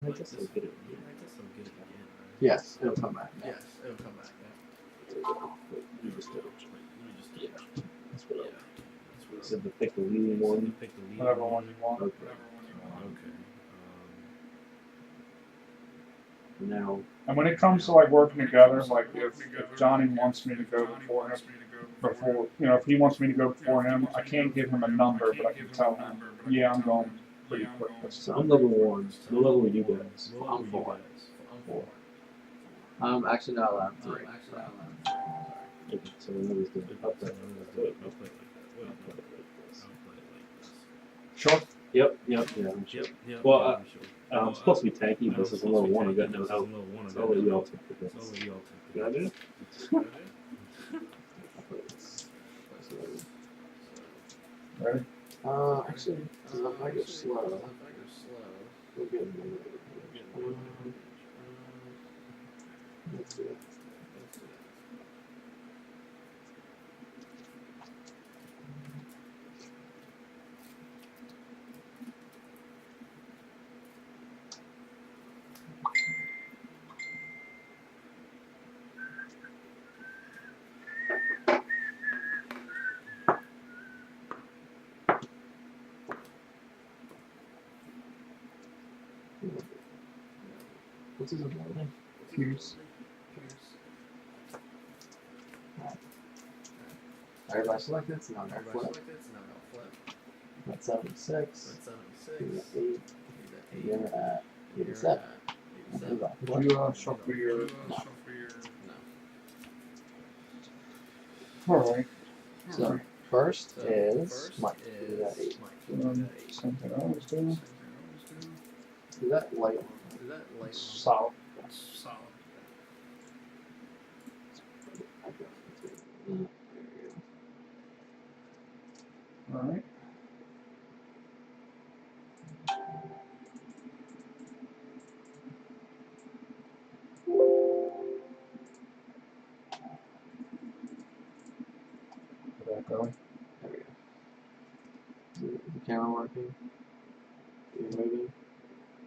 I guess I'll get it again. Yes, it'll come back. Yes, it'll come back. Wait, you just did it. Yeah. That's what I Yeah. said to pick the leading one. Whatever one you want. Okay. Okay. Now, And when it comes to like working together, like if Johnny wants me to go before him, if he wants me to go before him, I can't give him a number, but I can tell him, yeah, I'm going pretty quick this so time. I'm level 1. No level with you guys. I'm 4. Four. Actually, no, I'm 3. Okay, so then I was doing up there. Sure. Yep, yeah. I'm sure. Well, I'm supposed to be tanky, but since I'm level 1, I got no help. So I'll let you all take the hits. Can I do it? Ready? Actually, if I go slow, we'll get let's do it. What's his ability? Fuse. Everybody selected, so now I'm flip. That's 76. He's at 8. You're at 87. Would you shuffle your... Alright. So, first is Mike. He's at 8. Something I always do. Is that light? Solid. Alright. Get that going. There we go. Is the camera working? Are you moving?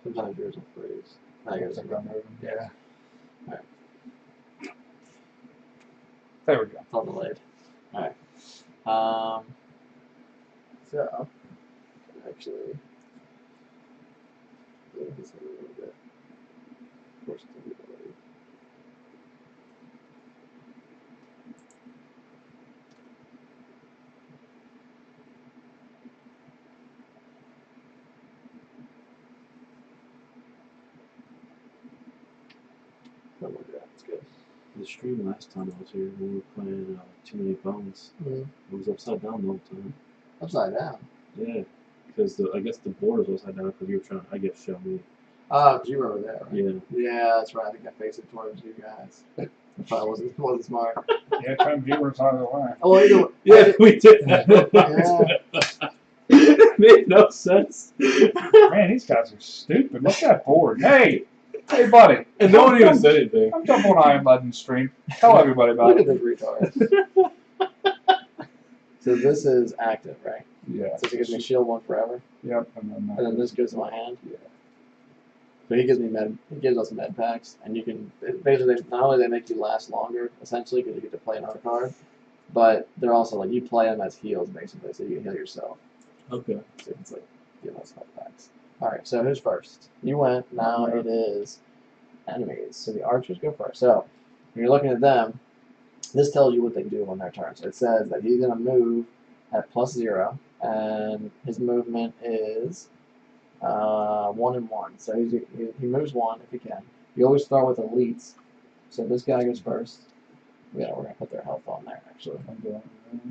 Sometimes yours will freeze. No, yours will go. Yeah. Alright. There we go. It's all delayed. Alright. So, actually, move this one a little bit. Force it to be delayed. Something like that. It's good. The stream last time I was here, when we were playing Too Many Bones, Mm-hmm. it was upside down the whole time. Upside down? Yeah, because I guess the board was upside down because you were trying, I guess, show me. Oh, because you were over there, right? Yeah. Yeah, that's right. I think I faced it towards you guys. I probably wasn't smart. Yeah, 10 viewers either way. Oh, well, you Yeah, we did. Yeah. It made no sense. Man, these guys are stupid. Look at that board. Hey! Hey, buddy. And no one even said anything. I'm jumping on Iron Legend stream. Tell everybody about Look it. at this retard. So this is active, right? Yeah. So it gives me shield 1 forever. Yep. And then this goes to my hand. Yeah. So he gives us med packs, and you can basically not only they make you last longer, essentially, because you get to play another card, but they're also like you play them as heals basically, so you can heal yourself. Okay. So it's like give us med packs. All right, so who's first? You went. Now it is enemies. So the archers go first. So when you're looking at them, this tells you what they do on their turn. So it says that he's gonna move at +0, and his movement is 1 and 1. So he moves 1 if he can. You always start with elites. So this guy goes first. Yeah, we're gonna put their health on there actually.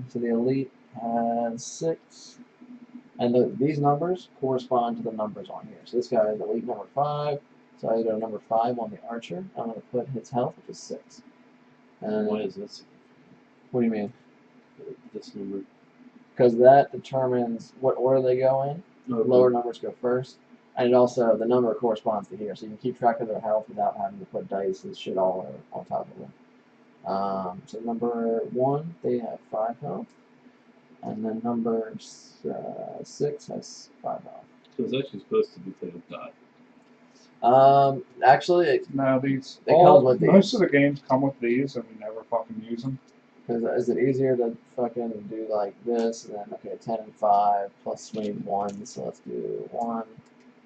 So the elite has 6, and these numbers correspond to the numbers on here. So this guy is elite number 5. So I go number 5 on the archer. I'm gonna put his health, which is 6. And Why is this? what do you mean? This number. Because that determines what order they go in. Okay. Lower numbers go first, and it also the number corresponds to here, so you can keep track of their health without having to put dice and shit all on top of them. So number 1, they have 5 health, and then number 6 has 5 health. So it's actually supposed to be taken dot. Actually, No, these It comes with most these. of the games come with these, and we never fucking use them. is it easier to fucking do like this and then okay 10 and 5 plus we need 1, so let's do 1.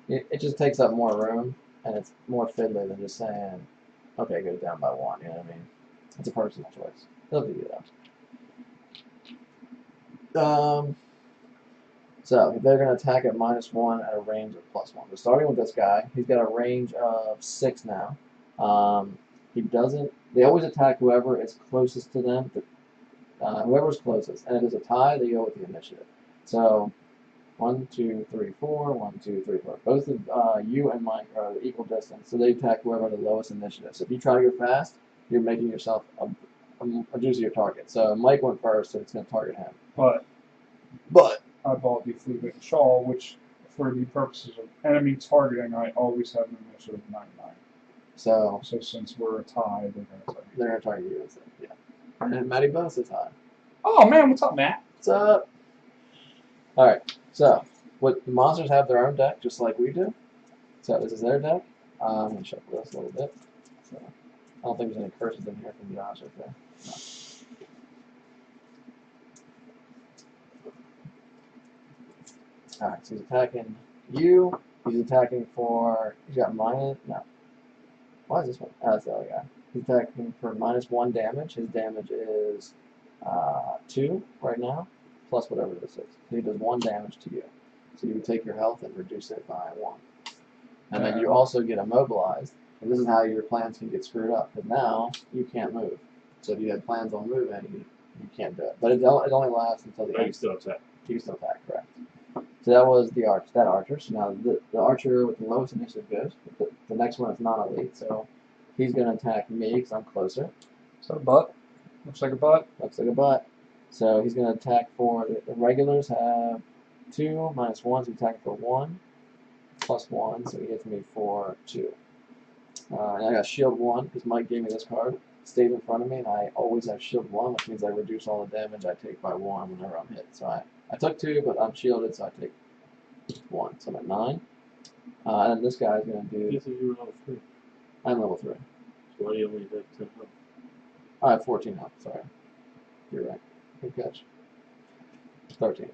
It just takes up more room and it's more fiddly than just saying okay go down by 1. You know what I mean? It's a personal choice. It'll do that. So they're going to attack at -1 at a range of +1. So starting with this guy, he's got a range of 6 now. He doesn't. They always attack whoever is closest to them. Whoever's closest, and if it's a tie, they go with the initiative. So 1, 2, 3, 4. 1, 2, 3, 4. Both of you and Mike are equal distance, so they attack whoever the lowest initiative. So if you try to go fast, you're making yourself a juicier target. So Mike went first, so it's going to target him. But I bought the Fleet Shawl, which, for the purposes of enemy targeting, I always have an initiative of 99. So since we're a tie, they're going to target you instead. Yeah. And Matty Bonus is high. Oh man, what's up, Matt? What's up? Alright, so the monsters have their own deck, just like we do. So this is their deck. I'm going to shuffle this a little bit. So I don't think there's any curses in here from Josh right there. No. Alright, so he's attacking you. He's attacking for. He's got minus. No. Why is this one? Oh, that's the other guy. He's attacking for -1 damage. His damage is 2 right now, plus whatever this is. So he does 1 damage to you. So you would take your health and reduce it by 1. And then you also get immobilized. And this is how your plans can get screwed up. Because now you can't move. So if you had plans on moving, you can't do it. But it only lasts until the You end. can still attack. You can still attack, correct. So that was the archer. So now the archer with the lowest initiative goes. The next one is non-elite, so he's going to attack me because I'm closer. Is that a butt? Looks like a butt. Looks like a butt. So he's going to attack for the regulars have 2 -1, so he's attacking for 1 +1, so he hits me for 2. And I got shield 1 because Mike gave me this card. It stays in front of me, and I always have shield 1, which means I reduce all the damage I take by 1 whenever I'm hit. So I took 2, but I'm shielded, so I take 1. So I'm at 9. And then this guy's going to do. This is your level 3. I'm level 3. So why do you only have 10 health? I have 14 health, sorry. You're right. Good catch. 13.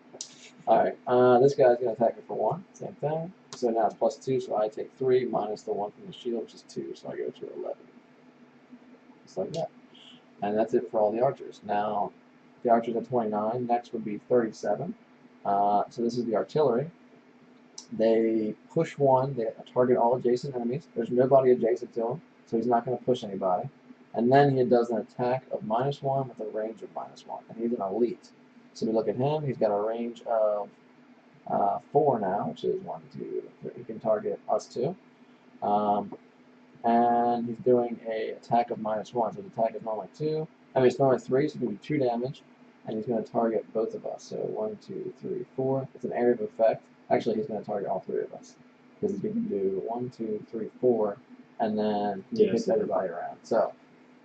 Alright, this guy's going to attack me for 1. Same thing. So now it's +2, so I take 3 minus the 1 from the shield, which is 2, so I go to 11. Just like that. And that's it for all the archers. Now, the archers at 29. Next would be 37. So this is the artillery. They push 1. They target all adjacent enemies. There's nobody adjacent to him, so he's not going to push anybody. And then he does an attack of -1 with a range of -1. And he's an elite. So we look at him. He's got a range of 4 now, which is 1, 2, 3. He can target us too. And he's doing a attack of -1. So his attack is normally 2. I mean, it's normally 3, so it's going to be 2 damage. And he's going to target both of us. So 1, 2, 3, 4. It's an area of effect. Actually, he's going to target all 3 of us. Because he's going to do 1, 2, 3, 4. And then he hits everybody around. So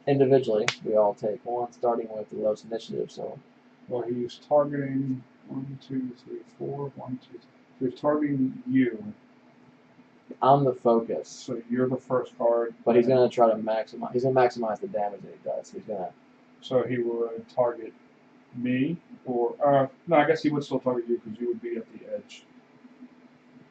individually, we all take 1, starting with the lowest initiative. So Well, he's targeting 1, 2, 3, 4. 1, 2, 3. So he's targeting you. I'm the focus. So you're the first card. But he's going to try to maximize. He's going to maximize the damage that he does. He's going to. So he would target me, or no, I guess he would still target you because you would be at the edge.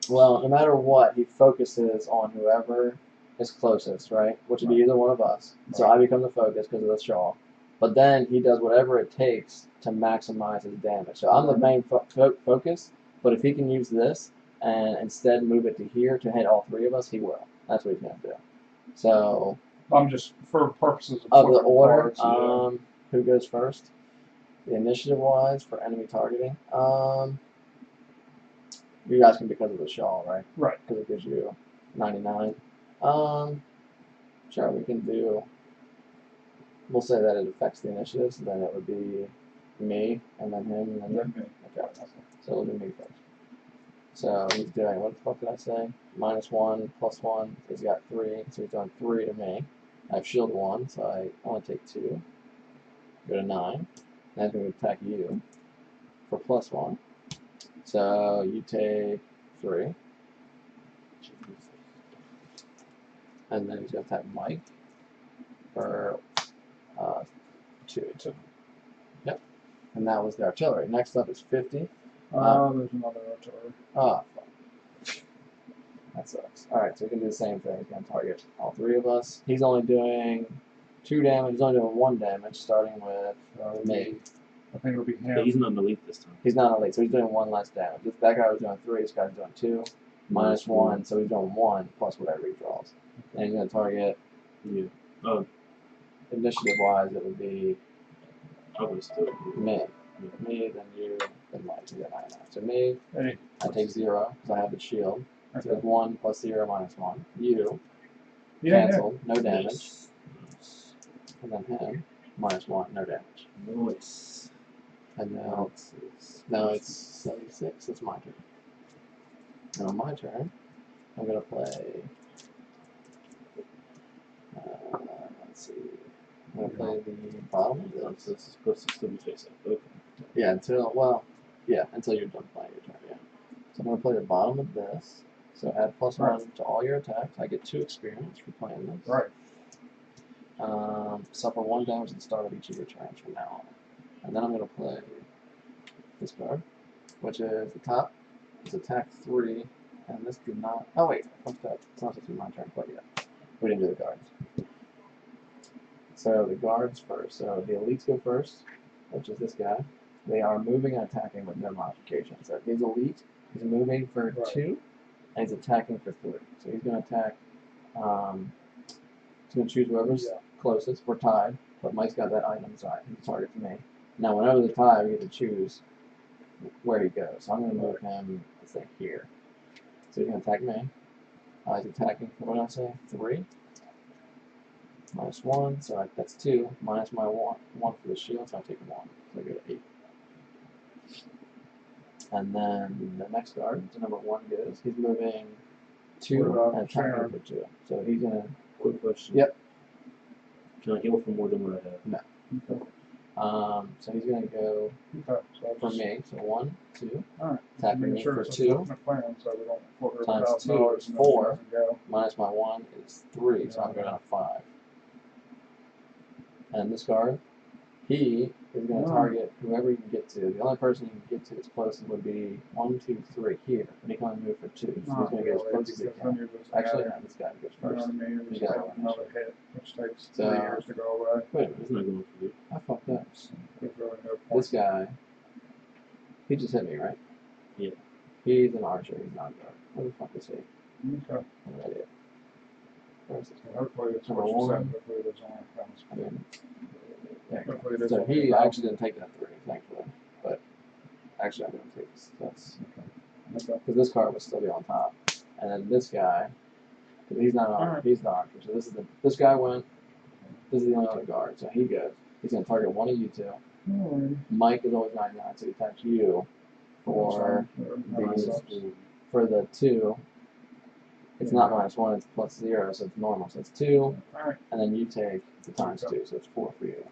Well, no matter what, he focuses on whoever is closest, right? Which would be either one of us. So I become the focus because of the shawl. But then he does whatever it takes to maximize his damage. So I'm the main focus, but if he can use this and instead move it to here to hit all 3 of us, he will. That's what he's going to do. So I'm just, for purposes of the order, cards, who goes first? The initiative-wise for enemy targeting. You're asking because of the shawl, right? Right. Because it gives you 99. Sure, we can do. We'll say that it affects the initiative, so then it would be me, and then him, and then you. me. Okay. So we'll do me first. So he's doing, what the fuck did I say? -1, +1. He's got 3, so he's doing 3 to me. I have shield 1, so I only take 2. Go to 9. Then I'm going to attack you for +1. So you take 3. And then he's going to attack Mike for 2. Yep. And that was the artillery. Next up is 50. There's another artillery. Ah, fuck. That sucks. Alright, so we can do the same thing. He's going to target all 3 of us. He's only doing 2 damage. He's only doing 1 damage, starting with me. I think it'll be But him. he's not an elite this time. He's not elite, so he's doing 1 less damage. That guy was doing 3, this guy's doing 2. Minus 1, so he's doing 1 plus whatever he draws. And he's going to target, Yeah. Oh, initiative-wise, it would be I would still. me. Me, then you, then Mike, and then I. So me, Hey, I take 0, because I have the shield. So okay. it's 1 plus 0 minus 1. You, Yeah, cancelled, no damage. Nice. And then him, minus 1, no damage. Nice. And now it's 76, it's my turn. Now on my turn, I'm going to play, let's see, I'm going to play the bottom of So this. this is supposed to still be face up. Okay. Yeah, until you're done playing your turn, yeah. So I'm going to play the bottom of this. So add +1 to all your attacks. I get 2 experience for playing this. Right. Suffer 1 damage at the start of each of your turns from now on. And then I'm going to play this card, which is the top. It's attack 3, and this did not. Oh wait, I fucked up. It's not supposed to be my turn quite yet. We didn't do the guards. So the guards first. So the elites go first, which is this guy. They are moving and attacking with no modification. So he's elite. He's moving for 2, and he's attacking for 3. So he's going to attack. He's going to choose whoever's closest. We're tied, but Mike's got that item, so he targets me. Now, whenever they're tied, we get to choose where he goes. So I'm going to move him, let's say, here. So he's going to attack me. He's attacking for, what did I say, 3? Minus 1, so that's 2. Minus my 1 for the shield, so I take 1. So I go to 8. And then the next guard, so number 1 goes. He's moving 2 and attacking for 2. So he's going to... Quick question. Yep. Can I heal for more than what I have? No. Okay. So he's going to go Okay. So for me. So 1, 2. Alright. Attacking me for 2. Plan, so we don't put her Times $1,000 2 is and 4. then she doesn't go. Minus my 1 is 3, so I'm going down to 5. And this guard, he is going to target whoever he can get to. The only person he can get to as close would be 1, 2, 3 here, and he can only move for 2. So he's going to get as close as he can. Actually, no, this guy goes You know first. what I mean? He's Just got take another hit, which takes So- 3 years to go away. Wait a minute, it's not going for you. I fucked up. There's really no This point. guy, he just hit me, right? Yeah. He's an archer. He's not a guard. What the fuck is he? Okay. I'm an idiot. Where's this guy? Hopefully it's Number what you said. 1. Hopefully there's only counts. I mean, there you Hopefully go. there's So only he counts. actually didn't take that 3, thankfully. But actually, I'm going to take this. That's Okay. because this card would still be on top. And then this guy, because he's not an archer, Alright. he's the archer. So this guy went. This is the only other guard. So he goes. He's going to target 1 of you 2. Alright. Mike is always 99, so he attacks you for Nice. the 2. It's not minus 1, it's plus 0, so it's normal. So it's 2, Alright. and then you take the times 2, so it's 4 for you.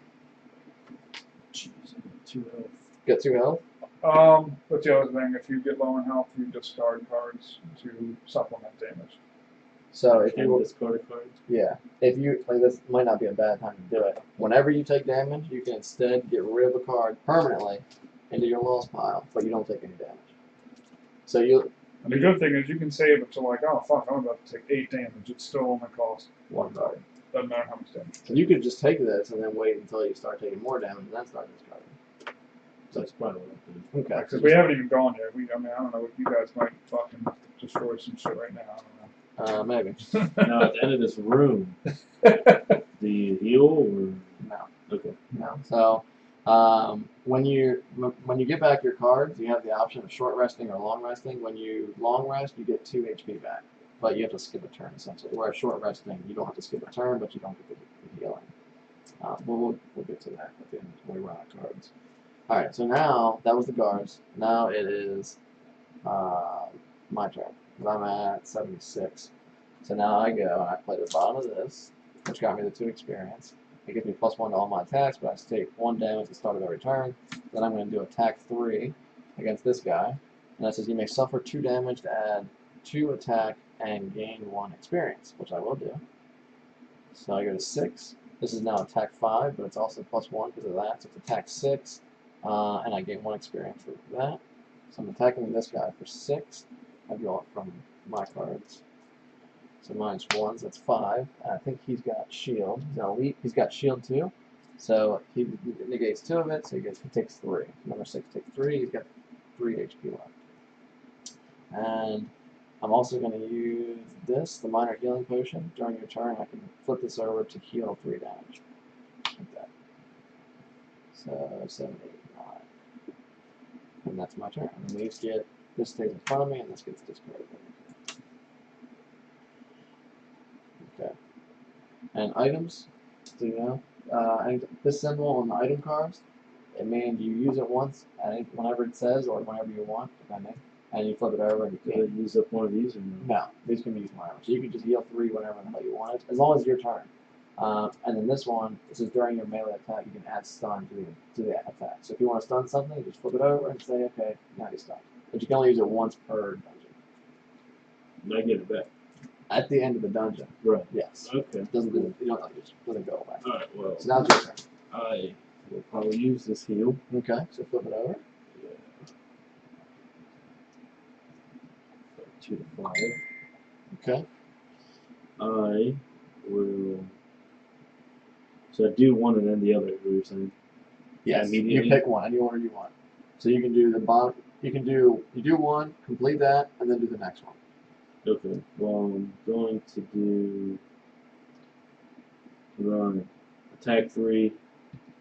Jeez, I got 2 health. Get 2 health? But the other thing, if you get low in health, you discard cards to supplement damage. So if Can you, discard a card? yeah, if you, like this might not be a bad time to do it. Whenever you take damage, you can instead get rid of a card permanently into your loss pile, but you don't take any damage. So you, And the good thing is you can save it to like, oh fuck, I'm about to take 8 damage. It still only costs 1 card. Doesn't matter how much damage. So you could just take this and then wait until you start taking more damage and then start discarding. So that's probably what I'm doing. Okay. Because we haven't even gone yet. I mean, I don't know what you guys might fucking destroy some shit right now. I don't know. Maybe. Now, at the end of this room, do you heal or? No. Okay. No. So, when you get back your cards, you have the option of short resting or long resting. When you long rest, you get 2 HP back, but you have to skip a turn essentially. Whereas short resting, you don't have to skip a turn, but you don't get the healing. But we'll get to that at the end when we run out of cards. All right. So now that was the guards. Now it is my turn. I'm at 76. So now I go and I play the bottom of this, which got me the 2 experience. It gives me +1 to all my attacks, but I have to take 1 damage at the start of every turn. Then I'm going to do attack 3 against this guy. And that says you may suffer 2 damage to add 2 attack and gain 1 experience, which I will do. So I go to 6. This is now attack 5, but it's also +1 because of that. So it's attack 6, and I gain 1 experience for that. So I'm attacking this guy for 6. I draw it from my cards. So -1, so that's 5. And I think he's got shield. He's an elite. He's got shield too. So he negates 2 of it, so he takes 3. Number 6 takes 3. He's got 3 HP left. And I'm also going to use this, the minor healing potion. During your turn, I can flip this over to heal 3 damage. Like that. So 7, 8, 9. And that's my turn. And these get, this stays in front of me, and this gets discarded. Okay. And items, so you know, and this symbol on the item cards, it means you use it once, and whenever it says, or whenever you want, depending, and you flip it over, and you Could I use up one of these or no? no, these can be used whenever. So you can just heal 3 whenever the hell you want it, as long as it's your turn. And then this one, this is during your melee attack, you can add stun to the attack. So if you want to stun something, you just flip it over and say, okay, now you're stunned. But you can only use it once per dungeon. And I get it back. At the end of the dungeon. Right. Yes. Okay. You don't just doesn't go away. Alright, well, So now it's your turn. I will probably use this heal. Okay, so flip it over. Yeah. 2 to 5. Okay. I will. So I do one and then the other, what you're saying? Yes. Immediately? You pick one, any order you want. So you can do the bottom. You do one, complete that, and then do the next one. Okay. Well, I'm going to do. Run. Attack 3,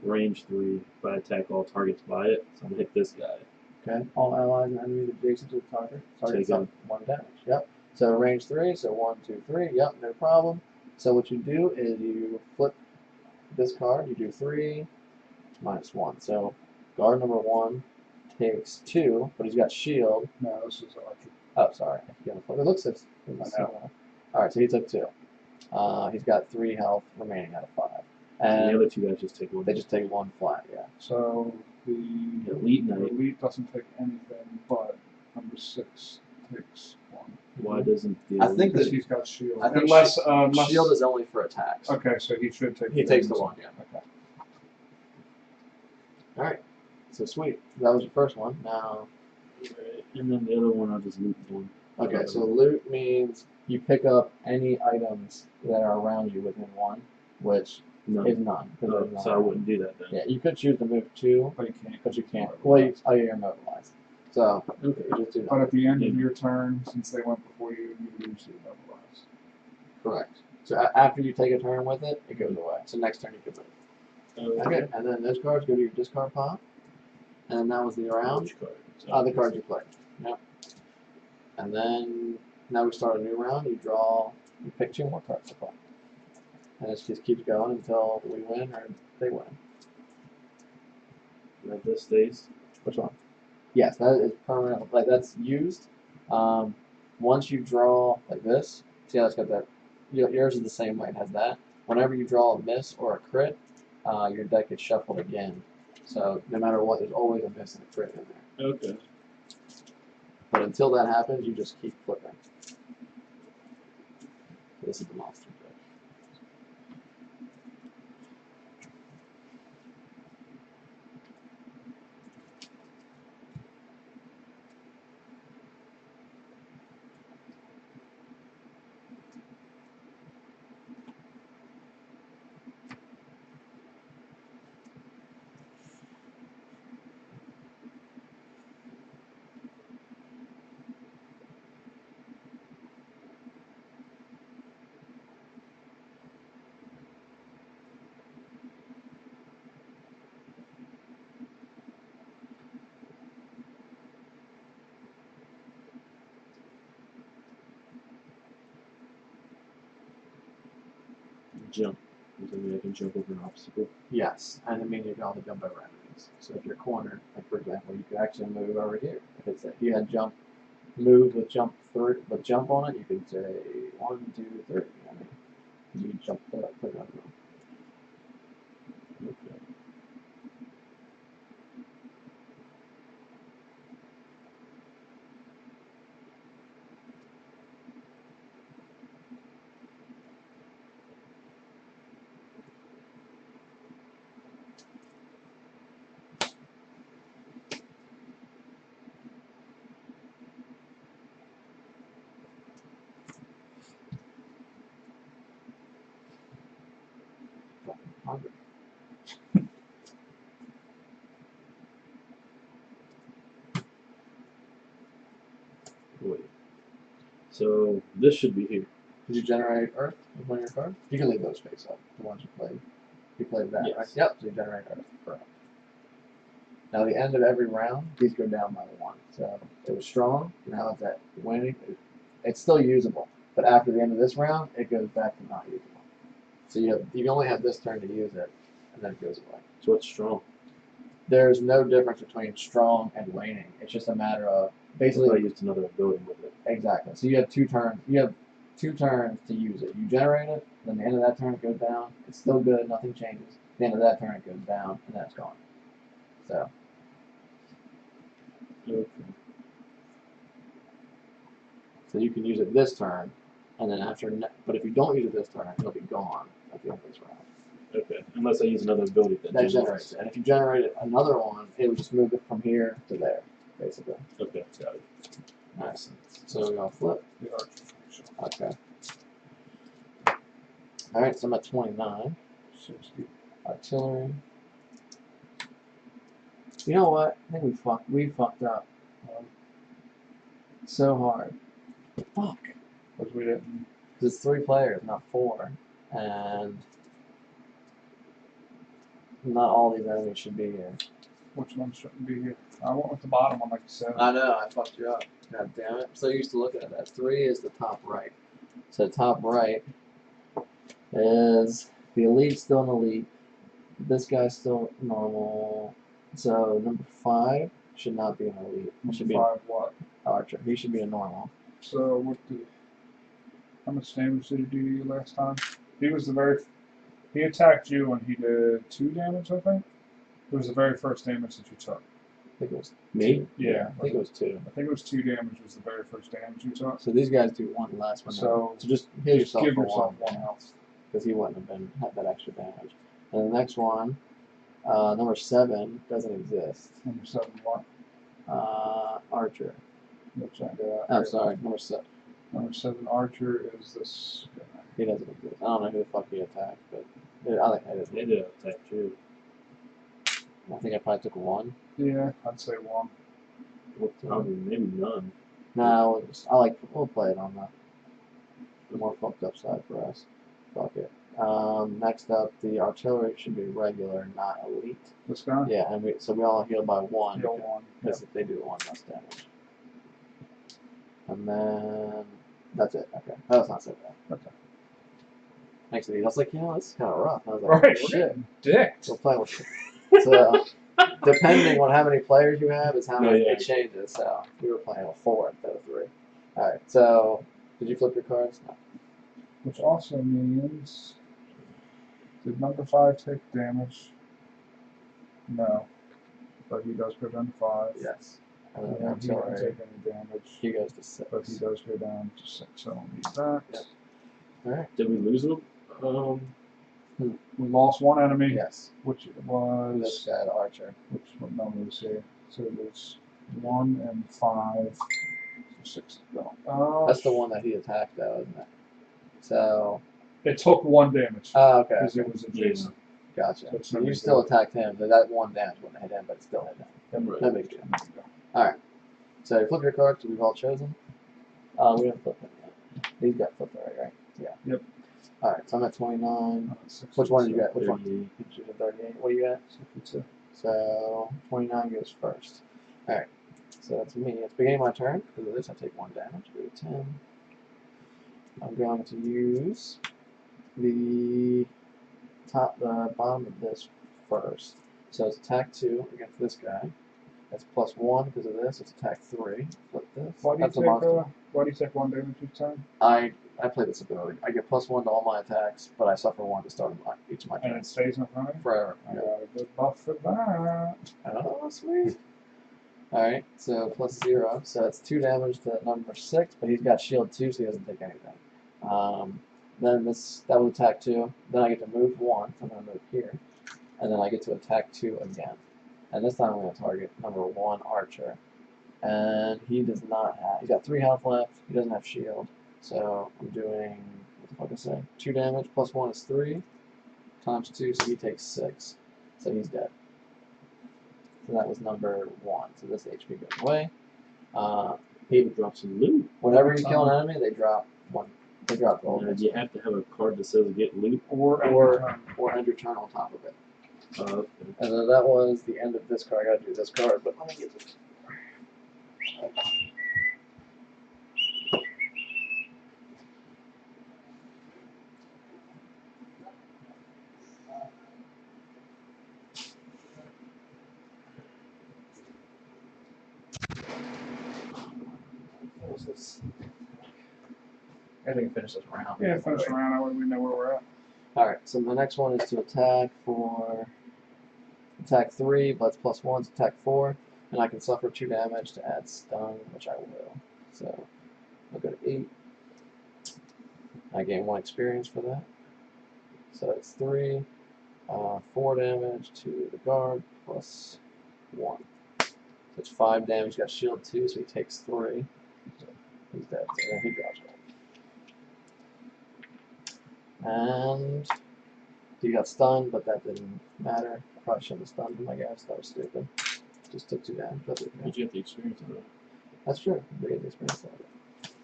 range 3. If I attack all targets by it, so I'm gonna hit this guy. Okay. All allies and enemies adjacent to the target. Target Take 1 damage. Yep. So range 3. So 1, 2, 3. Yep. No problem. So what you do is you flip this card. You do 3 -1. So guard number 1 takes 2, but he's got shield. No, this is Archer. Oh, sorry. It looks like similar. Alright, so he took 2. He's got 3 health remaining out of 5. And the And other two guys just take one. they just take 1 flat, yeah. So the Elite Knight. elite doesn't take anything, but number 6 takes 1. Why doesn't the I think Because that he's got shield. I think unless shield is only for attacks. Okay, so he should take. He takes the 1, yeah. Okay. Alright. So sweet. That was your first one. Now, Right. And then the other one I'll just loot one. okay, so loot means you pick up any items that are around you within 1, which No. is none. 'Cause Oh, there's none so I around. wouldn't do that then. Yeah, you could choose to move 2, But you can't. but you can't. Well, you're immobilized. So, Okay. you just do But nothing. at the end of your turn, since they went before you, you lose your immobilized. Correct. So after you take a turn with it, it goes away. So next turn you can move. Okay, and then those cards go to your discard pile. And that was the round. Which card? The cards you played. Yep. And then now we start a new round. You pick 2 more cards to play. And it just keeps going until we win or they win. And this stays. Which one? Yes, that is permanent. Like that's used. Once you draw like this, see how it's got that. Yours is the same way. It has that. Whenever you draw a miss or a crit, your deck gets shuffled again. So no matter what, there's always a miss and a crit in there. Okay. But until that happens, you just keep flipping. This is the monster deck. Jump. Does that mean I can jump over an obstacle? Yes, and it means you can also jump over enemies. So if you're cornered, like for example, you could actually move over here. If you had move with jump on it, you could say 1, 2, 3. I mean, you jump put it on. Okay. hungry. Wait. So this should be here. Did you generate Earth with one of your cards? You can leave those face up. The ones you played. You played that, Yes. right? Yep. So you generate Earth. Correct. Now, at the end of every round, these go down by 1. So it was strong. Now it's at winning. It's still usable, but after the end of this round, it goes back to not usable. So you only have this turn to use it, and then it goes away. So it's strong. There's no difference between strong and waning. It's just a matter of Basically, I basically used another ability with it. exactly. So you have 2 turns. You have 2 turns to use it. You generate it, then the end of that turn it goes down. It's still good. Nothing changes. The end of that turn it goes down, and then it's gone. So. Okay. So you can use it this turn, and then but if you don't use it this turn, it'll be gone at the end of this round. Okay. Unless I use another ability That generates it. And if you generated another one, it would just move it from here to there, basically. Okay, got it. Nice. So we're going to flip. The archer. Okay. Alright, so I'm at 29. 60. Artillery. You know what? I think we fucked up. So hard. Fuck. Because we didn't. Because it's 3 players, not 4. And not all these enemies should be here. Which one shouldn't be here? I went with the bottom one, like you said. I know, I fucked you up. God damn it. I'm so used to looking at that. 3 is the top right. So top right is the elite still an elite. This guy's still normal. So number 5 should not be an elite. It should be an 5 what? archer. He should be a normal. So what did? How much damage did he do to you last time? He was the very. He attacked you and he did 2 damage, I think. It was the very first damage that you took. I think it was Me? Yeah. I think it was 2. I think it was 2 damage was the very first damage you took. So these guys do 1 less one. So just heal Just yourself give for yourself 1 one health. because he wouldn't have had that extra damage. And the next one, number 7 doesn't exist. Number 7 what? Archer. Which I Oh, sorry, number 7. Number 7 archer is this guy. He doesn't exist. I don't know who the fuck he attacked, but I think I did. They did attack you. I think I probably took 1. Yeah, I'd say 1. Probably maybe none. No, we'll play it on the more fucked up side for us. Fuck it. Next up, the artillery should be regular, not elite. This guy? Yeah, and we all heal by 1 Heal 1. because they do 1 less damage. And then that's it. Okay, that's not so bad. Okay. Thanks, Eddie. I was like, this is kind of rough. I was like, Right, shit. shit. Dick. We'll play with it. So, depending on how many players you have, is how much Yeah. it changes. So, we were playing with 4 instead of 3. Alright, so, did you flip your cards? No. Which also means, did number 5 take damage? No. But he does go down to 5. Yes. And then And he didn't artillery, take any damage. he goes to 6. But he does go down to 6. So I don't need that. Yep. Alright. Did we lose them? We lost 1 enemy, Yes. which This was, guy, the archer. which what number is here? So there's 1 and 5. So 6 to go. That's the one that he attacked, though, isn't it? So, It took 1 damage. oh, okay. Because it was adjacent. Gotcha. So it's So no you big still deal. attacked him, but that 1 damage wouldn't hit him, but it still hit him. Right. No big deal. Alright. So you flip your cards, so we've all chosen. We haven't flipped them yet. These got flipped already, right? Yeah. Yep. Alright, so I'm at 29. 6, Which one did you get? Which one? 38. You choose a 38. What do you got? 52. So 29 goes first. Alright. So that's me. It's beginning of my turn. Because of this, I take 1 damage. Go to 10. I'm going to use the bottom of this first. So it's attack 2 against this guy. That's plus 1 because of this. It's attack 3. Flip this. Why do you That's a monster. take 1 damage each time? I play this ability. I get plus 1 to all my attacks, but I suffer 1 to start each of my And it turns. stays in front of you? Forever. I got a good buff for that. Oh, sweet. Alright, so plus 0. So it's 2 damage to number 6, but he's got shield 2, so he doesn't take anything. Then that will attack 2. Then I get to move 1, so I'm going to move here. And then I get to attack 2 again. And this time I'm going to target number 1 archer. And he does not have, he's got 3 health left, he doesn't have shield. So I'm doing, what the fuck is that? 2 damage, plus 1 is 3. times 2, so he takes 6. So he's dead. So that was number 1. So this HP goes away. He even drops some loot. Whenever you kill an enemy, they drop 1. They drop gold. You have to have a card that says get loot. Or end your turn on top of it. Okay. And then that was the end of this card. I gotta do this card, but let me get this. I think finish this round. Yeah, finish around. That way we know where we're at. Alright, so the next one is to attack 3, but it's +1, attack 4, and I can suffer 2 damage to add stun, which I will. So I'll go to 8. I gain 1 experience for that. So it's 3, 4 damage to the guard, +1. So it's 5 damage, got shield 2, so he takes 3. He's dead, so then he drops it. And he got stunned, but that didn't matter. I probably shouldn't have stunned him, I guess. That was stupid. Just took 2 damage. That's okay. Did you get the experience of that? That's true. We get the experience out of it.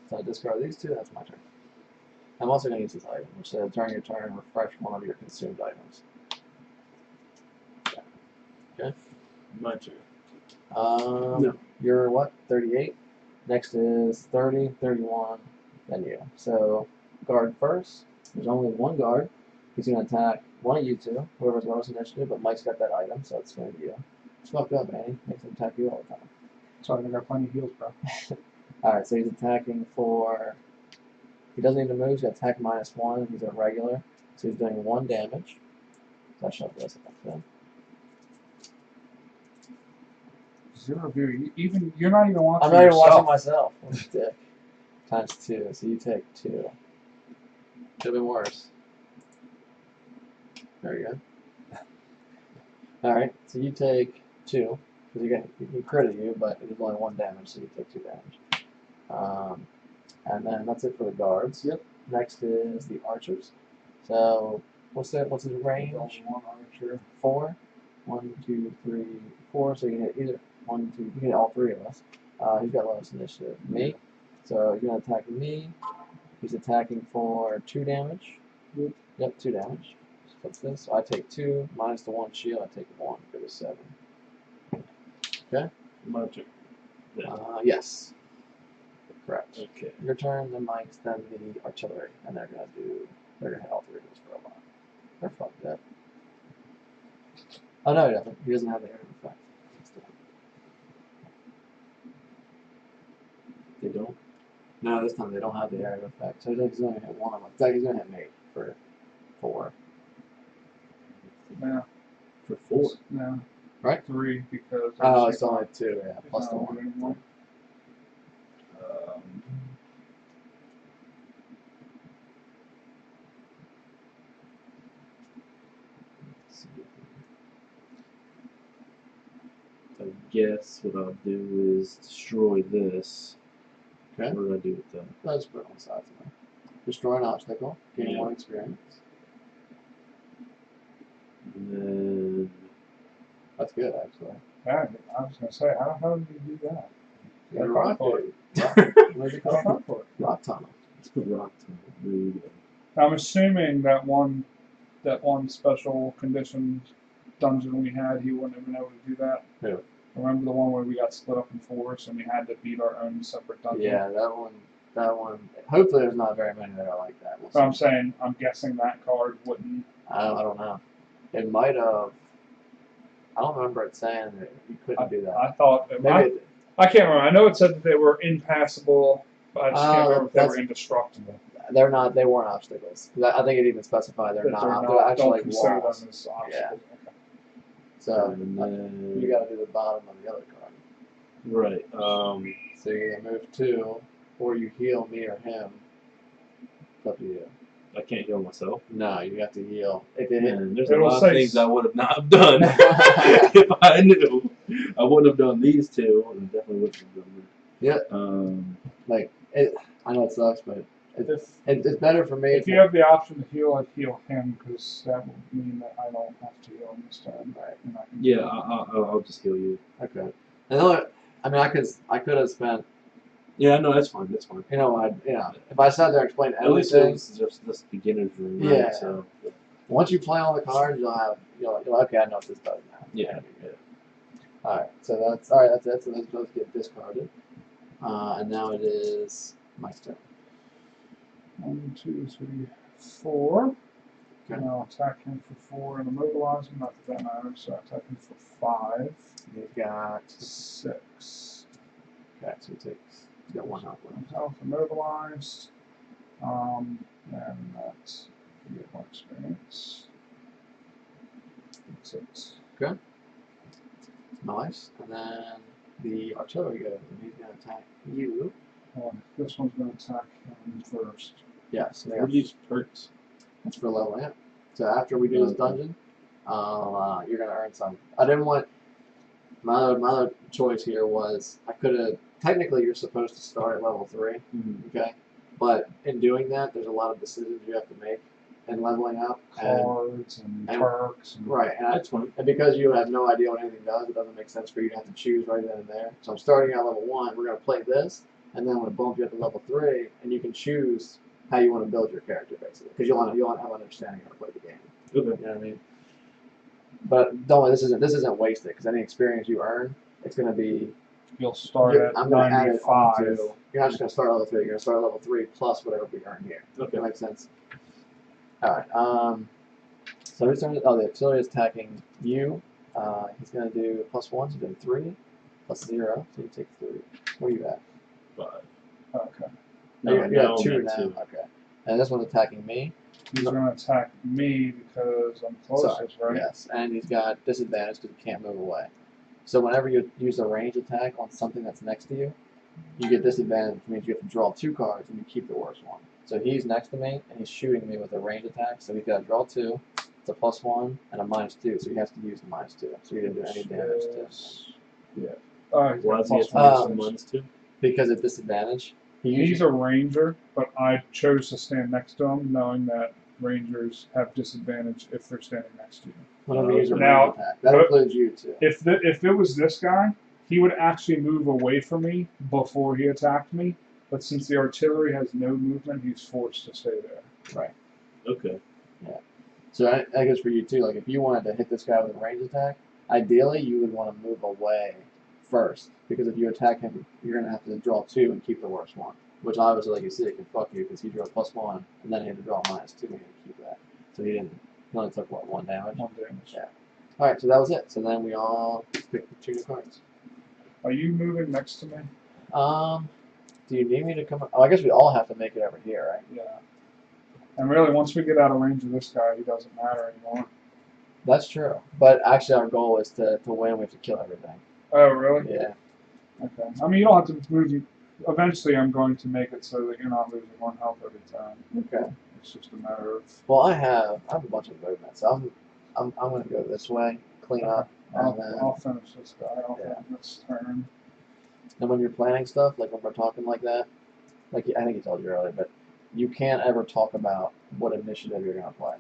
So I discard these 2, that's my turn. I'm also going to use this item, which says during your turn, refresh one of your consumed items. Okay? My turn. No. You're what? 38? Next is 30, 31, then you. So, guard first. There's only 1 guard. He's going to attack one of you 2, whoever's lowest initiative, but Mike's got that item, so it's going to be you. It's fucked up, man. He makes him attack you all the time. Sorry, I got plenty of heals, bro. Alright, so he's attacking for... He doesn't need to move, he's going to attack -1, he's a regular. So he's doing 1 damage. So I shove this up then. 0 view. Even you're not even watching. I'm not even yourself. watching myself. What a dick. Times 2, so you take 2. Could have been worse. There you go. Alright, so you take 2. Because he critted you, but it was only 1 damage, so you take 2 damage. And then that's it for the guards. Yep. Next is the archers. So what's his range? 1 archer. 4. 1, 2, 3, 4. So you can hit either 1, 2. You can hit all 3 of us. He's got lowest initiative. Me. So you're gonna attack me. He's attacking for 2 damage. Yep, 2 damage. What's this? So I take 2 minus the 1 shield. I take 1. Go to 7. Okay. My turn. Yes. Correct. Okay. Your turn, then Mike's, then the artillery, and they're gonna hit all 3 of those for a lot. They're fucked up. Oh no, he doesn't. He doesn't have the area of effect. They don't? No, this time they don't have the area of effect. So he's gonna hit 1 of them. In fact, he's gonna hit me for 4. Yeah. For 4? Yeah. Right? 3 because. Oh, it's only 2. Yeah, plus the 1. Anymore. I guess what I'll do is destroy this. Okay. What do I do with that? Let's put it on the side somewhere. Destroy an obstacle. Gain Yeah. 1 experience. And then That's good, actually. Yeah, I was gonna say, how did you do that? You got a Yeah, rock for dude. Where'd you How come did from? for it? Rock tunnel. let's put rock to really good. I'm assuming that one special condition dungeon we had, he wouldn't have been able to do that. Who? Remember the one where we got split up in 4s and we had to beat our own separate dungeon? Yeah, that one. Hopefully, there's not very many that are like that. We'll So I'm see. saying, I'm guessing that card wouldn't. I don't know. It might have. I don't remember it saying that you couldn't do that. I thought. Maybe it, I can't remember. I know it said that they were impassable, but I just can't remember if they that's- were indestructible. they're not. They weren't obstacles. 'Cause I think it even specified they're That not. They're actually don't like consider walls. them as obstacles. Okay. So And then, you got to do the bottom of the other card. right. So you either move 2, or you heal me or him. It's up to you. I can't heal myself. No, you have to heal. If it hit, And there's a It'll lot of say things I would have not done if I knew. I wouldn't have done these 2, and definitely wouldn't have done that. Yeah. Um, like it. I know it sucks, but It's better for me. If you have the option to heal, I'd heal him because that would mean that I don't have to heal him this time. Right. And I can Yeah, I'll just heal you. Okay. I mean, I could have spent. Yeah, no, that's fine. That's fine. If I sat there and explained At least everything, it's just this beginner's room. Yeah. Right? So. once you play all the cards, you'll okay, I know what this does now. Yeah. All right, so that's all right. That's it. So those both get discarded, and now it is Mike's turn. 1, 2, 3, 4. Okay. And I'll attack him for 4 and immobilize him. Not that that matters. So I attack him for 5. He's got 6. okay, so he's got 1 health left. Health immobilized. And that's you get 1 experience. That's it. Okay. Nice. And then the artillery goes, and he's gonna attack you. This one's going to attack him first. Yes. What are these perks? That's for leveling up. So after we do this dungeon, you're gonna earn some. I didn't want my other choice here was I could have technically you're supposed to start at level 3, okay, but in doing that, there's a lot of decisions you have to make in leveling up. Cards and perks. And Right, That's fine. and because you have no idea what anything does, it doesn't make sense for you to have to choose right then and there. So I'm starting at level 1. We're gonna play this, and then I'm gonna bump you up to level 3, and you can choose how you want to build your character, basically, because you'll have an understanding of how to play the game. Okay. You know what I mean? But don't worry, this isn't wasted, because any experience you earn, it's going to be. You'll start at I'm going to add it on 95. to. You're not just going to start at level 3. You're going to start at level 3 plus whatever we earn here. Okay. That makes sense. All right. So his turn. Oh, the auxiliary is attacking you. He's going to do +1. So he's doing 3 plus 0. So you take 3. Where are you at? 5. Okay. You're now at 2 I'm now. at 2. Okay. And this one's attacking me. He's going to attack me because I'm closest, right? Yes, and he's got disadvantage because he can't move away. So whenever you use a range attack on something that's next to you, you get disadvantage, which means you have to draw 2 cards and you keep the worst one. So he's next to me and he's shooting me with a range attack, so he's got to draw 2. It's a +1 and a -2, so he has to use the -2. So he didn't do any damage to him. Yeah. Why is he Plus attacking one. -2? Because of disadvantage. He's a ranger, but I chose to stand next to him, knowing that rangers have disadvantage if they're standing next to you. Whenever you use a Now, range attack, that includes you too. If it was this guy, he would actually move away from me before he attacked me. But since the artillery has no movement, he's forced to stay there. Right. Okay. So that goes for you too. Like if you wanted to hit this guy with a range attack, ideally you would want to move away first, because if you attack him, you're gonna have to draw 2 and keep the worst one. Which obviously, like you said, can fuck you because he drew a +1 and then he had to draw a -2 and he had to keep that. So he didn't. He only took what, 1 damage. 1 damage. Yeah. All right. So that was it. So then we all picked the 2 new cards. Are you moving next to me? Do you need me to come? Oh, I guess we all have to make it over here, right? Yeah. And really, once we get out of range of this guy, he doesn't matter anymore. That's true. But actually, our goal is to win. We have to kill everything. Oh, really? Yeah. Okay. I mean, you don't have to move. Eventually, I'm going to make it so that you're not losing 1 health every time. Okay. It's just a matter of. Well, I have a bunch of movement, so I'm going to go this way, clean up, and then. I'll finish this guy off Yeah. on this turn. And when you're planning stuff, like when we're talking like that, like I think he told you earlier, but you can't ever talk about what initiative you're gonna play.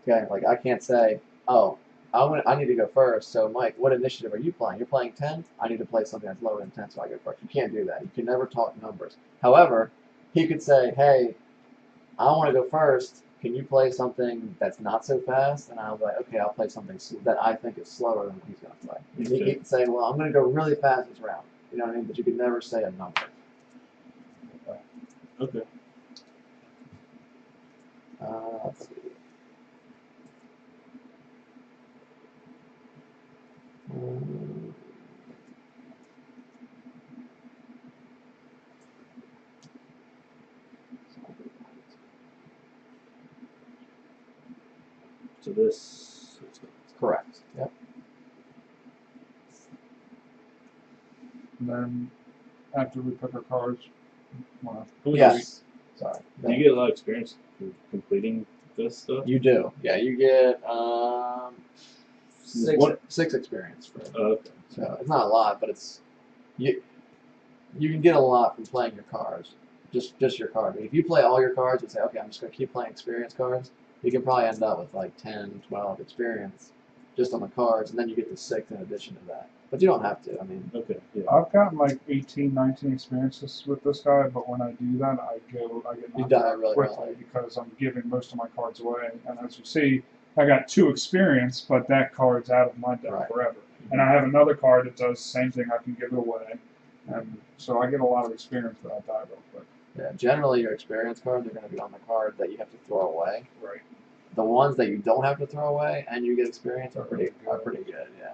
Okay, like I can't say, oh, I need to go first. So Mike, what initiative are you playing? You're playing 10. I need to play something that's lower than 10, so I go first. You can't do that. You can never talk numbers. However, he could say, hey, I want to go first. Can you play something that's not so fast? And I'll be like, okay, I'll play something that I think is slower than what he's gonna play. And he can say, well, I'm gonna go really fast this round. You know what I mean? But you could never say a number. Okay. Let's see. So this. Correct. Yep. And then, after we pick our cards, well, Yes. Sorry. Do you get a lot of experience completing this stuff? You do. Yeah, you get What? 6 experience for it. Okay. So it's not a lot, but it's you can get a lot from playing your cards. just your card. If you play all your cards and say, okay, I'm just going to keep playing experience cards, you can probably end up with like 10, 12 experience just on the cards, and then you get the 6 in addition to that. But you don't have to. I mean, Okay. Yeah. I've gotten like 18, 19 experiences with this guy, but when I do that, I get You knocked die out really quickly early. because I'm giving most of my cards away. And as you see, I got 2 experience, but that card's out of my deck Right. forever. And I have another card that does the same thing. I can give it away, and so I get a lot of experience, but I die real quick. yeah, generally your experience cards are going to be on the card that you have to throw away. Right. The ones that you don't have to throw away and you get experience are pretty good. Yeah.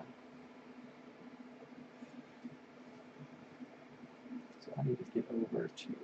So I need to get over to.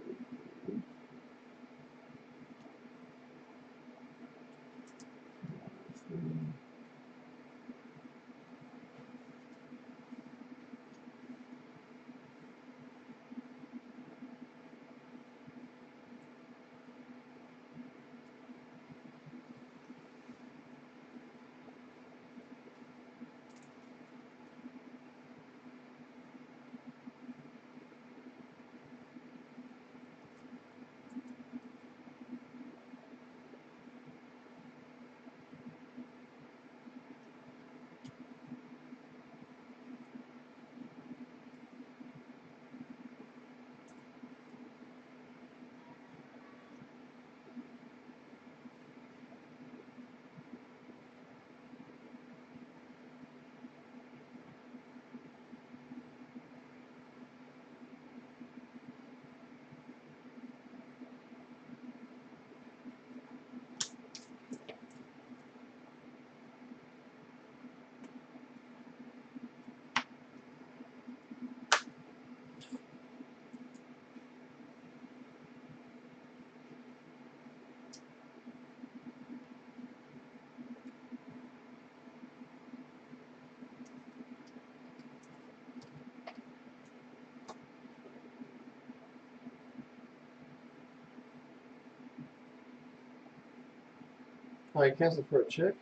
Oh, you canceled for a chick?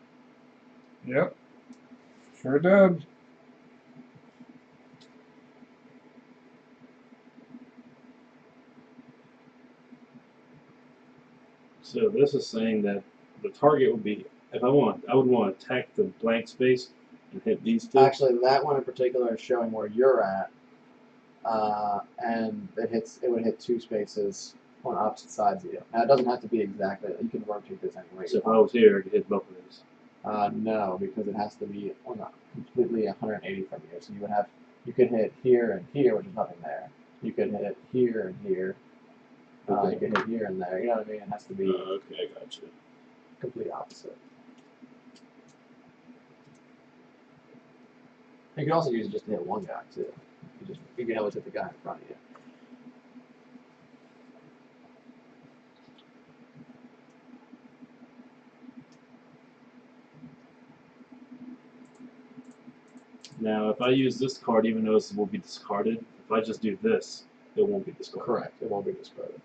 Yep. Sure did. So this is saying that the target would be, if I would want to attack the blank space and hit these 2. Actually, that one in particular is showing where you're at, and it would hit 2 spaces on opposite sides of you. Now it doesn't have to be exactly. You can rotate this anyway. So if I was here, I could hit both of these. No, because it has to be completely 180 from you. So you could hit here and here, which is nothing there. You could hit here and here. Okay. You could hit here and there. You know what I mean? It has to be Okay, I got you. complete opposite. You can also use it just to hit one guy too. You can always hit the guy in front of you. Now, if I use this card, even though this will be discarded, if I just do this, it won't be discarded. Correct. It won't be discarded.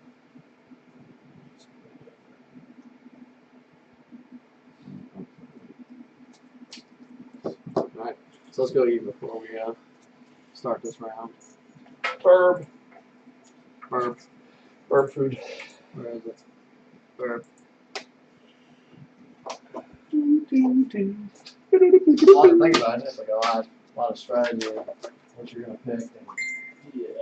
Alright, so let's go eat before we start this round. Burb. Burb food. Where is it? Burb. A lot to think about it. It's like a lot of strategy of what you're gonna pick. Yeah.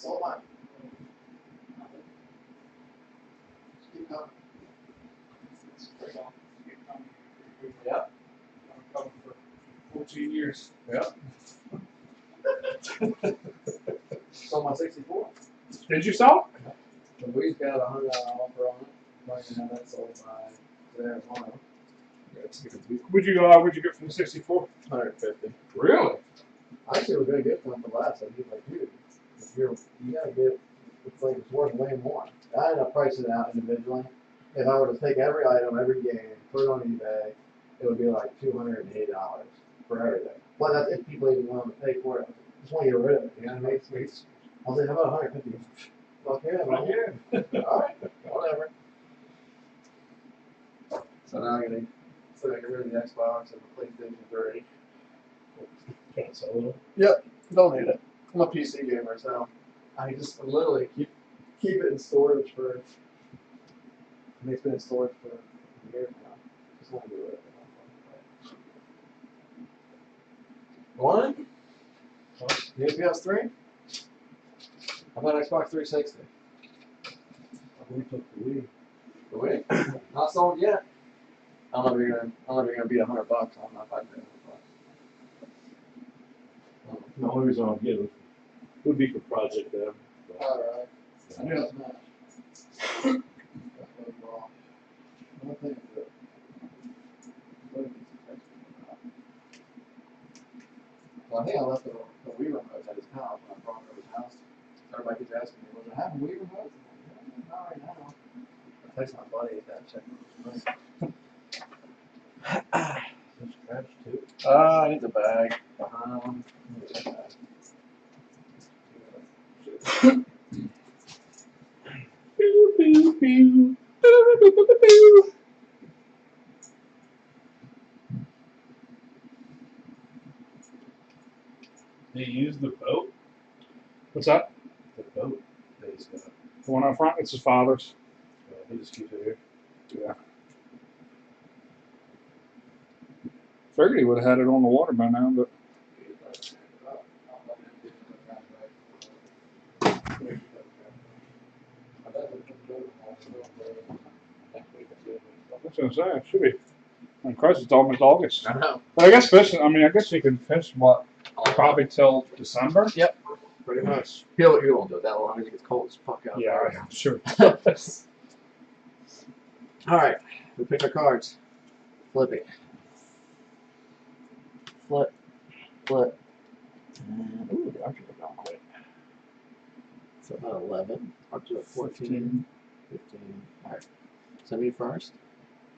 So am I. Keep coming. Yep. I've covered for 14 years. Yep. Sold my 64. Did you sell The Wii's got a $100 offer on it. Probably gonna have that sold by today or tomorrow. it? What'd you get from the 64? 150. Really? I actually was gonna get one for less. I'd be like, dude, you gotta get. It's like it's worth way more. I ended up pricing it out individually. If I were to take every item, every game, put it on eBay, it would be like $280 for everything. But that's if people even willing to pay for it. Just want to get rid of it. You know what I mean? I was like, how about 150? Fuck yeah, man. All right, whatever. So now I'm gonna get rid of the Xbox and the PlayStation 3. Can't sell it. Yep, don't need it. I'm a PC gamer, so I just literally keep it in storage for. It's been in storage for years now. Just want to do it. One. You have PS3? How about Xbox 360? We took the Wii. The Wii? Not sold yet. I don't know if you're gonna beat $100. I don't know if I do. The only reason I'll get it would be for Project M. Alright. Yeah. Well, I think I left the Wii remote at his house when I brought it over his house. Everybody keeps asking me, was it having Wii remote? Not right now. I text my buddy that check it. Scratch too. I need the bag. They use the boat. What's that? The boat that he's got. The one out front? It's his father's. He just keeps it here. Yeah. Figured he would have had it on the water by now, but I was gonna say it should be. I mean, Christ, it's almost August. I know. But I guess fishing. I mean, I guess you can fish what probably till December. Yep. Pretty much. He won't do it that long. I think it's cold as fuck out Yeah, there. sure. Alright. We picked our cards. Flipping. Flip. Flip. And, ooh, the archer are going quick. So about 11. Up to 14. 15. Alright. So me first.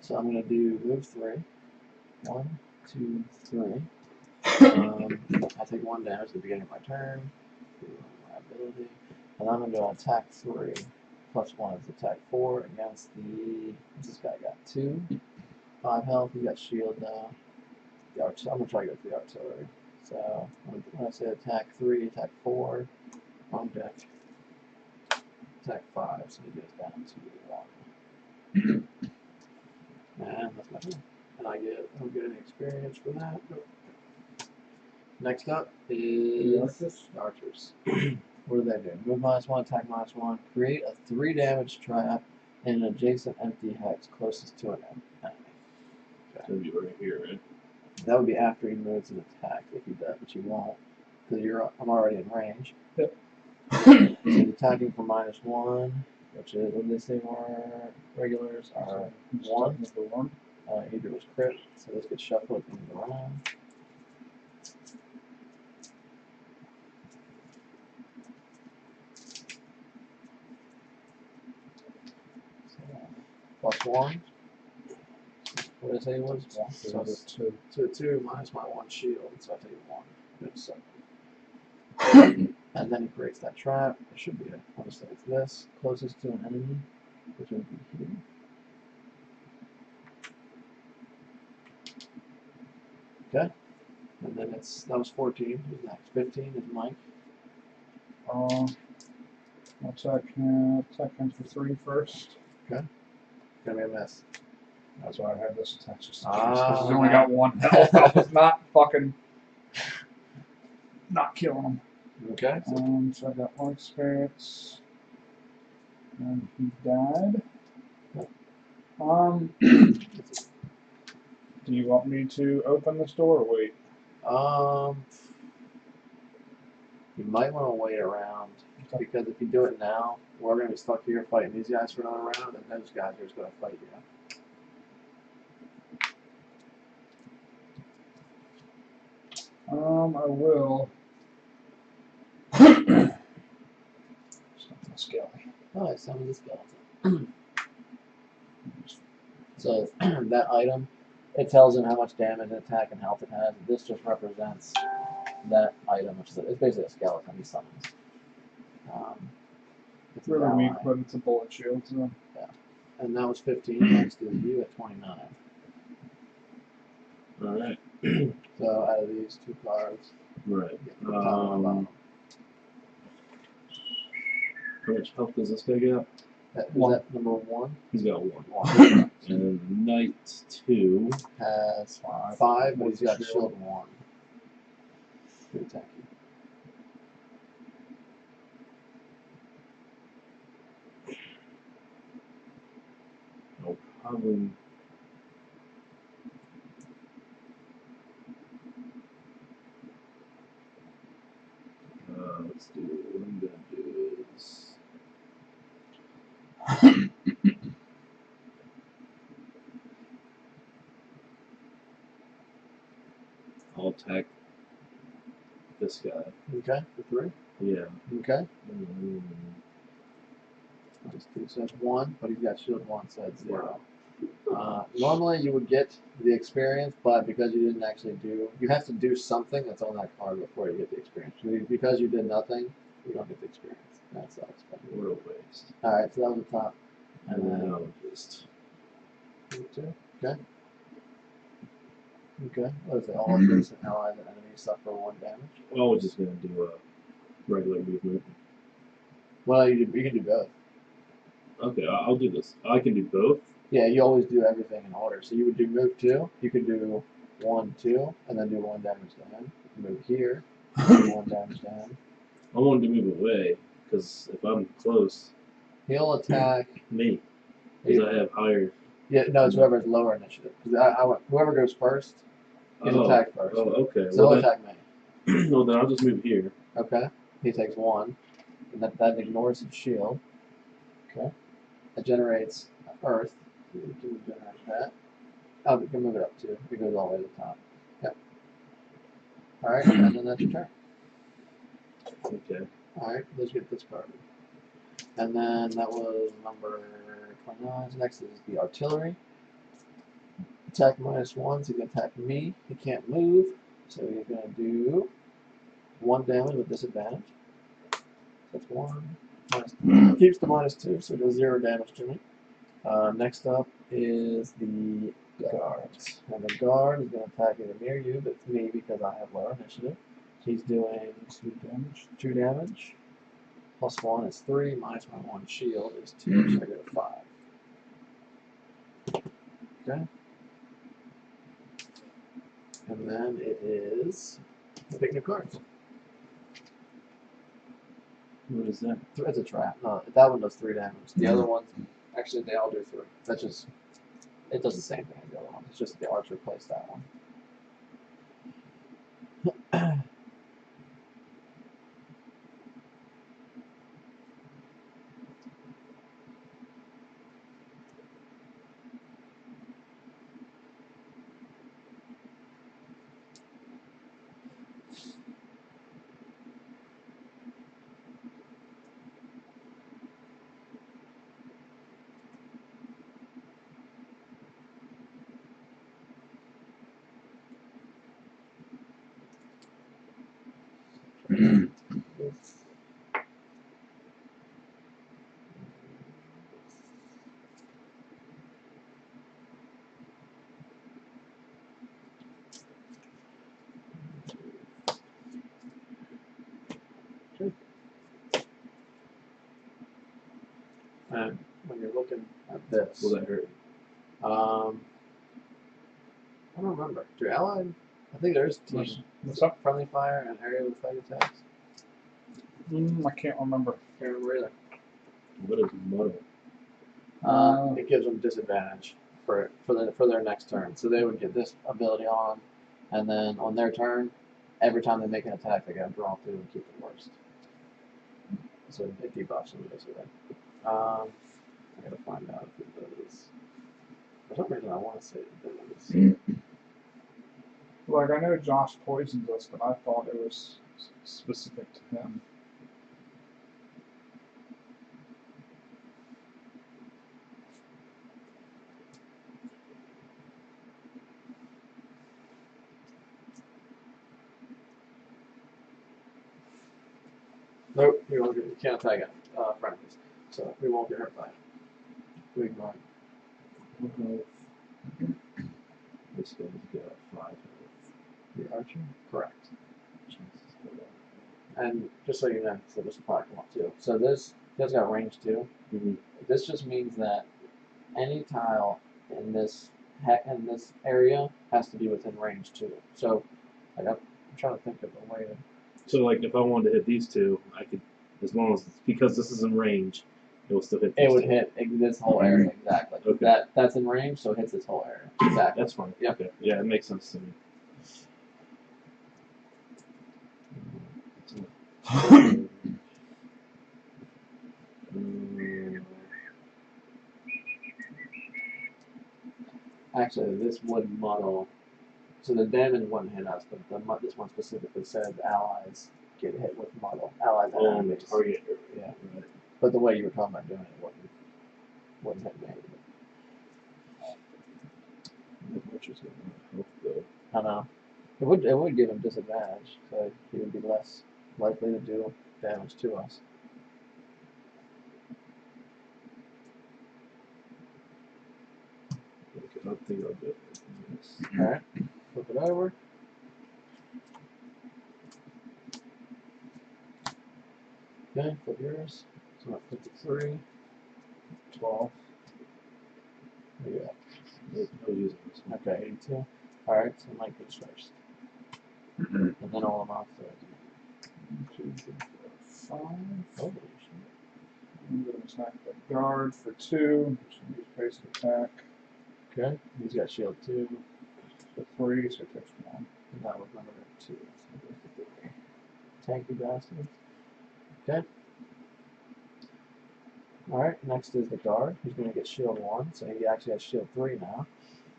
So I'm going to do move 3. 1, 2, 3. I take 1 damage at the beginning of my turn. Do my ability. And I'm going to go attack 3. Plus 1 is attack 4 against the. This guy got 2. 5 health. He got shield now. I'm going to try to go for the artillery. So when I say attack 3, attack 4. On deck. Attack 5. So he goes down to 1. And that's my turn. And I don't get any experience for that. Next up is the archers. What do they do? Move -1, attack -1. Create a 3 damage trap in an adjacent empty hex closest to an enemy. It's gonna be right here, right? That would be after he moves an attack if he does, but you won't, because I'm already in range. Yep. So he's attacking for -1, which is what they say more regulars are 1. Number 1. Either was crit, so this gets shuffled into the round. +1. What did I say it was? 1. So it's 2 minus my 1 shield, so I take 1. Good, so. And then he creates that trap. It should be honestly it's this closest to an enemy, which would be here. Okay. And then that was 14. Who's next? 15 is Mike. Attack him for 3 first. Gonna be a mess. That's why I had this attack just in case. Ah. 'Cause he's only got 1 health. I was not killing him. Okay. So I got one experience, and he died. Do you want me to open this door or wait? You might want to wait around because if you do it now, we're going to be stuck here fighting these guys for another round, and those guys are just going to fight you. I will. Skelly. Oh, I summoned the skeleton. So that item, it tells him how much damage, attack, and health it has. This just represents that item, which is it's basically a skeleton he summons. It's Really an weak, ally. but it's a bullet shield. So. And that was 15. Next is you at 29. Alright. So out of these two cards, Right. get the top and bottom. How much health does this guy get? Is that number 1? He's got 1. 1. And Knight 2 Has 5, but he's got Shield. shield 1. Pretty tanky. I'll probably. Let's do. What I'm gonna do is. I'll attack this guy. Okay, for 3. Yeah. Okay. Mm, Just 2 says 1, but he's got shield 1, so it's 0. Normally you would get the experience, but because you didn't actually do, you have to do something that's on that card before you get the experience. Because you did nothing, you don't get the experience. That sucks. What a waste. Alright, so that was the top. And then I'll just. 2. Okay. Okay. What is it? All adjacent allies and enemies suffer 1 damage. Well, we're just gonna do a regular movement. Well, you can do both. Okay, I'll do this. I can do both. Yeah, you always do everything in order. So you would do move 2. You could do 1, 2, and then do 1 damage to him. You can move here, do 1 damage to him. I wanted to move away because if I'm close, He'll attack. me, because I have higher. Yeah, no, it's whoever's lower initiative. Because whoever goes first, he's attacked first. Oh, okay. So he'll attack me. Well, then I'll just move here. Okay. He takes 1, and that ignores his shield. Okay. It generates Earth. You can generate that. Oh, we can move it up too. It goes all the way to the top. Yep. Alright, and then that's your turn. Okay. Alright, let's get this card. And then that was number 29. So next is the artillery. Attack -1, so he can attack me. He can't move, so he's going to do 1 damage with disadvantage. That's 1. Keeps the -2, so it does 0 damage to me. Next up is the guards. And the guard is going to attack either me or you, but it's me because I have lower initiative. He's doing 2 damage. 2 damage. +1 is 3, minus my 1 shield is 2, so I go to 5. Okay. And then it is pick new cards. What is that? It's a trap. No, that one does 3 damage. The other ones, actually, they all do 3. That's just, it does the same thing as the other one. It's just the archer plays that one. And when you're looking at this, Will that hurt? I don't remember. Do allied? I think there's team What's up? friendly fire and area with fight attacks. I can't remember. Can't remember either. What is muddle? It gives them disadvantage for their next turn. So they would get this ability on, and then on their turn, every time they make an attack, they gotta draw 2 and keep the worst. So it debuffs them basically. I gotta find out if it does. For some reason, I want to say it does. Like, I know Josh poisons us, but I thought it was specific to him. Nope, you can't attack it. Friendlies. So we won't get hurt by it. We ignore it. This guy's got 5 health. The archer? Correct. And just so you know, so this will probably come up too. So this has got range 2. Mm-hmm. This just means that any tile in this area has to be within range 2. So like, I'm trying to think of a way to. So like if I wanted to hit these 2, I could, as long as because this is in range, it will still hit. It would hit this whole area exactly. Okay. That's in range, so it hits this whole area. Exactly. That's fine. Yeah. Okay. Yeah, it makes sense to me. Actually, this would muddle. So the damage wouldn't hit us, but this one specifically said allies get hit with muddle. Allies and On the enemies. target area. Yeah. Right. But the way you were talking about doing it wouldn't hit me. Which is gonna help though. I know. It would give him disadvantage, so he would be less likely to do damage to us. Okay, I think I'll do it. Yes. Alright, flip it over. Okay, flip yours. So I'm at 53. 12. There you go. I'll use it this one. Okay, 82. Alright, so Mike goes first. And then all of them after. 2, 3, 4, 5. Holy I'm going to attack the guard for 2. Just use basic attack shit. Okay, he's got shield 2. for 3, so it takes 1. And that was number 2. So tanky bastards. Okay. Alright, next is the guard. He's going to get shield 1, so he actually has shield 3 now.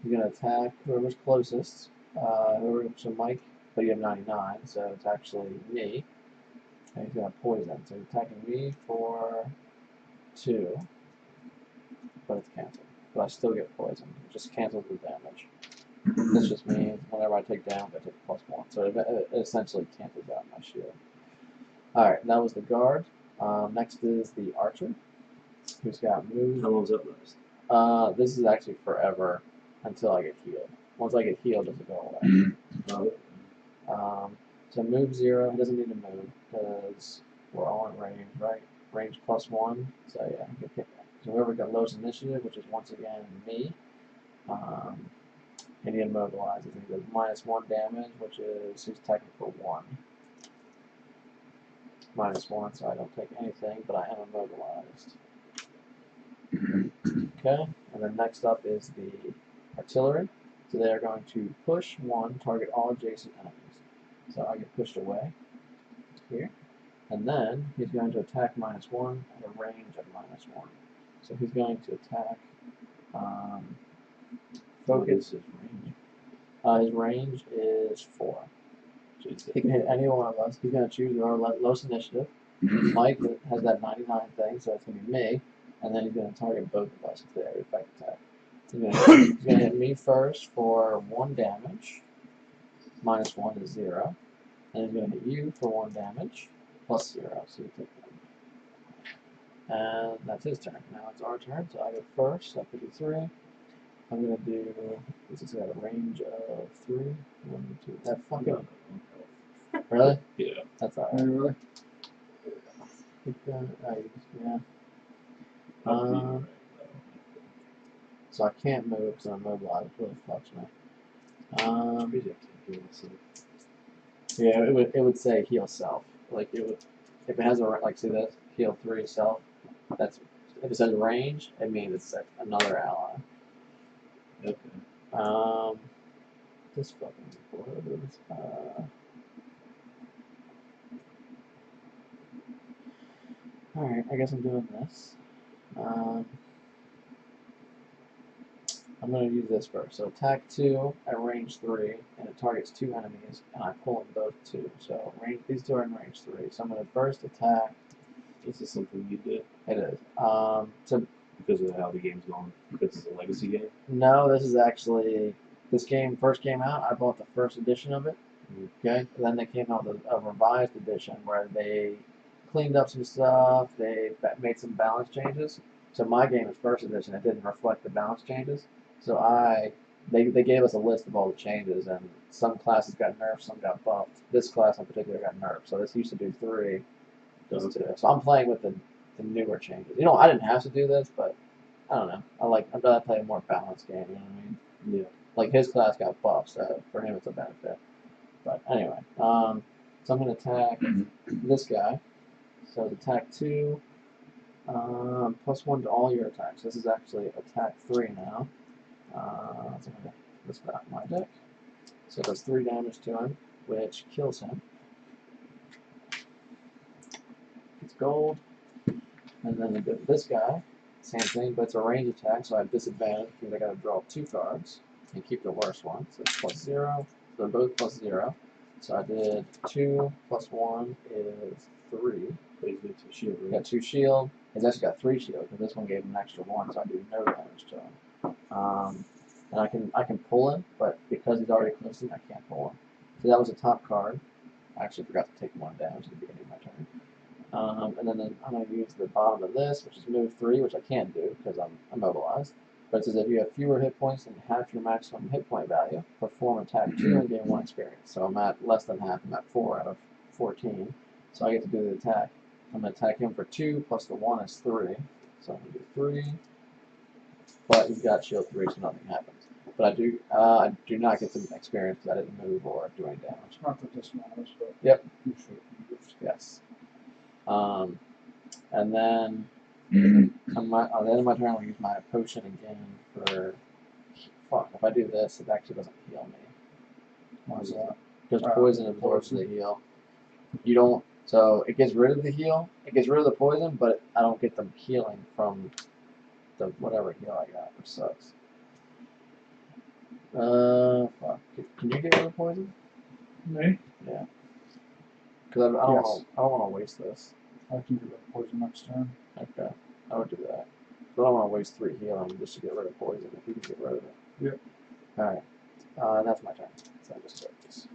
He's going to attack whoever's closest. So Mike, but you have 99, so it's actually me. And he's going to poison. So he's attacking me for 2. But it's canceled. But I still get poisoned. It just cancels the damage. This just means whenever I take damage, I take +1. So it essentially cancels out my shield. Alright, that was the guard. Next is the archer, who's got moves. How long's that last? This is actually forever until I get healed. Once I get healed, doesn't go away. So move 0, he doesn't need to move because we're all in range, right? Range +1, so yeah, get hit. So whoever got lowest initiative, which is once again me, and he immobilizes. And he does -1 damage, which is he's attacking for 1. -1, so I don't take anything, but I am immobilized. Okay, and then next up is the artillery. So they are going to push 1, target all adjacent enemies. So I get pushed away here. And then he's going to attack -1 at a range of -1. So he's going to attack What focus. is his range? His range is 4. Jesus. He can hit any one of us. He's going to choose our lowest initiative. Mike has that 99 thing, so it's going to be me. And then he's going to target both of us with the area effect attack. He's going to hit me first for 1 damage. -1 is 0. And he's going to hit you for 1 damage. +0, so you take that. And that's his turn. Now it's our turn, so I go first at 53. I'm going to do, this has got a range of 3. 1, 2, that fucking, really? Yeah. That's alright. Really? Yeah. So I can't move because I'm immobilized. It really fucks me. Yeah, it would say heal self. Like it would. if it has a like see this heal 3 self, that's if it says range, it means it's like another ally. Okay. This fucking was, alright, I guess I'm doing this. I'm going to use this first. So attack 2 at range 3, and it targets 2 enemies, and I pull in both 2. So these 2 are in range 3. So I'm going to first attack. This is something you did It is. because of how the game's going. Because it's a legacy game. No, this is actually this game first came out. I bought the first edition of it. Okay, and then they came out with a revised edition where they cleaned up some stuff. They made some balance changes. So my game is first edition. It didn't reflect the balance changes. So they gave us a list of all the changes, and some classes got nerfed, some got buffed. This class in particular got nerfed. So this used to do 3, does 2. So I'm playing with the newer changes. You know, I didn't have to do this, but I don't know. I'd rather play a more balanced game. You know what I mean? Yeah. Like his class got buffed, so for him it's a benefit. But anyway, so I'm gonna attack this guy. So attack 2. +1 to all your attacks. This is actually attack 3 now. So I'm going to this back my deck. So it does 3 damage to him, which kills him. It's gold. And then this guy, same thing, but it's a range attack, so I have disadvantage because I got to draw 2 cards and keep the worst one. So it's +0. So they're both +0. So I did 2 + 1 is 3. But he's got 2 shield, right? Got 2 shield. He's actually got 3 shield because this one gave him an extra 1, so I do no damage to him. And I can pull him, but because he's already close to me, I can't pull him. So that was a top card. I actually forgot to take 1 damage at the beginning of my turn. And then I'm going to use the bottom of this, which is move 3, which I can't do because I'm immobilized. But it says if you have fewer hit points than half your maximum hit point value, perform attack 2 and gain 1 experience. So I'm at less than half. I'm at 4 out of 14. So I get to do the attack. I'm going to attack him for 2 plus the 1 is 3. So I'm going to do 3. But he's got shield 3, so nothing happens. But I do not get some experience because I didn't move or do any damage. Not that this matters, but Yep. you should. Yes. And then on the end of my turn, I'll use my potion again for. Fuck, if I do this, it actually doesn't heal me. Why is that? Because poison absorbs the heal. You don't. So it gets rid of the heal. It gets rid of the poison, but I don't get the healing from the whatever heal I got, which sucks. Fuck. Can you get rid of poison? Me? Yeah. Because I don't want to waste this. I can do that poison next turn. Okay, I would do that. But I don't want to waste 3 healing just to get rid of poison. If you can get rid of it. Yep. All right. That's my turn. So I just took this.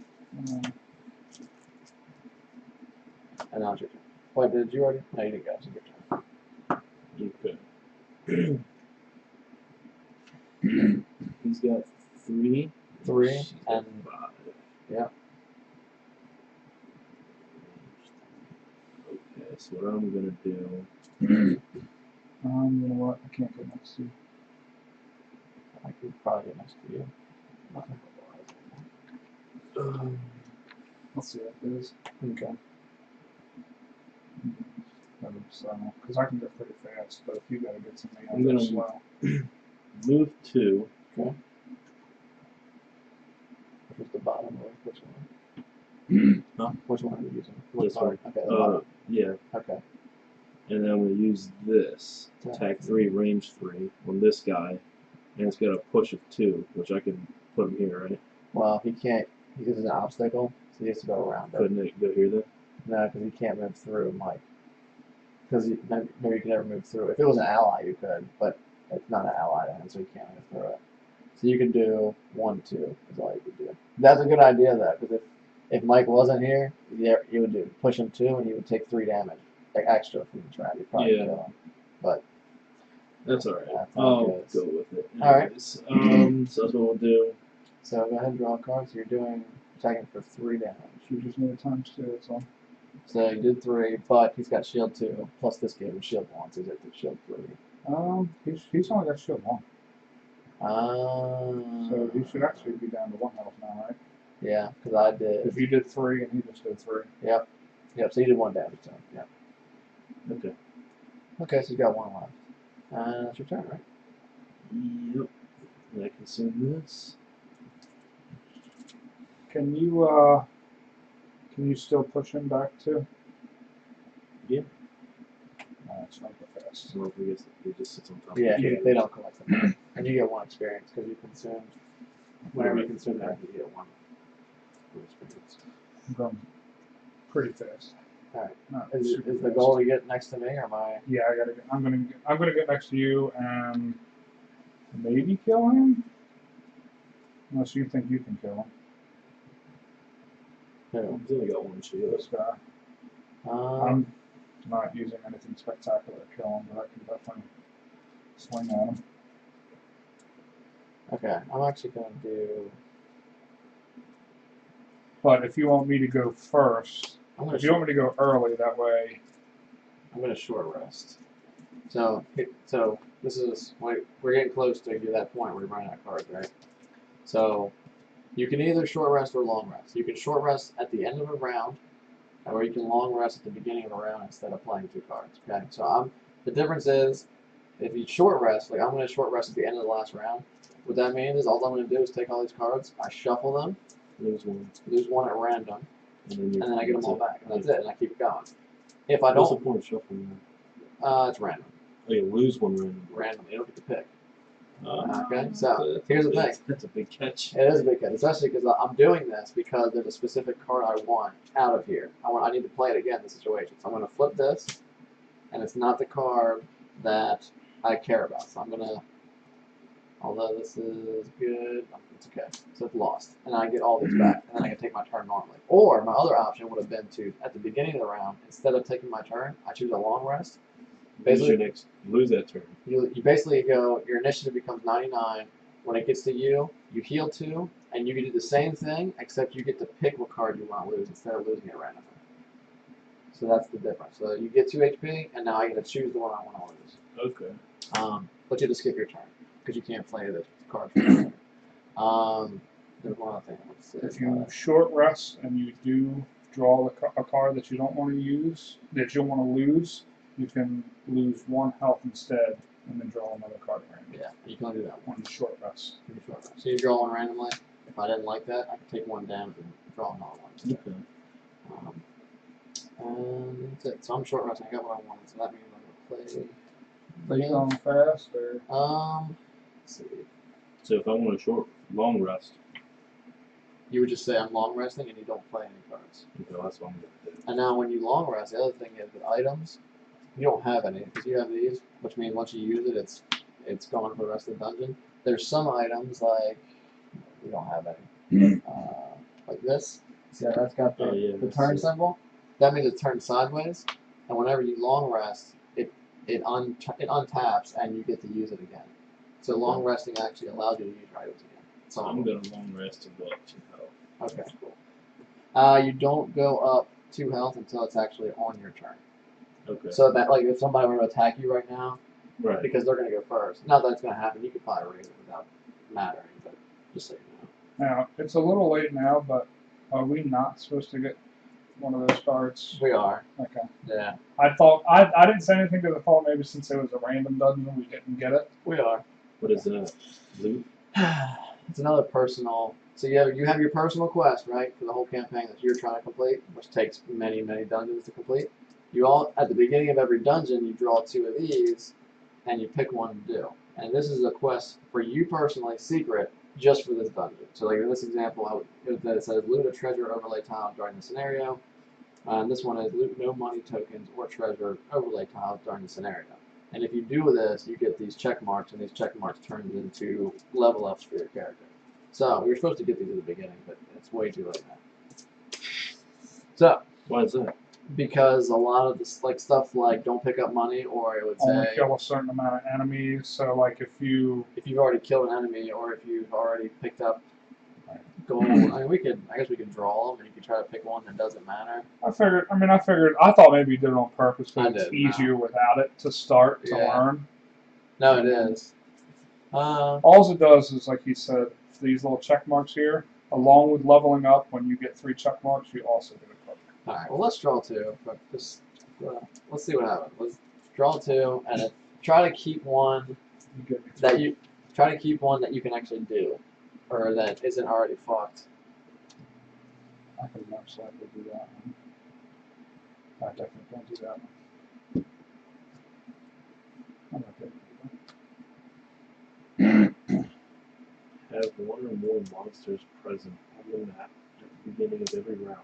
And now it's your turn. Wait, did you already? No, you didn't go. It's your turn. Okay. He's got 3. 3 She's and got 5. yeah. Okay, so what I'm gonna do? You know what? I can't get next to you. I could probably get next to you. Let's see what it is. Okay. Because I can go pretty fast, but if you gotta get something I'm gonna else slow. move 2. Okay. Which is the bottom of which one? Huh? Which one are you using? What This card? one. Okay. The bottom. Yeah. Okay. And then I'm gonna use this. Attack 3, range 3 on this guy. And it's got a push of 2, which I can put him here, right? Well, he can't. He is an obstacle, so he has to go around it. Couldn't it go here then? No, because he can't move through, Mike. Because maybe you can never move through. If it was an ally, you could, but it's not an ally to him, so you can't move through it. So you can do 1, 2 is all you could do. That's a good idea, though, because if Mike wasn't here, you would do push him 2, and he would take 3 damage, like extra from the trap. You'd probably kill him. But That's alright. that's how it I'll goes. go with it. Alright. Anyways, so that's what we'll do. So go ahead and draw a card. So you're doing attacking for 3 damage. You just need a times 2, that's all. So you did 3, but he's got shield 2, plus this gave him shield 1, so he's at the shield 3. He's only got shield 1. So So he should actually be down to 1 health now, right? yeah, because I did. If you did 3 and he just did 3. Yep. Yep. So you did 1 damage to him. Yep. Okay. Okay, so you got 1 left. That's your turn, right? Yep. And I consume this. Can you still push him back too? Yeah. No, it's not the fast. So if he just sits on top. Yeah. of the They don't collect them, and you get 1 experience because you consumed. Whenever you Right. consume that, you get 1 experience. I'm going pretty fast. Alright. Not Is super the fast. goal to get next to me, or am I? Yeah, I'm gonna get next to you and maybe kill him. Unless you think you can kill him. Who? He's only got 1 shield. This guy. I'm not using anything spectacular to kill him, but I can definitely swing at him. Okay, I'm actually going to do. But if you want me to go first, I'm going if you want me to go early, that way. I'm going to short rest. So this is we're getting close to that point where you're running out of cards, right? So you can either short rest or long rest. You can short rest at the end of a round, or you can long rest at the beginning of a round instead of playing 2 cards. Okay, so the difference is if you short rest, like I'm going to short rest at the end of the last round. What that means is all I'm going to do is take all these cards, I shuffle them, Lose 1. lose 1 at random, And then and then I get them all back, and that's it, and I keep it going. If I What's the don't, point of shuffling that? it's random. Oh, you lose 1 random. Random. You don't get to pick. Uh, Okay, so here's the thing. That's a big catch. It is a big cut, especially because I'm doing this because there's a specific card I want out of here. I need to play it again in this situation. So I'm going to flip this, and it's not the card that I care about. So I'm going to, although this is good, it's okay. So it's lost, and I get all these back, and then I can take my turn normally. Or my other option would have been to, at the beginning of the round, instead of taking my turn, I choose a long rest. Basically, You lose that turn. you basically go, your initiative becomes 99. When it gets to you, you heal 2, and you can do the same thing, except you get to pick what card you want to lose instead of losing it randomly. So that's the difference. So you get 2 HP, and now I get to choose the one I want to lose. Okay. But you have to skip your turn, because you can't play the card. There's one other thing I want to say. If you short rest and you do draw a card that you don't want to use, that you don't want to lose, you can lose 1 health instead, and then draw another card at random. Yeah, you can only do that On the short rest. one. So you draw 1 randomly. If I didn't like that, I could take 1 damage and draw another one instead. Okay. And that's it. So I'm short resting. I got what I wanted. So that means I'm gonna play. Are you going fast or? Let's see. So if I want a long rest, You would just say I'm long resting and you don't play any cards. okay, that's what I'm going to do. And now when you long rest, the other thing is with items, you don't have any because you have these, which means once you use it, it's gone for the rest of the dungeon. There's some items like we don't have any, like this. See how that's got the turn symbol? That means it turns sideways, and whenever you long rest, it untaps and you get to use it again. So long resting actually allows you to use your items again. So I'm going to long rest and go up 2 health. Okay, cool. You don't go up 2 health until it's actually on your turn. Okay. So that, like, if somebody were to attack you right now, Right. because they're going to go first. Not that it's going to happen. You could probably raise it without mattering, but just so you know. Now, it's a little late now, but are we not supposed to get one of those cards? We are. Okay. Yeah. I thought, I didn't say anything because I thought maybe since it was a random dungeon, we didn't get it. We are. What is that? Loot? It's another personal. So you have your personal quest, right, for the whole campaign that you're trying to complete, which takes many, many dungeons to complete. You all at the beginning of every dungeon, you draw 2 of these, and you pick one to do. And this is a quest for you personally, secret, just for this dungeon. So like in this example, it says loot a treasure overlay tile during the scenario. And this one is loot no money tokens or treasure overlay tiles during the scenario. And if you do this, you get these check marks, and these check marks turn into level ups for your character. So you're supposed to get these at the beginning, but it's way too late now. So Why is that? because a lot of this, like stuff like don't pick up money, or it would Only say kill a certain amount of enemies. So like if you if you've already killed an enemy, or if you've already picked up gold. I mean, I guess we could draw them, and you could try to pick one that doesn't matter. I thought maybe you did it on purpose I because it's did, easier without it to start to Yeah. learn. No, it is. All it does is, like he said, these little check marks here, along with leveling up, when you get 3 check marks, you also get a card. All right. Well, let's draw 2. But just let's see what happens. Let's draw 2, and try to keep one You get me that you can actually do, or that isn't already fucked. I can most likely do that one. I definitely can't do that one. I'm okay. Have one or more monsters present on the map at the beginning of every round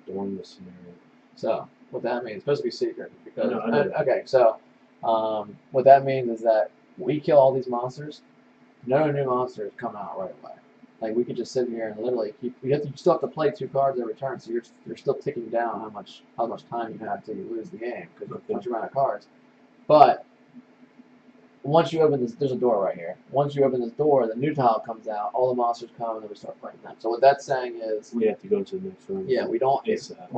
during the scenario. So what that means, it's supposed to be secret because No, I know. okay. So what that means is that we kill all these monsters, no new monsters come out right away. Like we could just sit here and literally keep. You still have to play 2 cards every turn, so you're still ticking down how much time you have till you lose the game because once you run out of cards. But once you open this, there's a door right here. Once you open this door, the new tile comes out. All the monsters come, and then we start playing them. So what that's saying is, We have to go to the next room. yeah, we don't ASAP.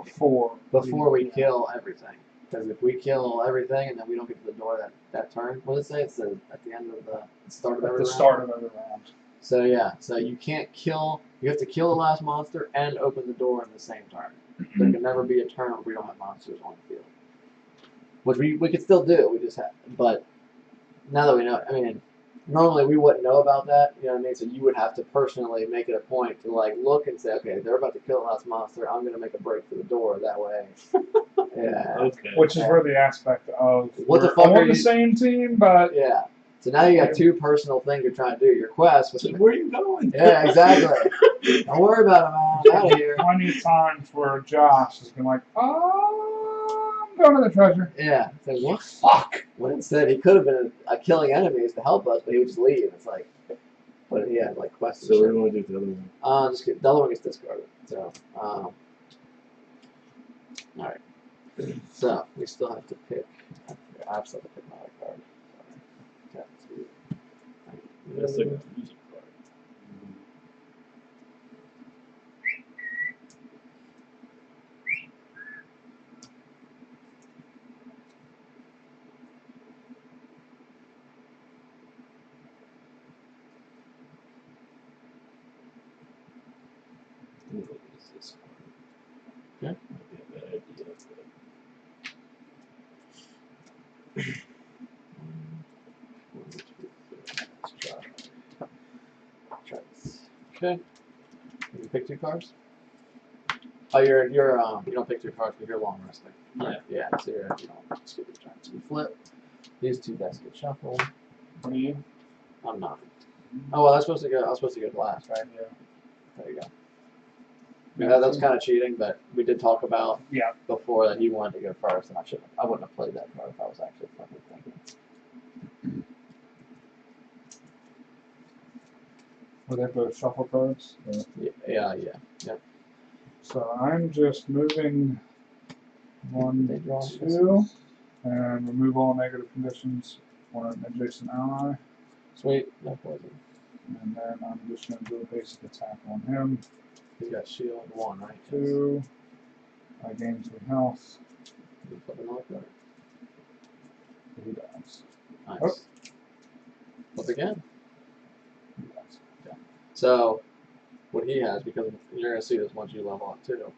Before we kill everything. Because if we kill everything and then we don't get to the door that turn, what does it say? It says at the end of the start of at every the round. start of every round. So yeah, so you can't kill. You have to kill the last monster and open the door in the same turn. There can never be a turn where we don't have monsters on the field, which we could still do. We just have, but now that we know, I mean, normally we wouldn't know about that. You know what I mean? So you would have to personally make it a point to like look and say, okay, they're about to kill the last monster. I'm going to make a break for the door that way. Yeah. Okay. Which is where the aspect of What the we're fuck are on you- the same team, but Yeah. So now you got 2 personal things you're trying to do. Your quest. With Where are you going? yeah, exactly. Don't worry about it, man. I'm out of here. plenty of times where Josh has been like, "Oh, I'm going to the treasure." Yeah. So what? Fuck. When instead he could have been killing enemies to help us, but he would just leave. It's like, but he had like quests. So and what shit. do you want to do with the other one? The other one gets discarded. So, all right. So we still have to pick. I still have to pick my other card. Sorry. That's like a music card. I think I'll use this card. Okay. Might be a bad idea, but Let's try this. Okay. You pick 2 cards. Oh, you don't pick 2 cards because you're long resting. Yeah. Yeah. So you don't skip your turn. So you flip. These 2 decks get shuffled. What are you? I'm not. Oh well, I was supposed to go last, right? Yeah. There you go. Yeah, that's kind of cheating, but we did talk about Yeah. before that he wanted to go first, and I wouldn't have played that card if I was actually fucking thinking. Were they both shuffle cards? Yeah. So I'm just moving They 1, draw 2, and remove all negative conditions for an adjacent ally. Sweet, no poison. And then I'm just going to do a basic attack on him. He's got shield 1, right? 2. I gain 3 health. You flip another card. He dies. Nice. Oh. Flip again. He dies. So, what he has, because you're going to see this once you level up too,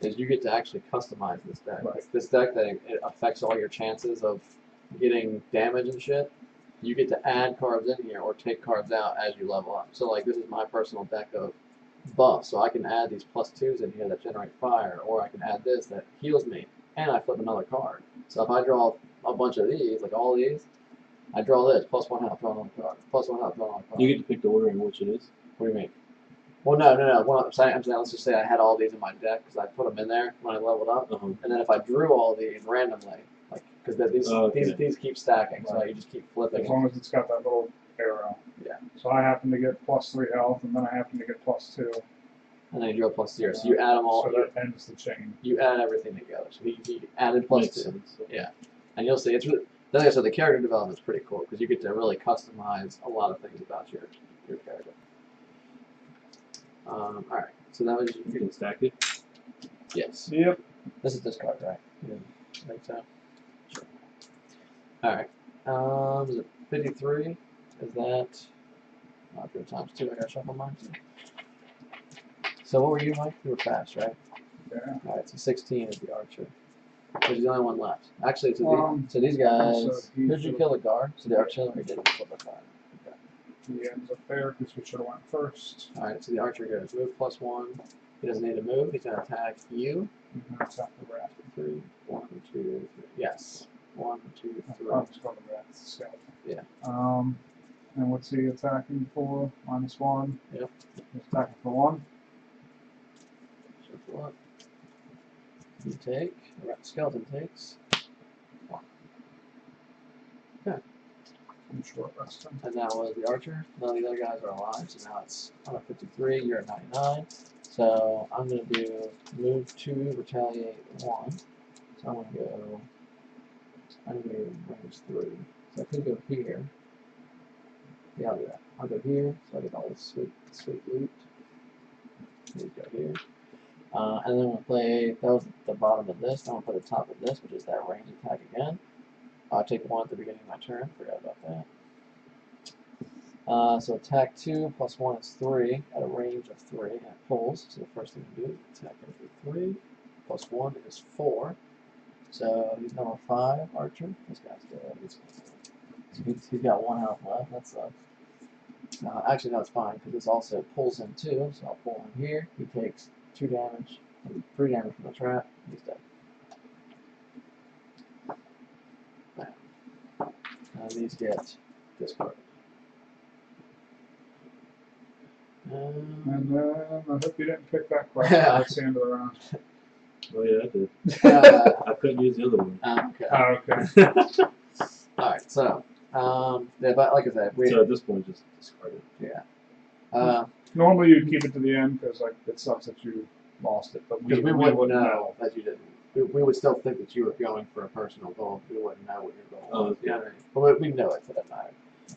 is you get to actually customize this deck. Right. Like this deck that it affects all your chances of getting damage and shit. You get to add cards in here or take cards out as you level up. So like this is my personal deck of buffs, so I can add these +2s in here that generate fire, or I can add this that heals me, and I flip another card. So if I draw a bunch of these, like all these, I draw this, +1 health, draw another card, +1 health, draw another card. you get to pick the order in which it is. What do you mean? Well, no. What I'm saying, let's just say I had all these in my deck because I put them in there when I leveled up, and then if I drew all these randomly, like because these keep stacking, so you just keep flipping. As long as it's got that little arrow. Yeah. So I happen to get +3 health, and then I happen to get +2. And then you draw +0, so you add them all. So that ends the chain. You add everything together. So he added Makes +2. sense. Yeah, and you'll see it's really. Like I said, the character development's pretty cool because you get to really customize a lot of things about your character. All right, so that was You can stack it. yes. Yep. This is this card, right? You think so? Sure. All right. Is it 53? Is that? Not 3 times 2. I gotta shuffle mine too. So what were you, Mike? You were fast, right? Yeah. Alright, so 16 is the archer. So he's the only one left. Actually, so these So guys, he's who'd you the- kill the guard? So the artillery didn't kill the guard. Okay. He ends up there because we should have went first. Alright, so the archer goes move +1. He doesn't need to move. He's going to attack you. That's not the rat. 3, 1, 2, 3. Yes. 1, 2, 3. Oh, it's called the rat. It's a skeleton. Yeah. And what's he attacking for? -1. Yep. He's attacking for 1. Shuffle up. You take. The rat skeleton takes. I'm short resting. And that was the archer. None of the other guys are alive, so now I'm at 53, you're at 99. So I'm going to do move 2, retaliate 1. So I'm going to go range 3. So I could go here. Yeah, I'll do that. I'll go here, so I get all this sweet loot. Let's go here. And then I'm going to play, that was the bottom of this. I'm going to play the top of this, which is that range attack again. I'll take 1 at the beginning of my turn. Forgot about that. So attack 2 +1 is 3 at a range of 3 and it pulls. So the first thing you do is attack him for 3 +1 is 4. So he's number 5 archer. This guy's dead. So he's got 1 health left. That sucks. Actually, no, it's fine because this also pulls him too. So I'll pull him here. He takes 2 damage, 3 damage from the trap. He's dead. And these get discarded. And then I hope you didn't pick that question. Yeah. That's the end of the round. Oh yeah, I did. I couldn't use the other one. Okay. Oh, okay. Alright, so, yeah, but like I said, So at this point, just discard it. yeah. Normally you'd keep it to the end because like it sucks that you lost it, but Because we wouldn't know that you didn't. We would still think that you were going for a personal goal. We wouldn't know what your goal Oh, was. okay. Yeah, but we know it for that matter.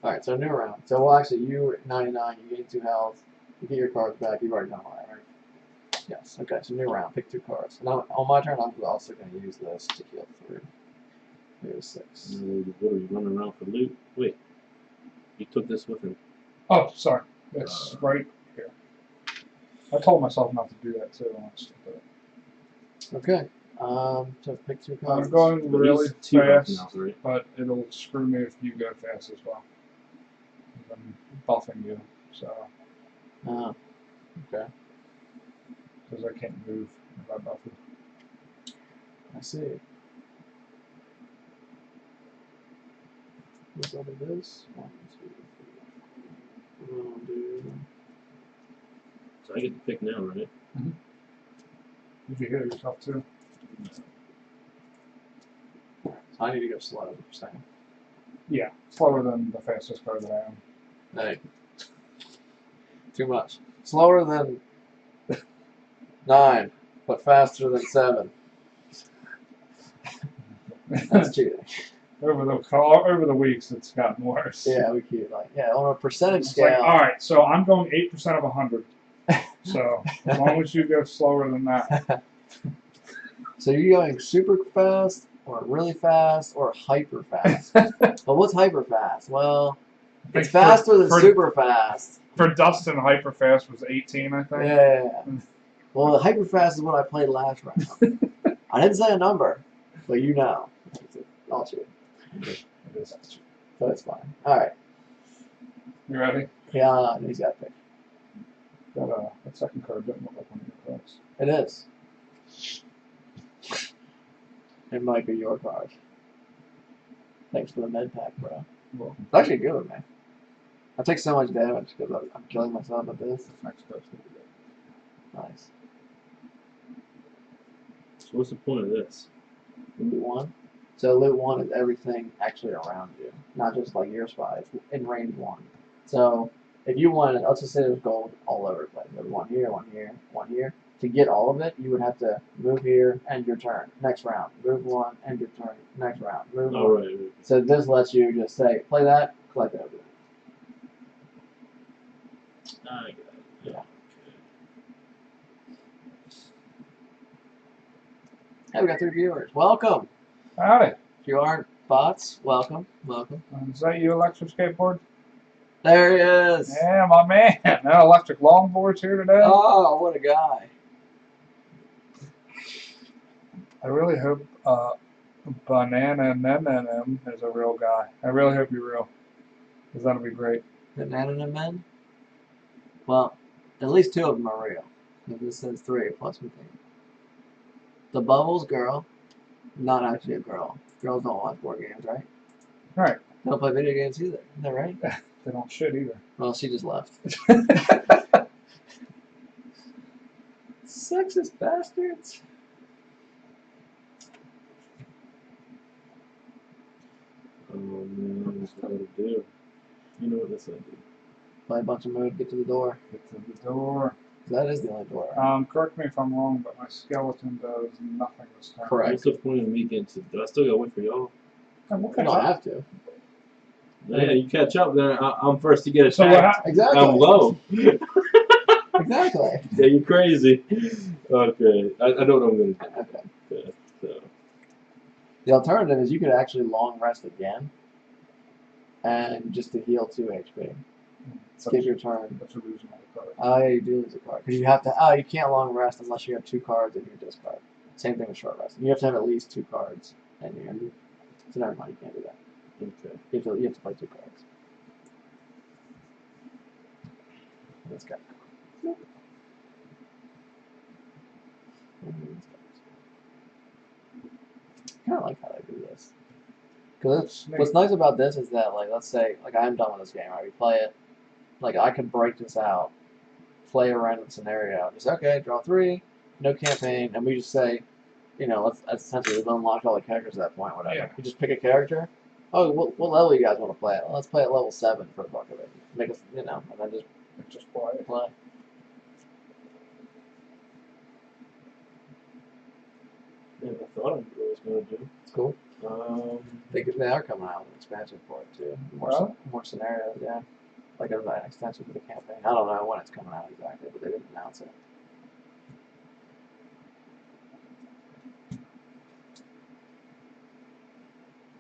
Alright, so new round. So well, actually, you at 99, you gain 2 health. You get your cards back. You've already done all that, right? Yes. Okay, so new round. Pick 2 cards. And on my turn, I'm also going to use this to kill 3. Here's 6. What are you running around for loot? Wait, you took this with him. Oh, sorry. It's right here. I told myself not to do that too. Okay. So pick 2 I'm cards. going But really he's 2 health fast, now, right? but it'll screw me if you go fast as well. I'm buffing you, so Okay. because I can't move if I buff you. I see. What's up with this? 1, 2, 3. I'll do. So I get to pick now, right? Did you hear yourself too? So I need to go slow. You're saying. Yeah, slower than the fastest card that I am. Hey. Too much. Slower than 9, but faster than 7. That's cheating. Over the weeks, it's gotten worse. Yeah, we keep on a percentage It's scale. like, all right, so I'm going 8% of 100. So as long as you go slower than that, So you're going super fast, or really fast, or hyper fast. Well, what's hyper fast? Well, it's faster than super fast. For Dustin, hyper fast was 18, I think. Yeah. Well, the hyper fast is what I played last round. I didn't say a number, but you know. I'll cheat. It is. So it's fine. All right. You ready? Yeah, he's got to pick. That second card didn't look like one of your cards. It is. It might be your card. Thanks for the med pack, bro. Well, It's actually good with me. I take so much damage because I'm killing myself with this. this next card's gonna be good. Nice. So what's the point of this? Loot 1. So loot 1 is everything actually around you, not just like your spot. It's in range 1. So if you wanted, let's just say there's gold all over the place. There's 1 here, 1 here, 1 here. To get all of it, you would have to move here, end your turn. Next round, move 1, end your turn. Next round, move 1. Oh, right. So this lets you just say, play that, collect everything. I got it. Yeah. Hey, we got 3 viewers. Welcome. Howdy. If you aren't bots, welcome, welcome. Is that you, electric skateboard? There he is. Yeah, my man. That electric longboard's here today. Oh, what a guy. I really hope Banana M is a real guy. I really hope you're real. Because that'll be great. Banana Men? Well, at least 2 of them are real. If this says 3 plus we think. The Bubbles girl, not actually a girl. Girls don't watch board games, right? Right. They don't play video games either. Is that right? They don't shit either. Well, she just left. Sexist bastards. Oh man, that's what I gotta do. You know what this I do? Play a bunch of mood, get to the door. Get to the door. That is the only door. Right? Correct me if I'm wrong, but my skeleton does nothing this time. Correct. What's the point of me getting to? Do I still gotta wait for y'all? And we'll You catch don't up. have to. Yeah, you catch up, then I'm first to get So attacked. Exactly. I'm low. Exactly. Yeah, you crazy. Okay, I know what I'm gonna do. Okay. Okay, so. The alternative is you could actually long rest again, and just to heal 2 HP. Skip your turn. That's a reasonable card. Oh, yeah, you do lose a card because you have to. Oh, you can't long rest unless you have 2 cards in your discard. Same thing with short rest. You have to have at least 2 cards in your. So never mind, you can't do that. Okay. You have to play 2 cards. Let's go. Kind of like how they do this. Because what's nice about this is that, like, let's say, like, I'm done with this game, right? We play it. Like, I can break this out, play a random scenario. Just, okay, draw 3, no campaign, and we just say, you know, that's essentially we've unlocked all the characters at that point, whatever. Yeah. You just pick a character. Oh, what level you guys want to play at? Well, let's play at level 7 for the fuck of it. Make us, you know, and then Just play. play. Yeah, I thought I knew what I was gonna do. It's cool. I think they are coming out with an expansion for it too. More scenarios, yeah. Like an extension for the campaign. I don't know when it's coming out exactly, but they didn't announce it.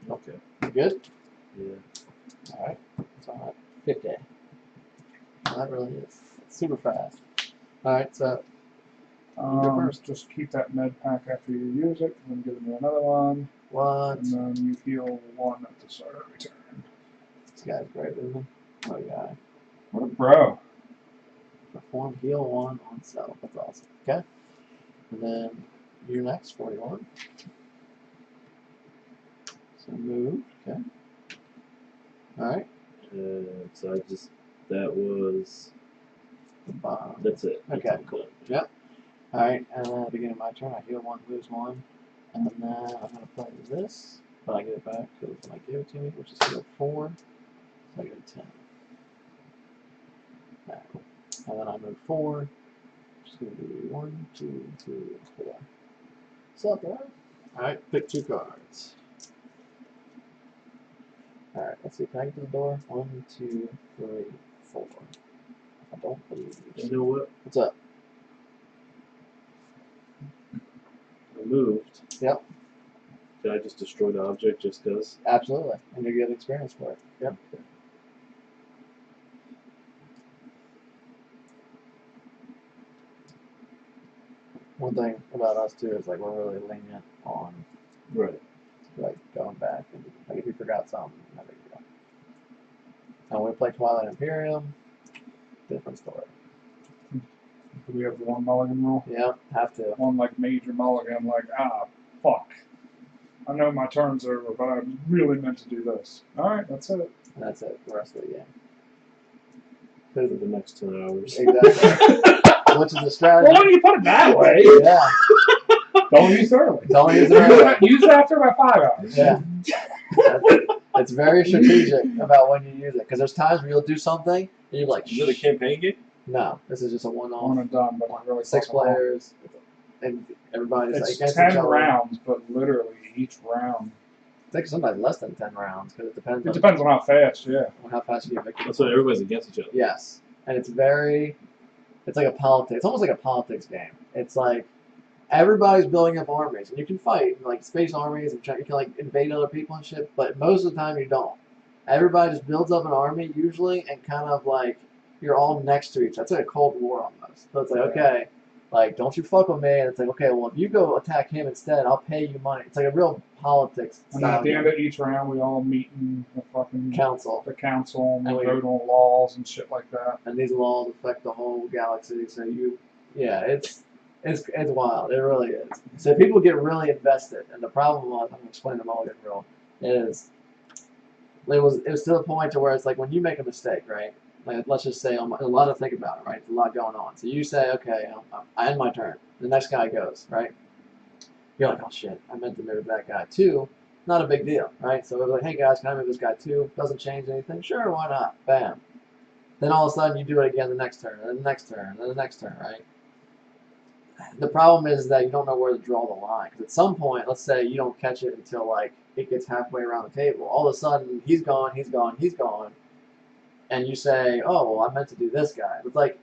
Okay. You good? Yeah. Alright. It's alright. 50. That really is. It's super fast. Alright, so go first. Just keep that med pack after you use it, and then give me another one, what? and then you heal 1 at the start of every turn. This guy's great, isn't he? What a guy. What a bro. Perform heal 1 on self. That's awesome. Okay. And then you're next, 41. So move. Okay. Alright. So I just that was The bottom. that's it. Okay, cool. Yep. Alright, and then at the beginning of my turn, I heal 1, lose 1. And then I'm going to play this, but I get it back because when I give it to me, which is heal 4, so I get 10. Alright. And then I move 4, which is going to be 1, 2, 3, 4. What's up, bro? Alright, pick 2 cards. Alright, let's see. Can I get to the door? 1, 2, 3, 4. I don't believe You know what? What's up? I moved. Yep. Did I just destroy the object just because? Absolutely. And you get experience for it. Yep. One thing about us too is like we're really lenient on Right. like going back and like if you forgot something, no big deal. And when we play Twilight Imperium, different story. Do we have the 1 mulligan rule? Yeah, have to. One like major mulligan, like, fuck. I know my turn's over, but I really meant to do this. Alright, that's it. And that's it. The rest of the game. For the next 10 hours. Exactly. Which is a strategy. Well, when you put it that way, Yeah. don't use it early. Don't use it early. Use it after about 5 hours. Yeah. It's very strategic about when you use it. Because there's times where you'll do something and you're like, Is it a campaign game? no, this is just a one-off. One and done, but not really 6 fucking long. players, and everybody's like It's against 10 each other. rounds, but literally each round. It takes sometimes less than 10 rounds because it depends It on depends on how fast, yeah. how fast you get victory. That's why everybody's against each other. Yes, and it's like a politics. It's almost like a politics game. It's like everybody's building up armies, and you can fight like space armies and you can like invade other people and shit. But most of the time you don't. Everybody just builds up an army usually, and kind of like you're all next to each other. It's like a Cold War almost. So it's like okay, Like, don't you fuck with me. And it's like, okay, well, if you go attack him instead, I'll pay you money. It's like a real politics And then style at the end game. of each round, we all meet in the fucking Council. the council and And we we- vote on laws and shit like that. And these laws affect the whole galaxy. So it's wild. It really is. So people get really invested. And the problem was, I'm going to explain the mulligan rule, is it was to the point to where it's like when you make a mistake, right? Like, let's just say, a lot to think about, right? There's a lot going on. So you say, okay, I end my turn. The next guy goes, right? You're like, oh shit, I meant to move that guy too. Not a big deal, right? So we're like, hey guys, can I move this guy too? Doesn't change anything. Sure, why not? Bam. Then all of a sudden you do it again the next turn, and the next turn, and then the next turn, right? The problem is that you don't know where to draw the line. Because at some point, let's say you don't catch it until like it gets halfway around the table. All of a sudden, he's gone, he's gone, he's gone. And you say, oh, well, I meant to do this guy. It's like,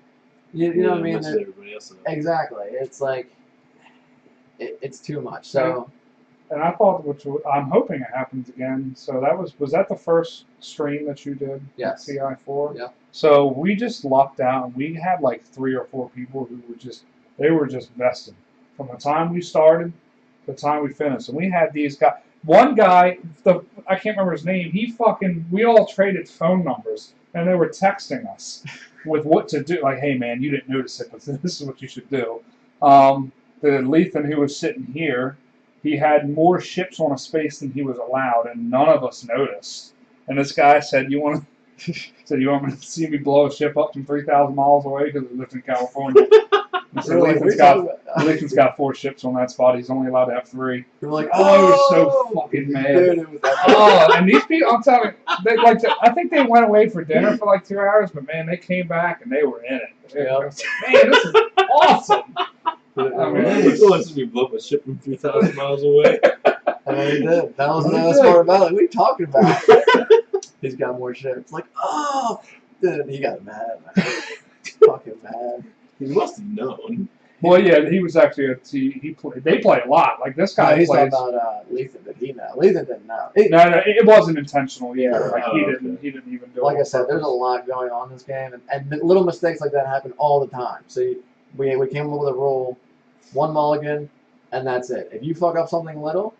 you know what I mean? mess with everybody else up. Exactly. It's like, it's too much. So, And I thought, I'm hoping it happens again. So that was that the first stream that you did? Yes. CI4. Yeah. So we just lucked out, and we had like 3 or 4 people who were just vested from the time we started to the time we finished. And we had these guys. One guy, I can't remember his name. We all traded phone numbers, and they were texting us with what to do. Like, hey man, you didn't notice it, but this is what you should do. The Lethan who was sitting here, he had more ships on a space than he was allowed, and none of us noticed. And this guy said, "You want me to see me blow a ship up from 3,000 miles away because it lives in California?" And so Really? Lethan's got 4 ships on that spot. He's only allowed to have 3. You're like, Oh, I was so fucking mad. Dude, it was Oh, and these people, I'm telling you, I think they went away for dinner for like 2 hours, but man, they came back and they were in it. Yeah. Man, this is awesome. I mean, He wants to be blow up a ship from 3,000 miles away. And he did. That was the smart about it. What are you talking about? He's got more ships. Like, oh, dude, he got mad. Man. Fucking mad. He must have known. Well, yeah, he was actually they play a lot. Like this guy He's plays. talking about Lethan. Did he know? Lethan didn't know. No, it wasn't intentional either. Like Oh, he okay. didn't even do it. Like I on said, there's a purpose. lot going on in this game, and little mistakes like that happen all the time. So we came up with a rule: 1 mulligan, and that's it. If you fuck up something little,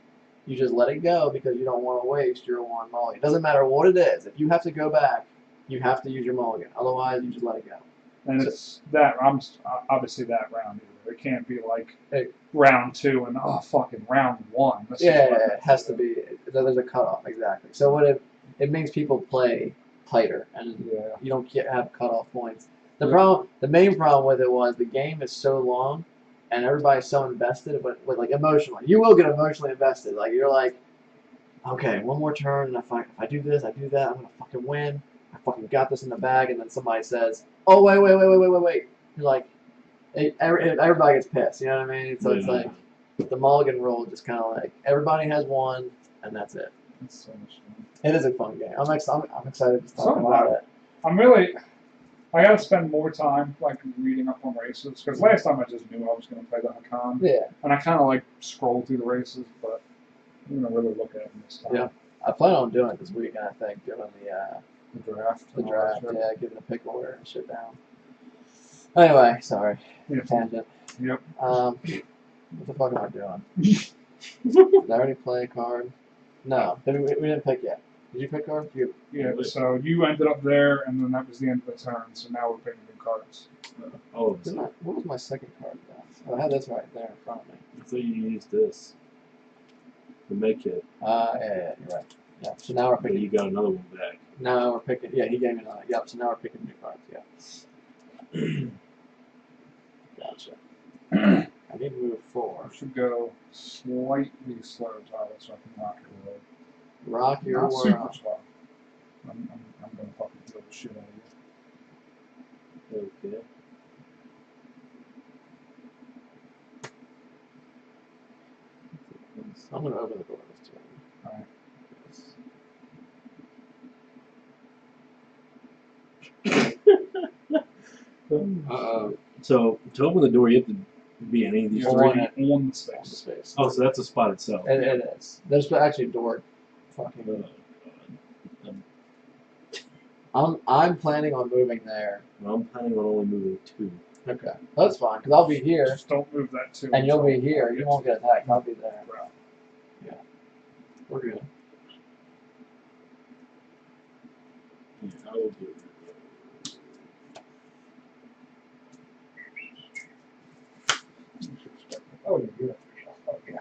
you just let it go because you don't want to waste your 1 mulligan. It doesn't matter what it is. If you have to go back, you have to use your mulligan. Otherwise, you just let it go. And it's that obviously that round either. It can't be like Hey. round 2 and fucking round 1. Let's just Yeah, let it has to be. There's a cutoff exactly. So what it makes people play tighter, and Yeah. you don't have cutoff points. The main problem with it was the game is so long, and everybody's so invested, but with like emotionally, you will get emotionally invested. Like you're like, okay, 1 more turn, and if I do this, I do that, I'm gonna fucking win. I fucking got this in the bag, and then somebody says, oh wait. You're like, everybody gets pissed. You know what I mean? So it's like the mulligan rule, just kind of like everybody has 1, and that's it. It's so much fun. It is a fun game. I'm excited to talk So about am it. I gotta spend more time like reading up on races because last time I just knew I was gonna play the Hakan, Yeah, and I kind of like scrolled through the races, but I'm gonna really look at them this time. Yeah. I plan on doing it this weekend. I think doing The draft. the and all that draft, shit. yeah, getting the pick order and shit down. Anyway, sorry, Yeah. tangent. Yep. What the fuck am I doing? Did I already play a card? No, we didn't pick yet. Did you pick cards? Yeah. So you ended up there, and then that was the end of the turn. So now we're picking new cards. Oh, What was my second card then? Oh, I had this right there in front of me. I thought you used this. The med kit. Yeah, you're right. Yeah. So now we're But picking. you got another one back. Now we're picking. Yeah, he gave me another. Yep. So now we're picking new cards. Yeah. Gotcha. I need to move 4. I should go slightly slow, Tyler, so I can rock your world. Rock your Not world. super slow. I'm gonna fucking kill the shit out of you. Okay. I'm gonna open the door this turn. Alright. So to open the door, you have to be any of these You Or three. one have to be on the On the space. space. Oh, so that's a spot itself. It is. There's actually a door. Fucking. I'm planning on moving there. Well, I'm planning on only moving 2. Okay, that's fine, because I'll be here, Just don't move that too. and you'll be here. You won't get attacked. I'll be there. Right. We're good. Yeah, I will do it. Oh, you're good. Oh, yeah.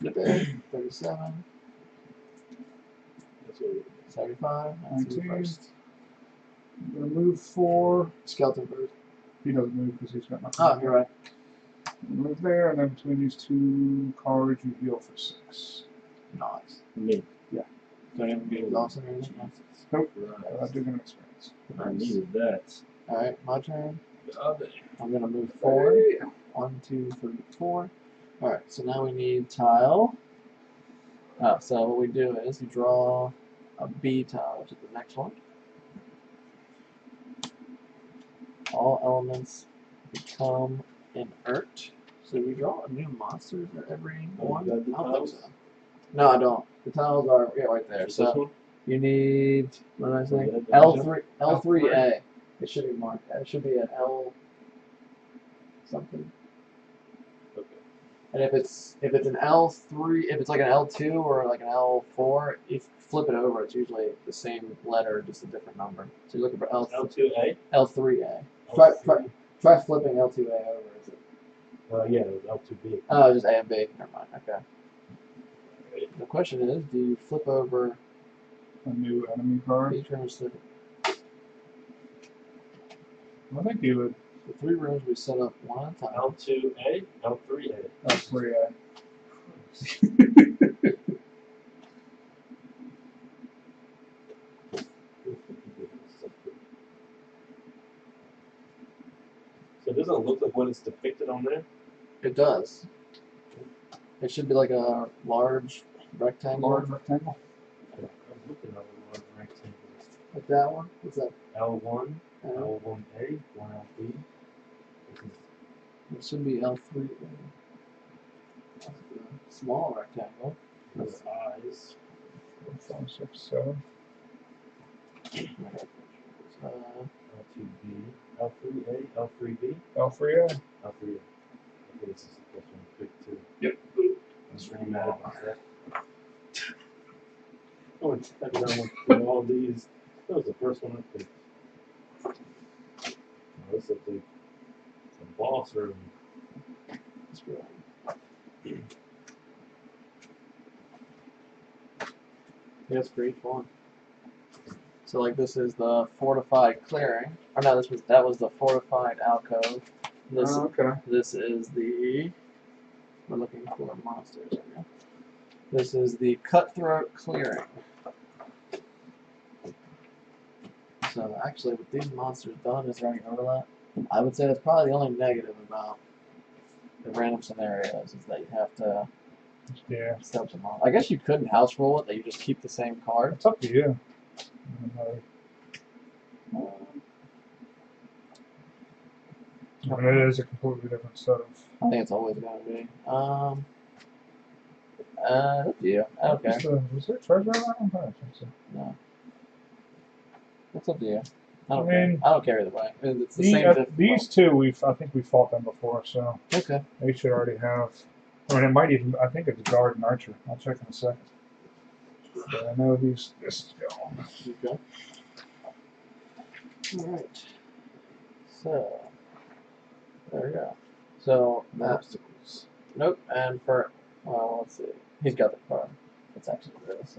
Good day. 37, That's what it is. 75. That's you 19. first. I'm gonna move 4. Skeleton first. He doesn't move because he's got nothing. Oh, you're right. Move there, and then between these 2 cards, you heal for 6. Nice. Me. Don't even be exhausted or anything. Nope. Right. I do get an experience. I needed that. Alright, my turn. God, I'm gonna move 4. 1, 2, 3, 4. Alright, so now we need tile. Oh, so what we do is you draw a B tile, which is the next one. All elements become inert. So we draw a new monster for every one. you got the I don't think tiles? so. No, I don't. The tiles are right there. Is this So one? you need, what did I say? Yeah, the L3A. It should be marked. It should be an L something. Okay. And if it's an L3, if it's like an L2 or like an L4, if you flip it over, it's usually the same letter, just a different number. So you're looking for L2A? L3A. L3. Try flipping L2A over. Is it? Yeah, it was L2B. Oh, just A and B. Never mind. Okay. The question is, do you flip over A new enemy card. each room? So I think you would. the 3 rooms we set up one at a time. L2A? L3A. That's 3A. So it doesn't look like what is depicted on there? It does. It should be like a large rectangle. Large rectangle. I'm looking at a large rectangle. Like that one. What's that? L1, Uh, L1A, 1LB. it should be L3. That's a small rectangle. With eyes. 4, 5, 6, 7. L2B, L3A, L3B, L3A. L3A. Okay, this is the first one to pick too. Yep. I'm pretty mad about that. Oh, and I done with all these. That was the first one I picked. Oh, this looks like a boss room. That's good. Yes, for each one. So like this is the fortified clearing. Or no, that was the fortified alcove. This Okay. this is the we're looking for monsters right now. This is the cutthroat clearing. So actually with these monsters done, is there any overlap? I would say that's probably the only negative about the random scenarios is that you have to Yeah. set them all. I guess you couldn't house roll it, that you just keep the same card. It's up to you. I mean, it is a completely different set of. I think it's always going to be. Up to you. I don't care. Was there treasure around? I don't think so. No. It's up to you. I don't I care. mean, I don't care either way. It's the same difficult. These two, I think we fought them before, so Okay. they should already have. I mean, it might even. I think it's guard and archer. I'll check in a second. But I know this is going. Okay. Alright. So, there we go. So, Obstacles. nope, and for, well, let's see. He's got the card. It's actually this.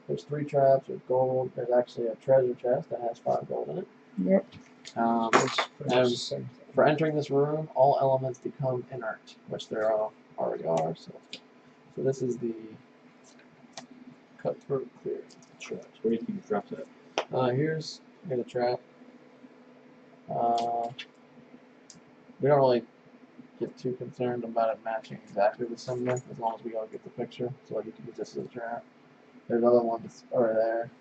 There's 3 traps with gold. There's actually a treasure chest that has 5 gold in it. Yep. And The same thing. for entering this room, all elements become inert, which they already are. So this is the cutthroat clearing. Traps. Where do you keep the traps at? Here's a trap. We don't really get too concerned about it matching exactly the symbol, as long as we all get the picture. So like you can use this as a trap. There's other ones over there.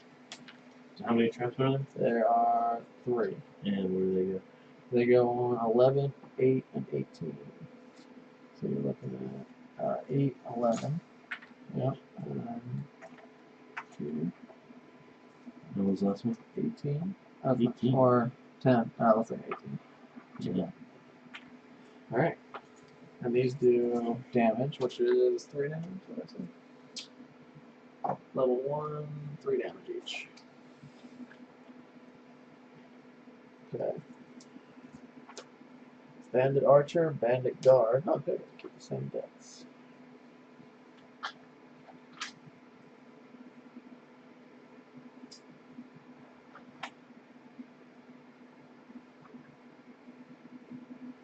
So how many traps are there? There are 3. And where do they go? They go on 11, 8, and 18. So you're looking at 8, 11. Yeah. 2, What was the last one? 18. 18. Or 10. Let's say 18. Yeah. Alright. And these do damage, which is 3 damage, what did I say? Level 1, 3 damage each. Okay. Bandit Archer, Bandit Guard. Oh, good. Keep the same dex.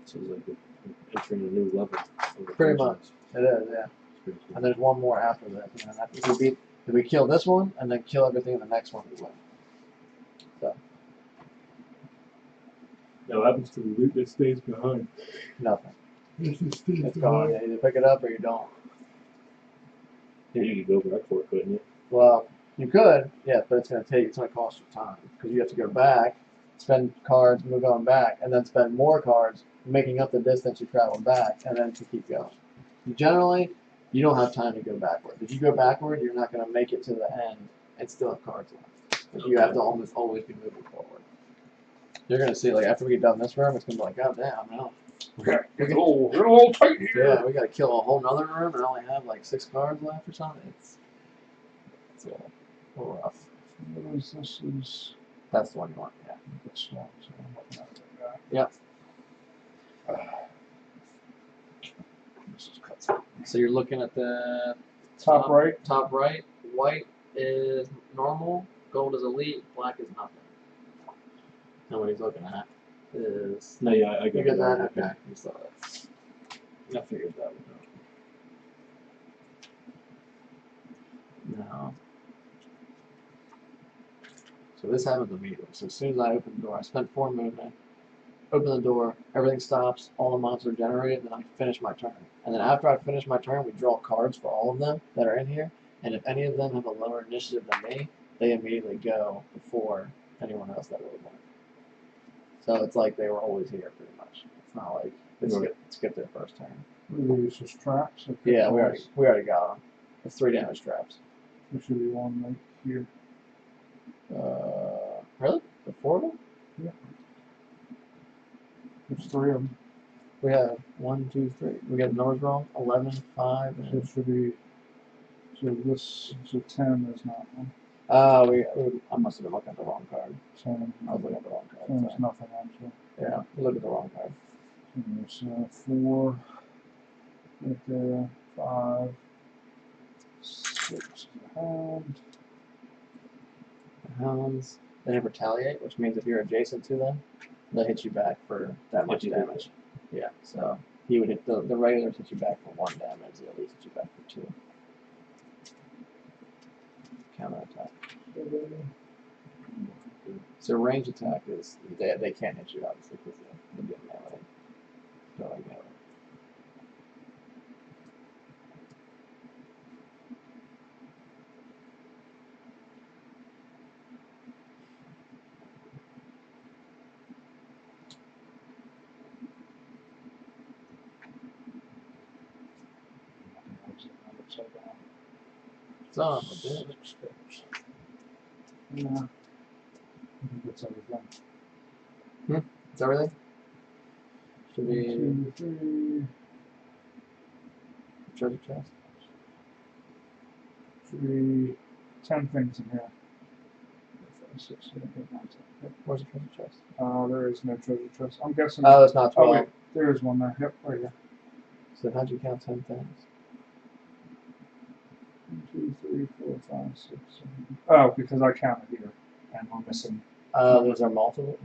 So it's like entering a new level. Pretty much. It is, yeah. It's pretty cool. And there's one more after that. And then if we kill this one and then kill everything in the next one, we win. So, Now, what happens to the loot that stays behind? nothing. It just stays It's gone. You either pick it up or you don't. You could go back for it, couldn't you? Well, you could, yeah, but it's going to cost you time. Because you have to go back, spend cards, move on back, and then spend more cards making up the distance you traveled back, and then to keep going. Generally, you don't have time to go backward. If you go backward, you're not going to make it to the end and still have cards left. But you have to almost always be moving forward. You're going to see, like, after we get done this room, it's going to be like, God damn, now. Get a little tight here. Yeah, we got to kill a whole nother room and only have, like, 6 cards left or something. It's a little rough. What is this? Is That's the one you want, yeah. this one? So I'm looking at that. Yep. This is cut. So you're looking at the Top right. Top right. White is normal. Gold is elite. Black is nothing. And what he's looking at is. No, yeah, I You got get that? that. Okay. You saw that. I figured that one out. No. So this happens immediately. So as soon as I open the door, I spent 4 movement. Open the door, everything stops, all the monsters are generated, then I finish my turn. And then after I finish my turn, we draw cards for all of them that are in here, and if any of them have a lower initiative than me, they immediately go before anyone else that would win. So it's like they were always here, pretty much. It's not like they skip their first turn. What are these? Just traps? Okay. Yeah, we already got them. It's 3 damage traps. There should be one right here. Really? The 4 of them? Yeah. There's 3 of them. We have 1, 2, 3. We got the numbers wrong. 11, 5, So and it should be. So this. So 10 is not one. I must have been looking at the wrong card. 10. I was looking at the wrong card. 10 is Sorry. nothing actually. Yeah, we looked at the wrong card. And there's 4. Right there. 5. 6. Hound. The hounds, they have retaliate, which means if you're adjacent to them, they hit you back for that much damage. Yeah, so he would hit the regulars hit you back for 1 damage, the elites hit you back for 2. Counter attack. So range attack is they can't hit you obviously because they get melee. So like melee. Son of a bitch. Yeah. I think that's everything. Is that everything? Should be 1, 2, 3. treasure chest. Should be 10 things in here. 5, 6, 7, 8, 9, 10. Yep. Where's the treasure chest? There is no treasure chest. I'm guessing. Oh, it's not 12. Oh wait, there is one there. Yep, right here. So how'd you count 10 things? 1, 2, 3, 4, 5, 6, 7. Oh, because I counted here, and we're missing. Those are multiple.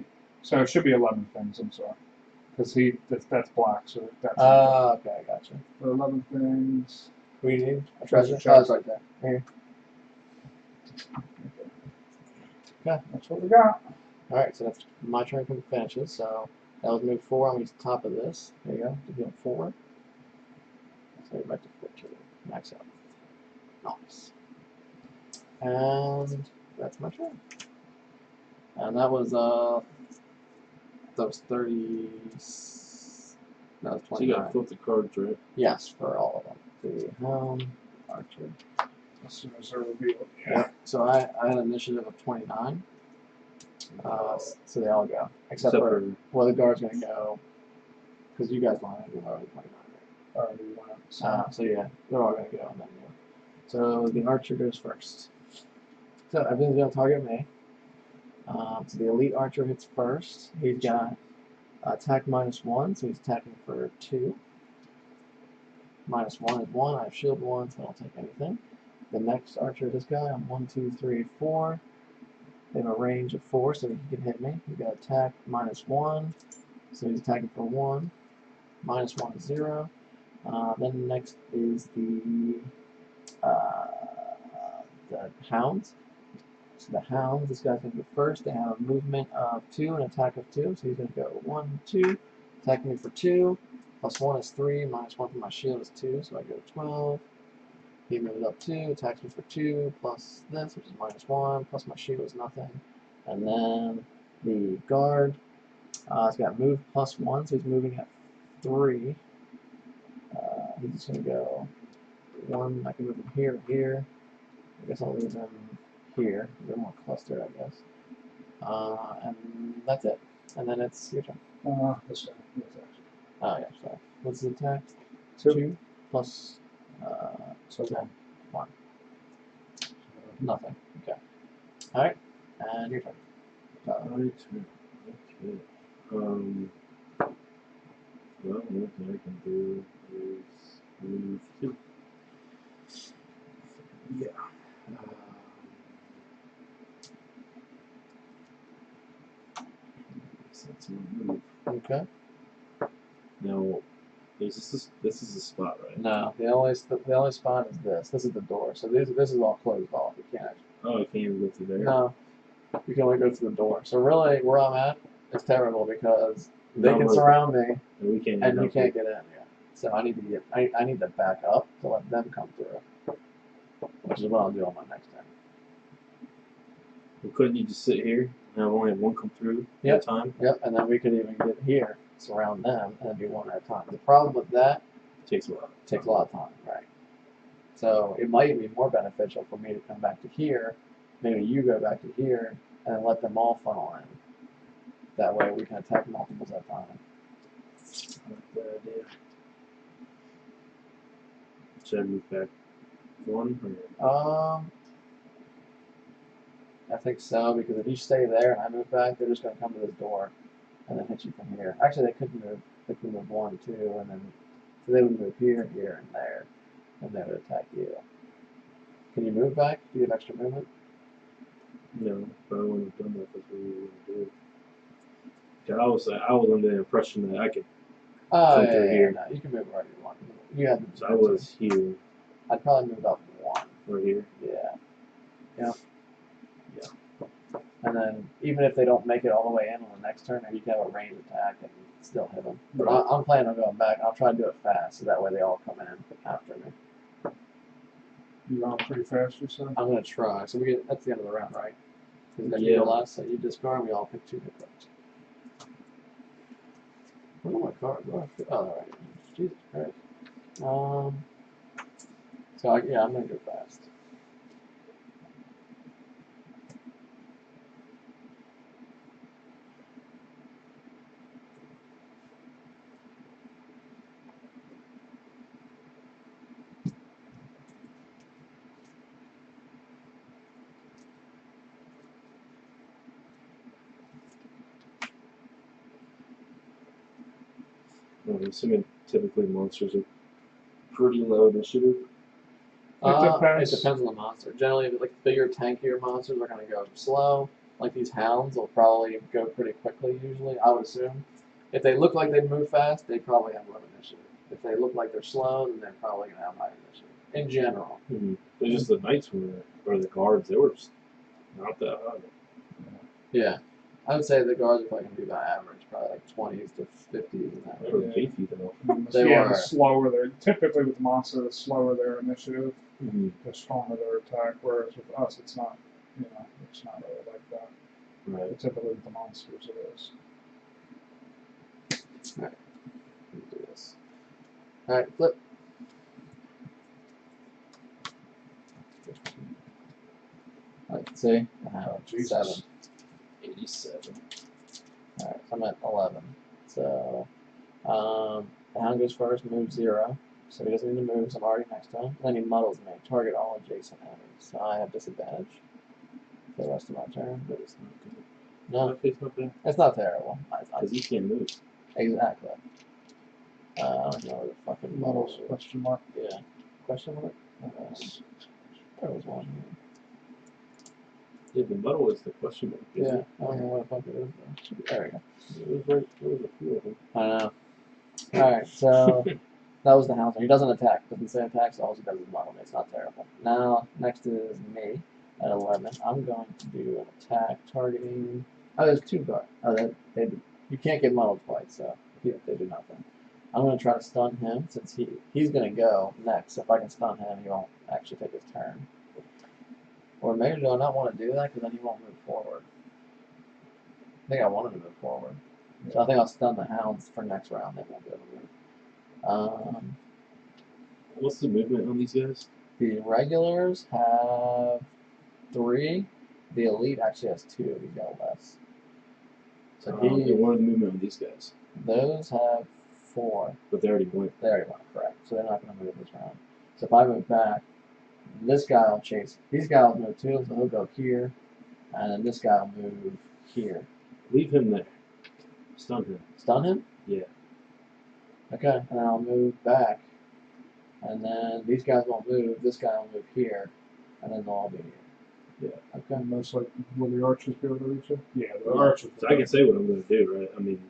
So it should be 11 things. I'm sorry, because that's black. So that's. Okay, I gotcha. So 11 things. What do you need? A Treasure treasure? chest. Oh, it's right there. Here. Okay. That's what we got. Alright, so that's my turn finishes. So that was move 4 on the top of this. There you go. To heal 4. So back to 4 to max out. Nice. And that's my turn. And that was 30. That was 29. So you gotta flip the cards, right? Yes, for all of them. The helm. archer. As soon as they're revealed. Yeah. So I had an initiative of 29. So they all go. Except for, well, the guard's going to go, because you guys don't have to go over 29, right? Already went. So yeah, they're all going to go, and then you. So the archer goes first. So everything's going to target me. So the elite archer hits first. He's got attack -1, so he's attacking for 2. -1 is 1. I have shield 1, so I don't take anything. The next archer, this guy, I'm 1, 2, 3, 4. They have a range of 4, so he can hit me. He's got attack -1, so he's attacking for 1. -1 is 0. Then next is the hounds. So the hounds, this guy's going to go first. They have a movement of 2 and attack of 2, so he's going to go 1, 2, attacking me for 2. +1 is 3, -1 for my shield is 2, so I go 12. He moves up 2, attacks me for 2, plus this, which is -1, plus my shield is nothing. And then the guard, he's got move +1, so he's moving at 3. He's just going to go 1, I can move him here, here. I guess I'll leave him here, a bit more clustered, I guess. And that's it. And then it's your turn. This guy. This actually. Oh, yeah, sorry. What's the attack? 2. 2 plus So 1. 1. Nothing. Okay. Alright. And your turn. My turn. Okay. Well, one thing I can do is move 2. Yeah. So that's my move. Okay. Now, this is the spot, right? No, the only spot is this. This is the door. So this is all closed off. You can't actually. Oh, I can't even go through there. No. You can only go through the door. So really, where I'm at, it's terrible because they can surround me And we can't. and you can't get in. Yeah. So I need to get. I need to back up to let them come through. Which is what I'll do on my next turn. Well, couldn't you just sit here and have only one come through at a time? Yep. And then we could even get here, surround them, and then do one at a time. The problem with that Takes a while. takes a lot of time, right? So it might be more beneficial for me to come back to here. Maybe you go back to here and let them all funnel in. That way we can attack multiples at a time. I like that idea. Should I move back 1 or? I think so, because if you stay there and I move back, they're just going to come to this door and then hit you from here. Actually, they could move. They could move 1, 2, and then so they would move here, here, and there, and they would attack you. Can you move back? Do you have extra movement? No, but I wouldn't have done that. That's what we were going to do. Yeah, I was under the impression that I could. Oh, Come yeah, through yeah, here. no, you can move wherever you want. You have So I was here I'd probably move up 1. or here. Yeah. Yeah. And then even if they don't make it all the way in on the next turn, you can have a range attack and still hit them. But Right. I'm planning on going back. I'll try to do it fast, so that way they all come in after me. You run pretty fast, you said? I'm gonna try. So that's the end of the round, right? Because then Yeah. you go last, so you discard. We all pick 2 hit points. Where are my cards? Oh, all right. Jesus Christ. So yeah, I'm gonna go fast. I'm assuming typically monsters are pretty low initiative. It depends. It depends on the monster. Generally, like bigger, tankier monsters are going to go slow. Like these hounds will probably go pretty quickly usually, I would assume. If they look like they move fast, they probably have low initiative. If they look like they're slow, then they're probably going to have high initiative. In general. Mm-hmm. It's just the knights or the guards, they were just not that high. Yeah. I would say the guards are probably going to be about average, probably like 20s to 50s in that They range. were beefy though. They Yeah, were. the slower they're typically with the monster, the slower their initiative, Mm-hmm. the stronger their attack. Whereas with us, it's not. It's not really like that. Right. But typically with the monsters, it is. Alright. Let's do this. Alright, flip. See? I have Jesus. 7. 87. Alright, so I'm at 11. So, the hound goes first, move 0. So he doesn't need to move, so I'm already next to him. Then he muddles me. Target all adjacent enemies. So I have disadvantage for the rest of my turn. But it's not good. No, It's not bad. it's not terrible. Because you can't move. Exactly. I don't know where the fucking Models, muddles. question mark. Yeah. Question mark? There was one Yeah, the muddle is the question mark. here. isn't Yeah, it? I don't know what the fuck it is though. There we go. There was a few of them. I know. Alright, so that was the hound. He doesn't attack. Doesn't say attacks, all he does is muddle me. It's not terrible. Now, next is me at 11. I'm going to do an attack targeting. Oh, there's 2 guards. Oh, they do. You can't get muddled twice, so they do nothing. I'm going to try to stun him since he's going to go next. So if I can stun him, he won't actually take his turn. Or maybe do I not want to do that because then he won't move forward. I think I want him to move forward. So I think I'll stun the hounds for next round. They won't be able to move. What's the movement on these guys? The regulars have 3. The elite actually has 2. He's got less. So And what are the movement on these guys? those have 4. But they already went. They already went, correct. So they're not going to move this round. So if I move back, this guy will chase. These guys will move too, so he'll go here. And then this guy will move here. Leave him there. Stun him. Stun him? Yeah. Okay. And then I'll move back. And then these guys won't move. This guy will move here. And then they'll all be here. Yeah. Okay. And most like, will the archers be able to reach it? Yeah, the Yeah. archers. So I can say what I'm going to do, right? I mean,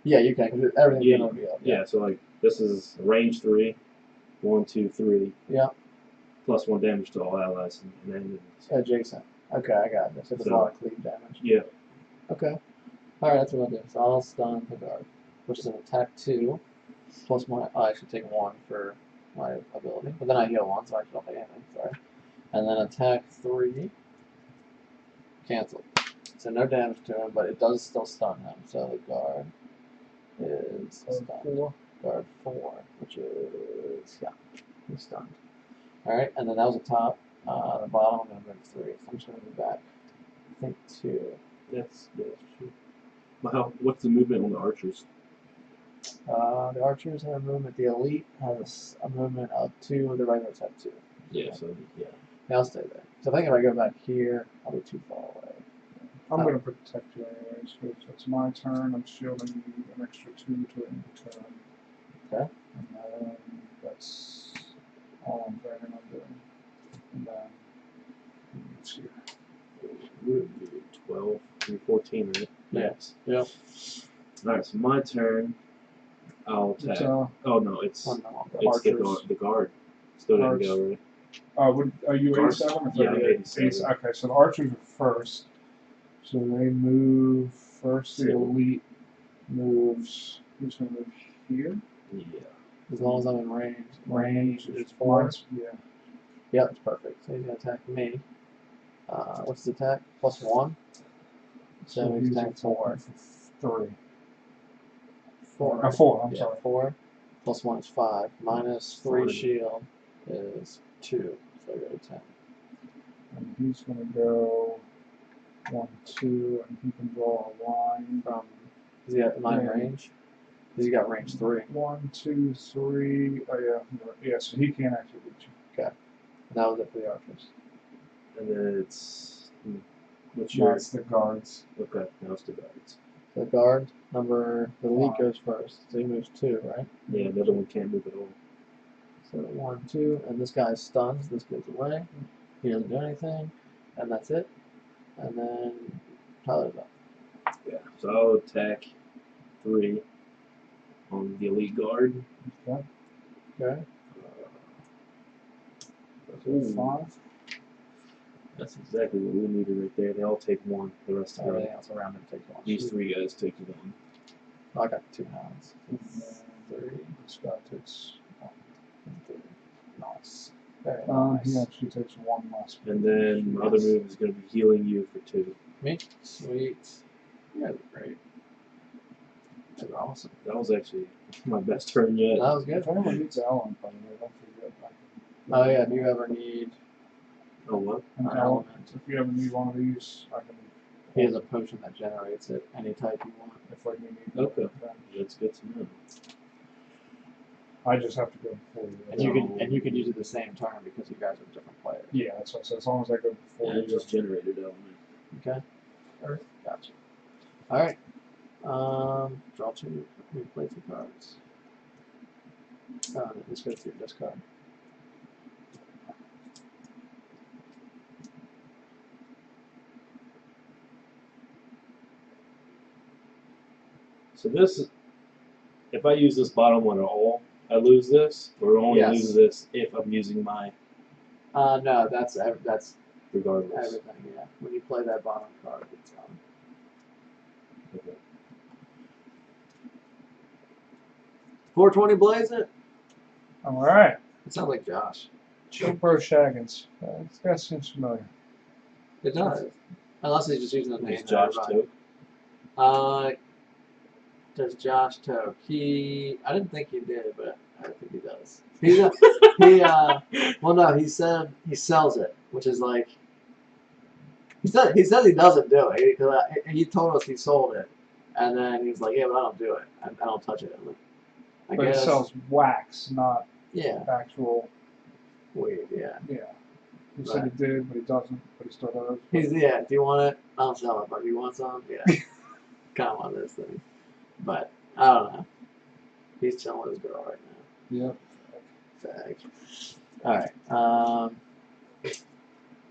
Yeah, you can, because everything's Yeah. going to be up. yeah, so like, this is range 3. 1, 2, 3. Yeah. Plus 1 damage to all allies and enemies. Adjacent. Okay, I got this. So there's a So- lot of cleave damage. Yeah. Okay. Alright, that's what I'll do. So I'll stun the guard, which is an attack 2, plus my. I should take 1 for my ability, but then I heal 1, so I don't take anything. Sorry. And then attack 3, cancel. So no damage to him, but it does still stun him. So the guard is stunned. 4. Guard 4, which is he's stunned. Alright, and then that was the top. The bottom I'm gonna move 3. So I'm just gonna move back. I think 2. That's true. Well, what's the movement on the archers? The archers have a movement. The elite has a movement of 2. The regulars have 2. Yeah, so, yeah. Yeah, I'll stay there. So I think if I go back here, I'll be too far away. I'm going to protect you anyways. So it's my turn. I'm shielding you an extra 2 to end the turn. Okay. And then that's all I'm planning on doing. And then it's here. Would be 12, 14, right? Yes. Yep. Alright, so my turn. I'll It's, attack. Oh no, it's Oh, no, the it's archers. the guard. Still didn't Guards. go, right? Are you Guards? 87 or Yeah, I'm 38? 87. Okay, so the archers are first. So they move first. The So- elite moves. Who's going to move here? Yeah. As long as I'm in range. Range is is 4. mine's- Yeah. Yep, it's perfect. So he's gonna attack me. What's his attack? Plus 1. So he's he's attack 4. attacking for 3. 4. 4. I'm Yeah, sorry. 4. Plus 1 is 5. Minus 3 Fine. shield is 2. So I go to 10. And he's going to go 1, 2, and he can draw a line. From. Is he at my Yeah. range? He's got range 3. 1, 2, 3. Oh yeah, yeah. So he can't actually reach you. And that was it for the archers. And then it's what's your That's the guards. okay, now it's the guards. The guard the elite 5. goes first. So he moves 2, right? Yeah, the other one can't move at all. So 1, 2, and this guy stuns. This goes away. He doesn't do anything, and that's it. And then Tyler's up. Yeah. So I'll attack 3 on the elite guard. Okay. Okay. Ooh, 5. that's exactly what we needed right there. They all take 1. The rest of Everything else around him takes 1. these 3 guys take 1. Oh, I got 2 hounds. And 3 this guy takes 1. and 3. Nice. Very He nice. actually takes 1 less. And then my other move is going to be healing you for 2. Me? Sweet. You guys are great. That's awesome. That was actually my best turn yet. That was good. If anyone needs Alan, by the way, don't forget. Oh yeah, if you ever need Oh, what? An An element. element. If you ever need one of these, I can. He has a potion that generates it any type you want. If like we need. Okay. then That's good to know. I just have to go before you. And you can use it the same turn because you guys are different players. Yeah, that's what I said. As long as I go before And you. it just generated element. Okay. Earth. Gotcha. All right. Draw two. Play 2 cards. Let's go through this card. So this, if I use this bottom one at all, I lose this, or only Yes. lose this if I'm using my No, that's regardless. everything. Yeah. When you play that bottom card, it's gone. Okay. 420 blaze it. All right. It sounds like Josh. Chopro Shaggins. This guy seems familiar. It does. Unless he's just using the name. Is Josh everybody. too? Does Josh Toke? I didn't think he did, but I think he does. Well, no, he said he sells it, which is like, he says he doesn't do it. He told us he sold it, and then he was like, yeah, but I don't do it. I don't touch it. I'm like, I But guess. he sells wax, not Yeah. actual. Weird, yeah. Yeah. He said he did, but he doesn't. But he still does. If you want it, I'll sell it, but if you want some, yeah. Kind of want this thing. But, I don't know. He's chilling with his girl right now. Yep. Fag. Alright,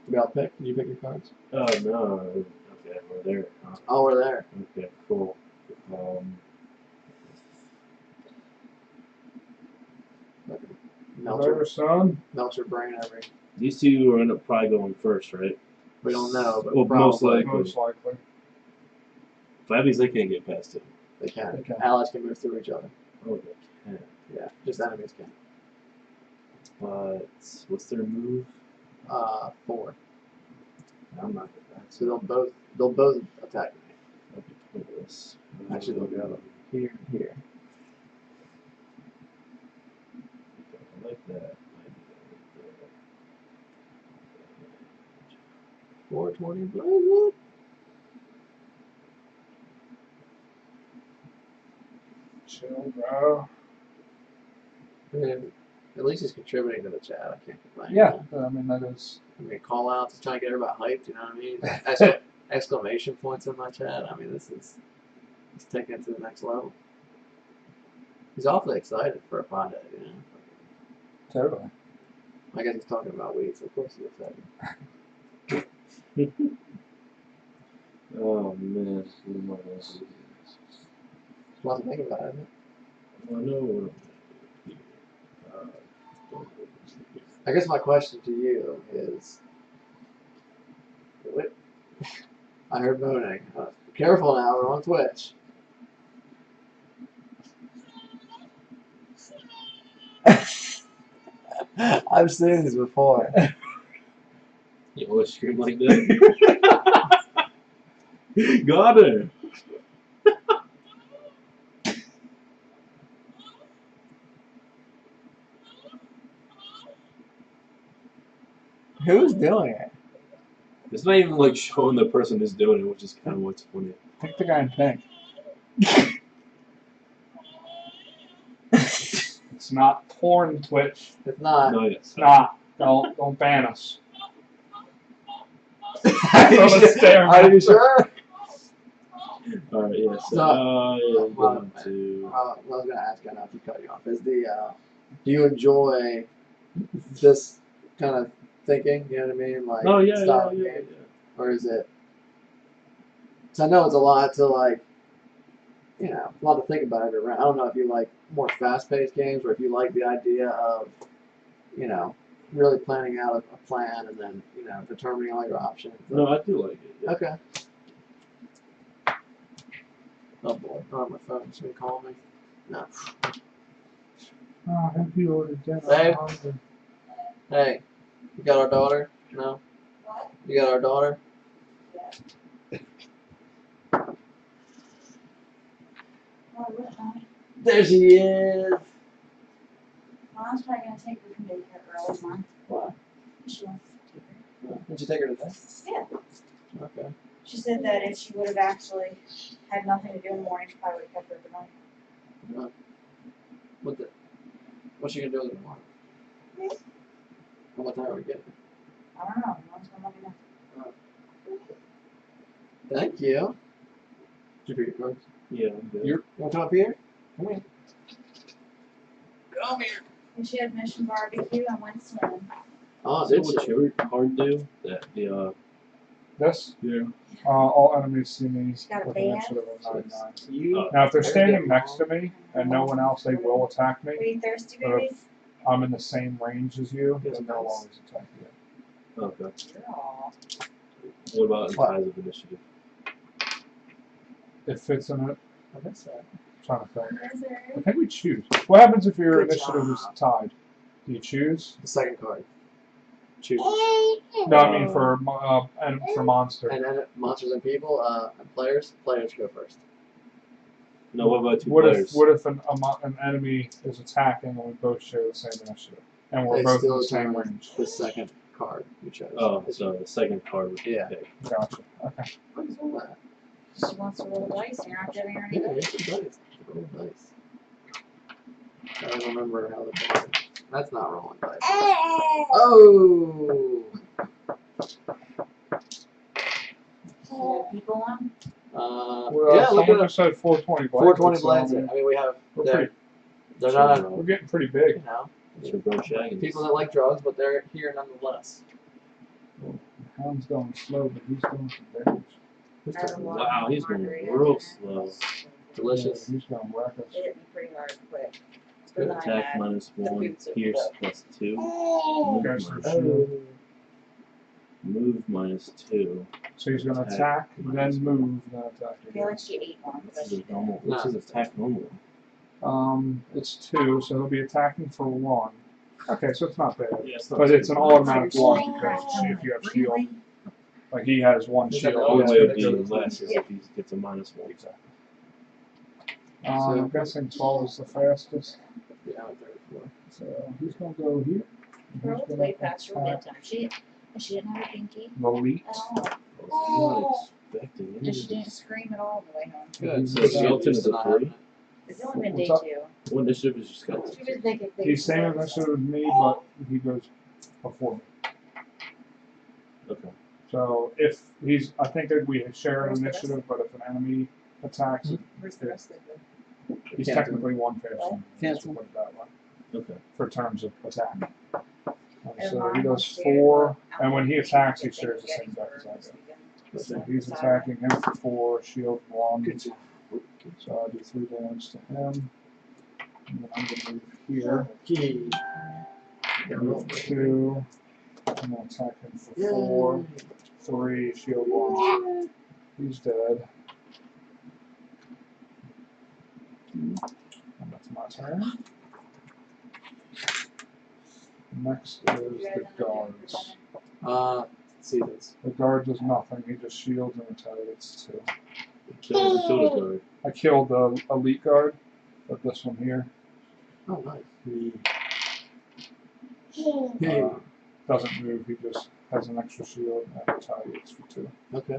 we all pick? Did you pick your cards? Oh no. Okay, we're there. Huh? Oh, we're there. Okay, cool. Whatever, son. Melt your brain every. These two are end up probably going first, right? We don't know, but Well, most probably likely. Most likely. Fabbies, they can't get past it. they can. They can. Allies can move through each other. Oh, they can. Yeah, just enemies can. But what's their move? 4. I'm not good at that. So they'll both attack me. That'd be pointless. Actually, they'll go here and here. I like that. 420 blaze Chill, bro. it. At least he's contributing to the chat. I can't complain. Yeah, I mean that is. I mean, call outs, trying to get everybody hyped. You know what I mean? Exclamation points in my chat. I mean, he's taking it to the next level. He's awfully excited for a pot head, you know. Totally. I guess he's talking about weed, so of course he's excited. Oh man, what am I There's a lot to think about, isn't it? I know what I'm I guess my question to you is, what? I heard moaning. Careful now, we're on Twitch. I've seen this before. You always scream like that? Got it! Who's doing it? It's not even like showing the person who's doing it, which is kind of what's funny. Pick the guy in pink. It's not porn, Twitch. It's not. No, yes. It's not. Don't ban us. Are you From a stare Are you match. sure? Alright, yes. So, Going to. I was gonna ask, I know if you cut you off. Do you enjoy this kind of thinking? You know what I mean? Like No, yeah, style of yeah. game? Or is it? So I know it's a lot to like, a lot to think about every round. I don't know if you like more fast-paced games or if you like the idea of, really planning out a plan and then, determining all your options. No, I do like it. Yeah. Okay. Oh boy, I don't have my phone. Is somebody calling me? No. Oh, I hope you ordered dinner. Babe? I'm hungry. Hey, you got our daughter? No? You got our daughter? There she is! Mom's probably gonna take her from daycare early, Mom. What? She wants to take her. Did you take her today? Yeah. Okay. She said that if she would have actually had nothing to do in the morning, she probably would have kept her overnight. What's she gonna do with it tomorrow? What time are we getting? I don't know. No one's gonna let me know. Thank you. Did you pick your cards? Yeah, I'm good. You want to come up here? Come here. Come here. And she had mission barbecue and went swimming. Oh, So did what she? your card do? That the This, yeah. all enemies see me She got a with band. initiative of 99. You. Now, if they're Very standing good. next to me and no one else, they will attack Are me. you thirsty, But baby? if I'm in the same range as you, Yes, then they'll nice. always attack you. Okay. Aw. What about in What? ties of initiative? It fits in it. I think so. I'm trying to think. Is there? I think we choose. What happens if your Good initiative is job. tied? Do you choose? The second card. Choose. No, I mean for monster. And then monsters and people, and players go first. No, what about two What players? if an enemy is attacking and we both share the same initiative and we're They both in still the same determine range? the second card you chose. Oh, so the second card would Yeah. pick. Gotcha. Okay. What is all that? She wants to roll dice and you're not giving her any Yeah, dice. it's nice. Roll dice. I don't remember how the dice. That's not rolling dice. Oh! You got people on? Well, Yeah, look someone at just said 420 blades. 420 so, blades. I mean, I mean, we have. we're They're, pretty, they're not, we're getting pretty you big. know, So go shagging. people that like drugs, but they're here nonetheless. Hound's going slow, but he's going for damage. Who's I have a talking lot about? Wow, he's going margarita real in there. slow. Delicious. Yeah, he's going to wreck us. It hit me pretty hard quick. Good But then I attack had minus the 1, boots of pierce the- plus 2, You move guys are minus, shield. move minus 2. So he's going to Attack attack, minus then move, then attack I feel like again. she ate one. What's But his she didn't. normal? What's his attack normally? It's 2, so he'll be attacking for 1. Okay, so it's not bad. Yeah, it's not But it's an too automatic You're one saying because that. see if you have shield. Really? Like he has 1 Is that shield. the bad. Oh, Only yeah, way so of they being go- less is if he gets a minus 1. Exactly. I'm guessing 12 is the fastest. Yeah, I'm 34. So he's going to go here. Girl, He's it's going way to past her attack bedtime. She didn't have a pinky the leet. at all. I was not expecting And she anything. didn't scream at all on the way home. Good. So So Shelton used is to a not 3? having it. It's only been day What's up? 2. What initiative has just got? She was thinking He's same initiative as me, but he goes before me. Okay. So if he's, I think that we share an initiative, but if an enemy attacks, Where's the rest of the he's Cancel. technically 1 faster. than me, Cancel. let's put it that way, Okay. for terms of attack. And So mine he was does there, 4, but and when he I'm attacks, he thinking shares the getting same deck for as I this do. weekend. So he's attacking him for 4, shield 1. Good job. So I do 3 damage to him. And then I'm going to move here. Key. Move 2. I'm going to attack him for 4. 3, shield 1. He's dead. And that's my turn. Next is the guards. Seasons. The guard does nothing, he just shields and retaliates 2. Killed a guard. I killed the elite guard, but this one here, Oh, nice. he Hey. doesn't move, he just has an extra shield and retaliates for 2. Okay.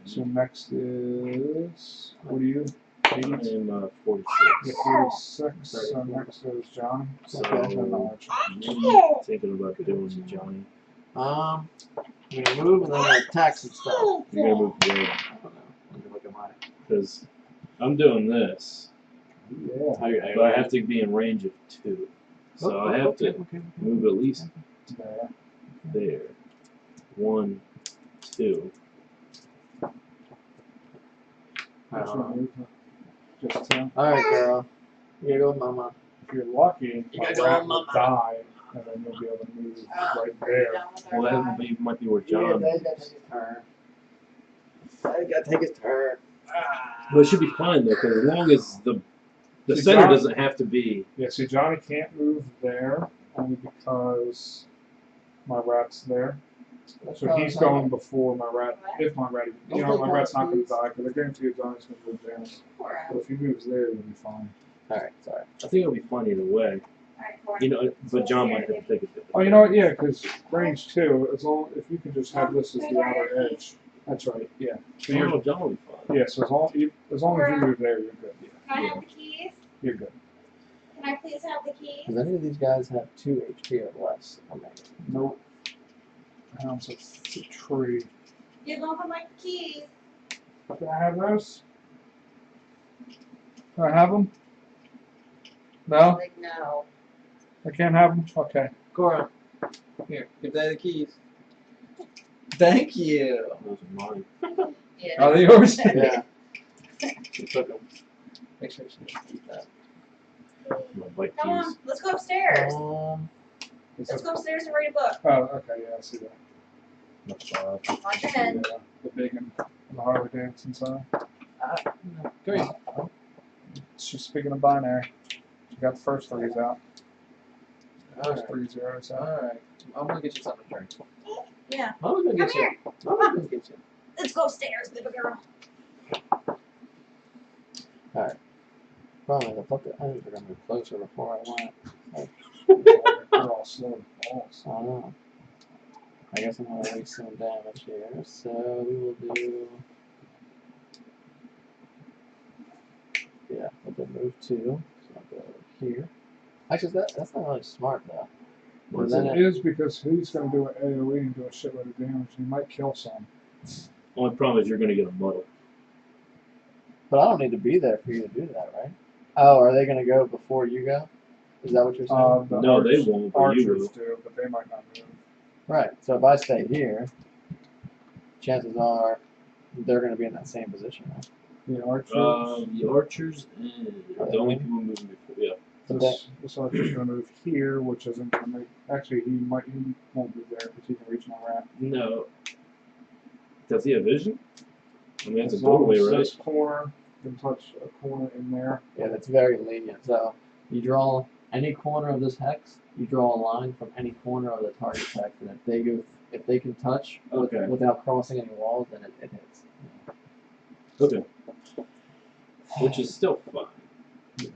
So next is, what are you? I 80? am 46. Yeah, 46. So next is Johnny. So Okay. And Archer. maybe thinking about doing Johnny. I'm gonna move and then I'm gonna attack some stuff. You're gonna move where? I don't know. Let me look at mine. Because I'm doing this, Yeah. but I have to be in range of 2. So I have to move at least There. there. 1, 2. Just 10. Alright, girl. You gotta go with mama. If you're lucky, You my gotta go rat on will Mama. die, and then you'll be able to move right there. Well, that might be where Yeah, John Daddy is. gotta take his turn. Daddy gotta take his turn. But it should be fine though, because as long as the See, center John- doesn't have to be. Yeah, see, Johnny can't move there, only because my rat's there. So he's going before my rat. If my rat, you know, my rat's not going to die, because I guarantee you Johnny's going to move down. But if he moves there, he'll be fine. Alright, sorry. I think it'll be fun either way. Alright, Cora. You know, but John might have to take it. Oh, you know what? Yeah, because range 2, as long if you can just have this as the outer edge. That's right. Yeah. So you're John will be fine. yeah. So as long as you move there, you're good. Yeah. Can I have the keys? You're good. Can I please have the keys? Does any of these guys have 2 HP or less? I mean, Nope. Hound's a tree. You don't like the keys. Can I have those? Can I have them? No, Like, no. I can't have them. Okay. Cora, here, give Daddy the keys. Thank you. Those are mine. Yeah. Are they yours? Yeah. She took them. Make sure she doesn't eat that. My bike Come on, keys. let's go upstairs. Is Let's it- go upstairs and read a book. Oh, okay. Yeah, I see that. Watch your head. Yeah, the big and the Harley Davidson sign. Come here. She's speaking of binary. She got the first 3s out. First Alright. 3 zeros out. Alright. I'm gonna get you something to drink. Yeah. Mama's gonna Come get you. here. Mama's gonna get you. Let's go upstairs, baby girl. Probably the fuck I need to move closer before I went. They're all slow balls. I don't know. I guess I'm gonna waste some damage here, so we will do. Yeah, we'll do move 2. So I'll go over here. Actually, that's not really smart though. What's then it? It is because he's going to do an AoE and do a shitload of damage. He might kill some. Only problem is you're gonna get a muddle. But I don't need to be there for you to do that, right? Oh, are they gonna go before you go? Is that what you're saying? The No, they won't, but you Archers will. do, but they might not move. Right. So if I stay here, chances are they're gonna be in that same position, right? The Archers. The archers are the only people moving before. Yeah. This Archer's going to move here, which isn't going to make. Actually, he won't be there because he can reach my rat. No. Does he have vision? I mean, it's a As long doorway, as right? this corner can touch a corner in there. Yeah, that's very lenient. So you draw any corner of this hex, you draw a line from any corner of the target hex, and if they can touch Okay. without crossing any walls, then it hits. Okay. Which is still fine.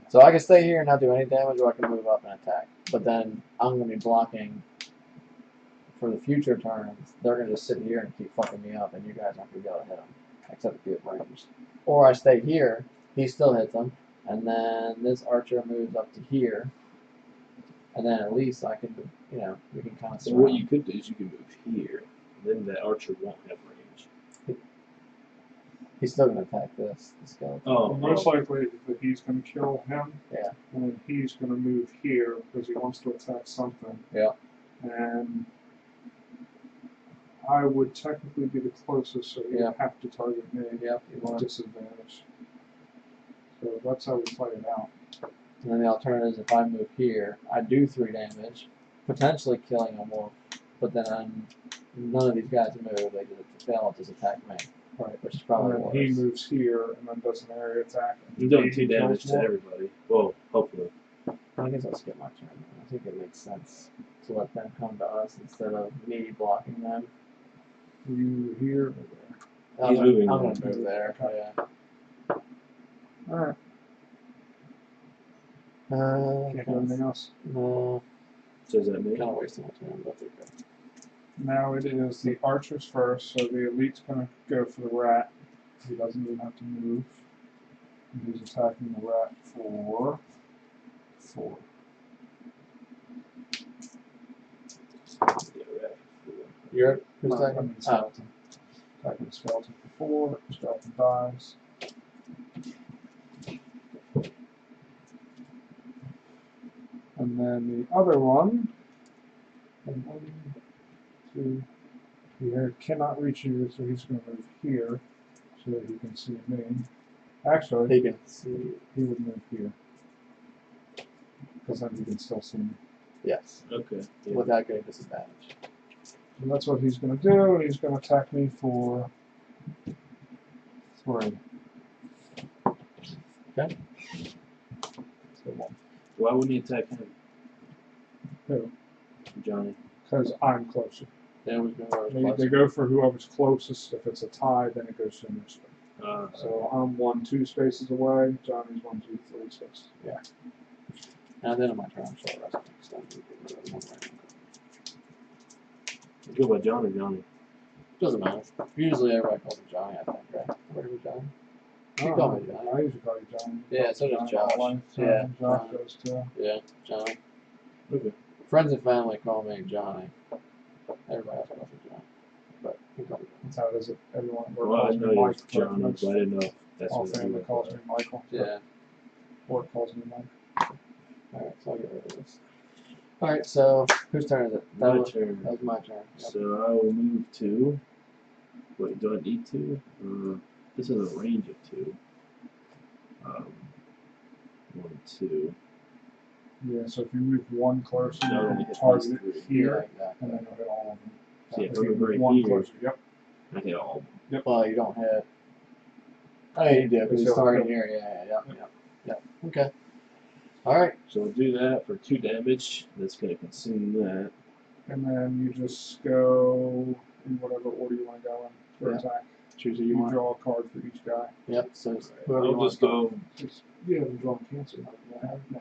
So I can stay here and not do any damage, or I can move up and attack. But then I'm gonna be blocking for the future turns. They're gonna just sit here and keep fucking me up, and you guys aren't gonna be able to hit them, except if you have range. Or I stay here, he still hits them, and then this archer moves up to here, and then at least I can, we can kind of. So what you could do is you can move here. Then the archer won't have range. He's still gonna attack the skeleton. Oh, Most likely that he's going to kill him. Yeah. And then he's going to move here because he wants to attack something. Yeah. And I would technically be the closest, so you Yeah. have to target me. Yep, you With want. disadvantage. So that's how we play it out. And then the alternative is if I move here, I do 3 damage, potentially killing a wolf, but then none of these guys move. They'll just attack me. Right. Which is And probably then worse. he moves here and then does an area attack. You've done He 2 kills damage to more. everybody. Well, hopefully. I guess I'll skip my turn. I think it makes sense to let them come to us instead of me blocking them. You here or there? He's moving I'm now. gonna move there. Yeah. Alright. Can't do anything else. No, So does that mean? kind of wasting my turn, but okay. Now it is the archers first, so the elite's gonna go for the rat. He doesn't even have to move. And he's attacking the rat for 4. Yeah, right. You're who's No, I attacking? mean skeleton. Attacking the skeleton for 4. Skeleton dies. And then the other one. And 1, 2. He cannot reach you, so he's going to move here so that he can see me. Actually, He can see. he would move here. Because then he can still see me. Yes, Okay. Yeah. without getting disadvantage. And that's what he's going to do, and he's going to attack me for 3. Okay. So 1. Why wouldn't he attack him? Who? Johnny. Because I'm closer. Then we go They go for whoever's closest. If it's a tie, then it goes to the next one. So So I'm 1, 2 spaces away. Johnny's 1, 2, 3 spaces. And at the end of my turn, I'm short resting. So I'm gonna get rid of one random card. Go by John or Johnny? Doesn't matter. Usually everybody calls me Johnny, I think, right? Whatever Johnny. You call me Johnny. I usually call you Johnny. Yeah, so does Josh. Online, so Yeah, Josh Johnny. does too. Yeah, Johnny. Okay. Friends and family call me Johnny. Everybody else calls me Johnny. But you call me Johnny. That's how it is. Everyone Well, I calls know me you're Mike. Johnny, but I didn't know if that's All what you family were calls me Michael. Yeah. Or calls me Mike. Alright, so I'll get rid of this. Alright, so whose turn is it? My That was turn. my turn. Yep. So I will move 2. Wait, do I need 2? This is a range of 2. 1, 2. Yeah, so if you move one closer, That you only can hits target these it three. here, Yeah, exactly. and then you'll hit all of them. So yeah, If if I you move move right one here, closer, yep. I hit all of them. Well, you don't hit. Oh, yeah, you do, because It's it's target over. here. Yeah. Okay. Alright. So we'll do that for 2 damage. That's going to consume that. And then you just go in whatever order you want to go in for Yeah. attack. Choose who You you want. draw a card for each guy. Yep, so it's whoever you I'll want. just go. You haven't drawn cancer. Yeah.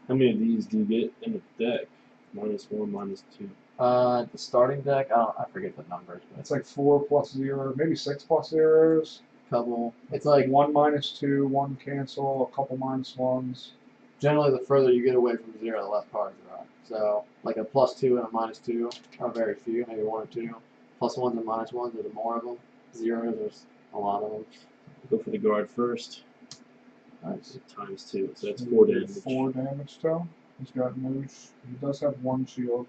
How many of these do you get in the deck? -1, -2. The starting deck, I forget the numbers, but It's like 4 plus 0, maybe 6 plus 0s. couple. It's like 1 minus 2, 1 cancel, a couple minus 1s. generally the further you get away from 0, the less cards there are. So like a +2 and a -2 are very few, maybe 1 or 2. +1s and -1s, there's more of them. 0s, there's a lot of them. Go for the guard first. Nice. ×2, so that's So 4 you do damage. 4 damage to him. He's got no. He does have 1 shield.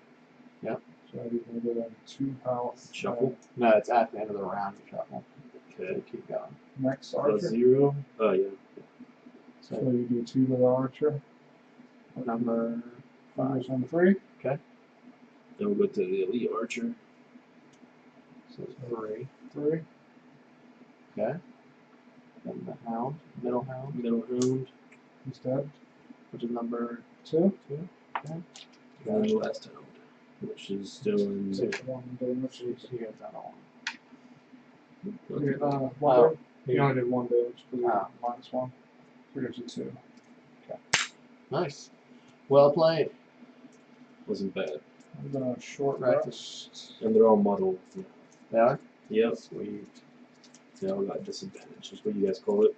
Yep. So he's gonna go down to 2 health. Shuffle. No, it's at the end of the round you shuffle. So Okay. you keep going. Next Plus archer. 0. Oh yeah. So you do 2 to the archer. Number Fires on 3. Then we'll go to the elite archer. so 3. 3. Okay. Then the hound, middle hound, Middle hound. He's dead. which is number 2. 2. Okay. And the last hound, which is doing. Two. 1 damage. So you get that all. Yeah, Oh, one you only did 1 damage because Ah. minus 1. So it gives you 2. Nice. Well played. Wasn't bad. I'm gonna short Practice. rest. And they're all muddled. They are? Yep. Sweet. They all got disadvantage. Is what you guys call it.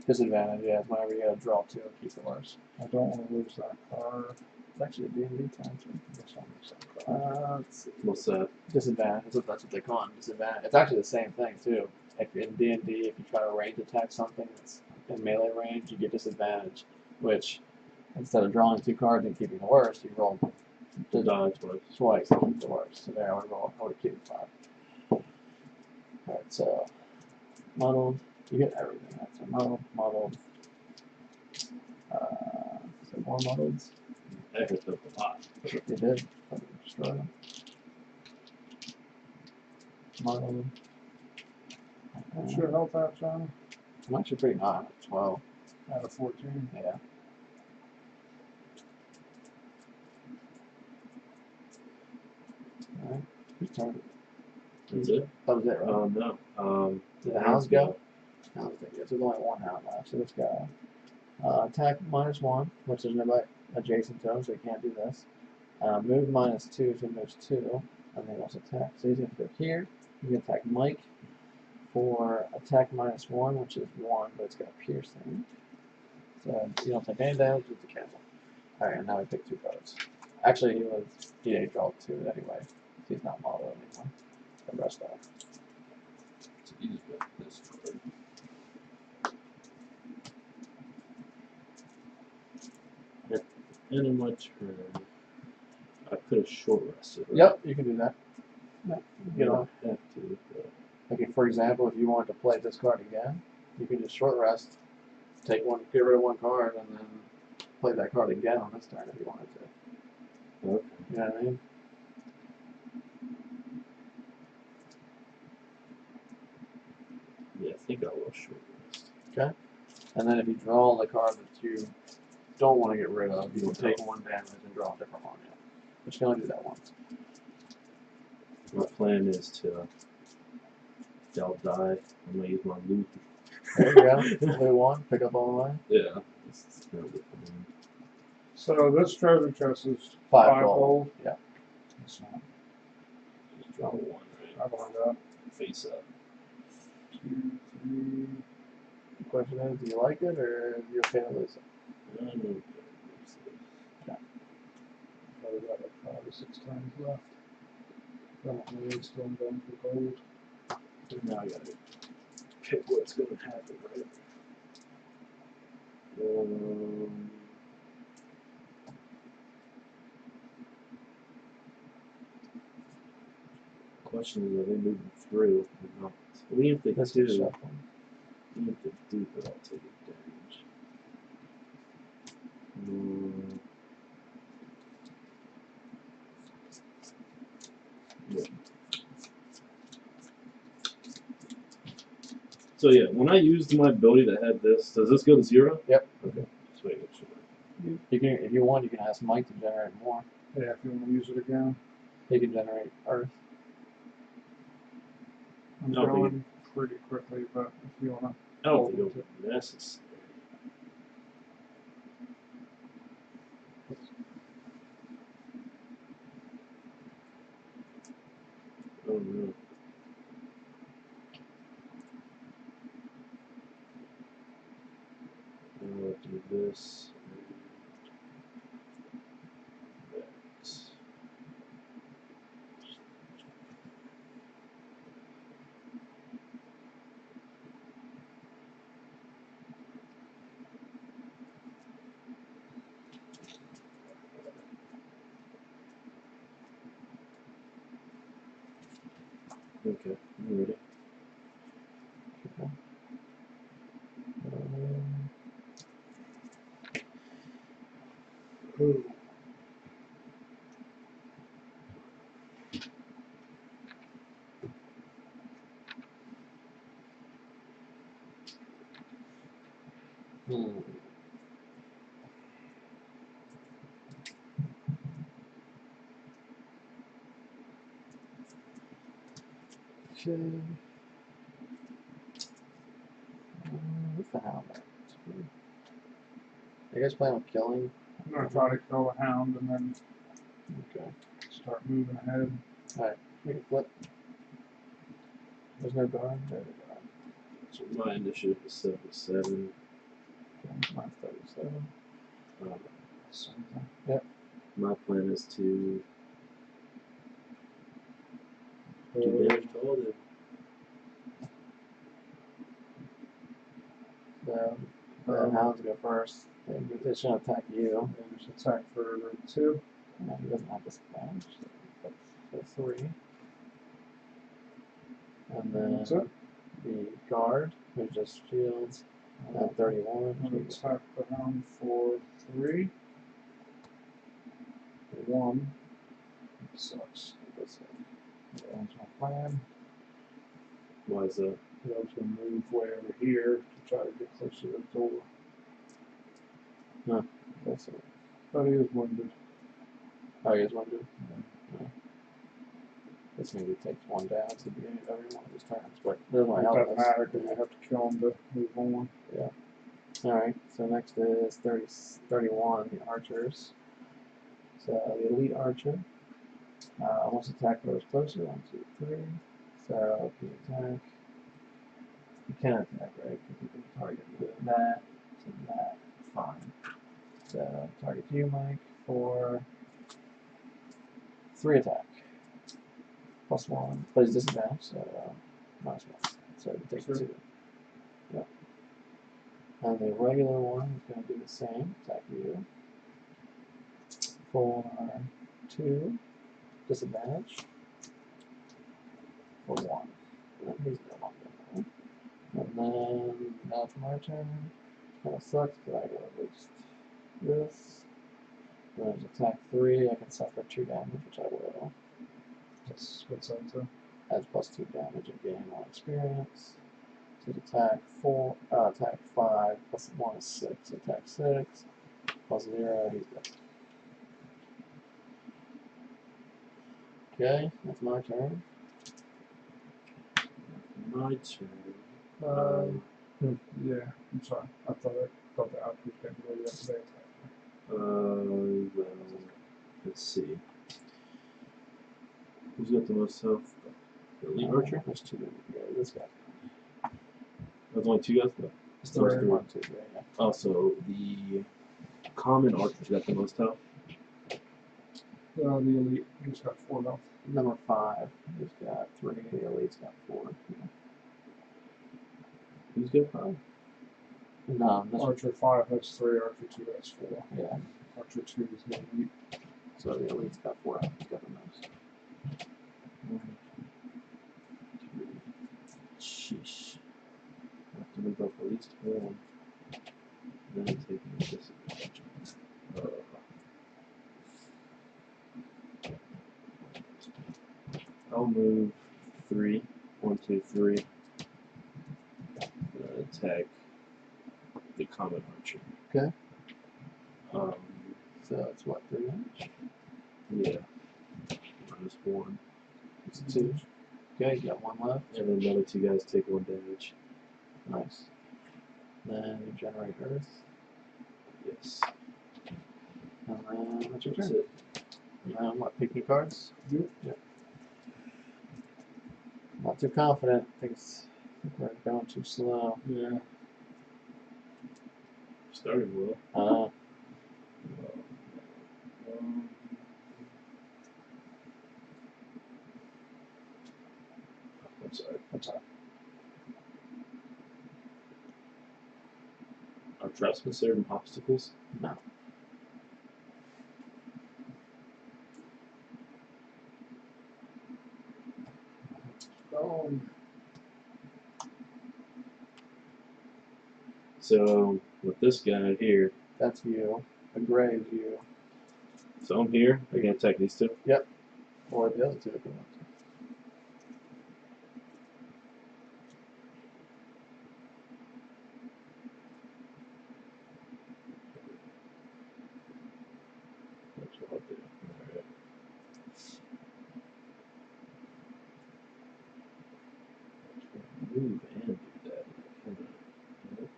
Disadvantage, yeah. Whenever you gotta draw 2 and keep the worst. I don't want to lose that card. It's actually a D&D time too. This one is that card. Let's see. What's that? Disadvantage. That's what they call it. Disadvantage. It's actually the same thing too. If in D&D, if you try to range attack something that's in melee range, you get disadvantage. Which, instead of drawing 2 cards and keeping the worst, you roll The die twice. twice and keep the worst. So there, I would keep 5. Alright, so muddled. You get everything. That's a muddled. So more muddled. I hit them a lot. They did. Fucking destroy them. Muddled. What's your health at, John? I'm actually pretty high. 12. Out of 14. Yeah. Alright. Whose turn? That's it. That was it, right? No. Did the hounds go? Hounds did. Yes, there's only 1 hound left, so this guy. Attack -1, which there's nobody adjacent to him, so he can't do this. Move -2, so he moves 2, and then he also attack. So he's going to go here. He's going to attack Mike for attack -1, which is 1, but it's got piercing. So you don't take any damage with the cancel. Alright, and now we pick 2 cards. Actually, he did draw 2 anyway. So he's not modeled anymore. The rest off. So you just got this card. At the end of my turn, I could have short rested. Right? Yep, you can do that. Yep. You Get on. don't have to. But Like, for example, if you wanted to play this card again, you can just short rest, get rid of 1 card, and then play that card again on this turn if you wanted to. okay. You know what I mean? Yeah, I think I will short rest. Okay. And then if you draw the card that you don't want to get rid of, you will take 1 damage and draw a different one. Yeah. But you can only do that once. My plan is to. I'll die. I'm gonna use my loot. There you go. Play 1, pick up all the way. Yeah. This is not good for me. So this treasure chest is 5 5 gold. Yeah. It's not. Just draw one, I right? believe that. Face up. 2, 3. The question is, do you like it or are you okay to lose it? I don't know. Probably got like 5 or 6 times left. Don't really still going for gold. Now I gotta pick what's gonna happen, right? Question is, are they moving through or not? Even if they That's do, good shuffle. even if they do, but I'll take it damage. Yeah. So yeah, when I used my ability that had this, does this go to 0? Yep. Okay. Just making sure. You can, if you want, you can ask Mike to generate more. Yeah, if you want to use it again. He can generate Earth. I'm No, going pretty quickly, but if you want to. I don't think it'll be necessary. I don't know. I'll do this. And that. Okay, I'm ready. Ooh. Hmm. Okay. What's the hound? You guys plan on killing? I'm going to try to kill a hound and then Okay. start moving ahead. Alright, we can flip. There's no guard? There's no guard. So my initiative is 77. Okay, mine's 37. Something. My plan is to do damage to all of them. So, the hounds go first. They shouldn't attack you. And just attack for 2. No, he doesn't have disadvantage. That's 3. And then That's it. the guard, who just shields, at 31. I'm going to attack the hound for 3. 1. It sucks. That's my plan. Why is that? I was going to move way over here to try to get closer to the door. That's it. But he is wounded. Oh, he is wounded? Yeah. This maybe takes 1 down at the beginning of every one of his turns, but it doesn't It help doesn't us. matter because you have to kill him to move on. Alright, so next is 31, the archers. So the elite archer wants to attack those closer. 1, 2, 3. So if you attack, you can attack, right? Because you can target that to that. Fine. So target you, Mike, for 3 attack. +1. But he's disadvantaged, so -1. So it takes Sure. 2. Yep. And the regular one is going to do the same. Attack you for 2. Disadvantage. For 1. And he's no longer there. And then now it's my turn. Kind of sucks, but I gotta waste this. And then attack 3. I can suffer 2 damage, which I will. What's that to? Adds +2 damage and gain 1 experience. So attack 4, attack 5, +1 is 6. Attack 6, +0, he's dead. Okay, that's my turn. My turn. Yeah, I'm sorry. I thought thought the archers didn't really have to attack. Well, let's see. Who's got the most health? The elite archer? There's two. Yeah, this guy. There's only two guys left. It's Those three. three. 1, 2, 3. Yeah. Also, the common archer's got the most health. The elite, he's got 4 health. Number 5. He's got 3. The elite's got 4. Yeah. Who's got 5? No, this Archer 5 has 3, Archer 2 has 4. yeah. Archer 2 is the elite. So the elite's got 4. He's got the most. Sheesh. I have to move up at least one. Then taking disadvantage. I'll move 3. 1, 2, 3. Attack the common archer. Okay. So it's what, 3 damage? yeah. -1. It's 2. Okay, you got 1 left. And then the other 2 guys take 1 damage. Nice. Then you generate Earth. Yes. And then that's your That's turn. it. And then what, pick your cards? Yep. Not too confident. Think we're going too slow. Yeah. Started well. I'm sorry. That's all right. Are traps considered obstacles? No. So with this guy here, That's you. The gray is you. so I'm here. I can attack these 2. Or the other 2 if you want to. That's what I'll do. Alright. Move and do that. Nope.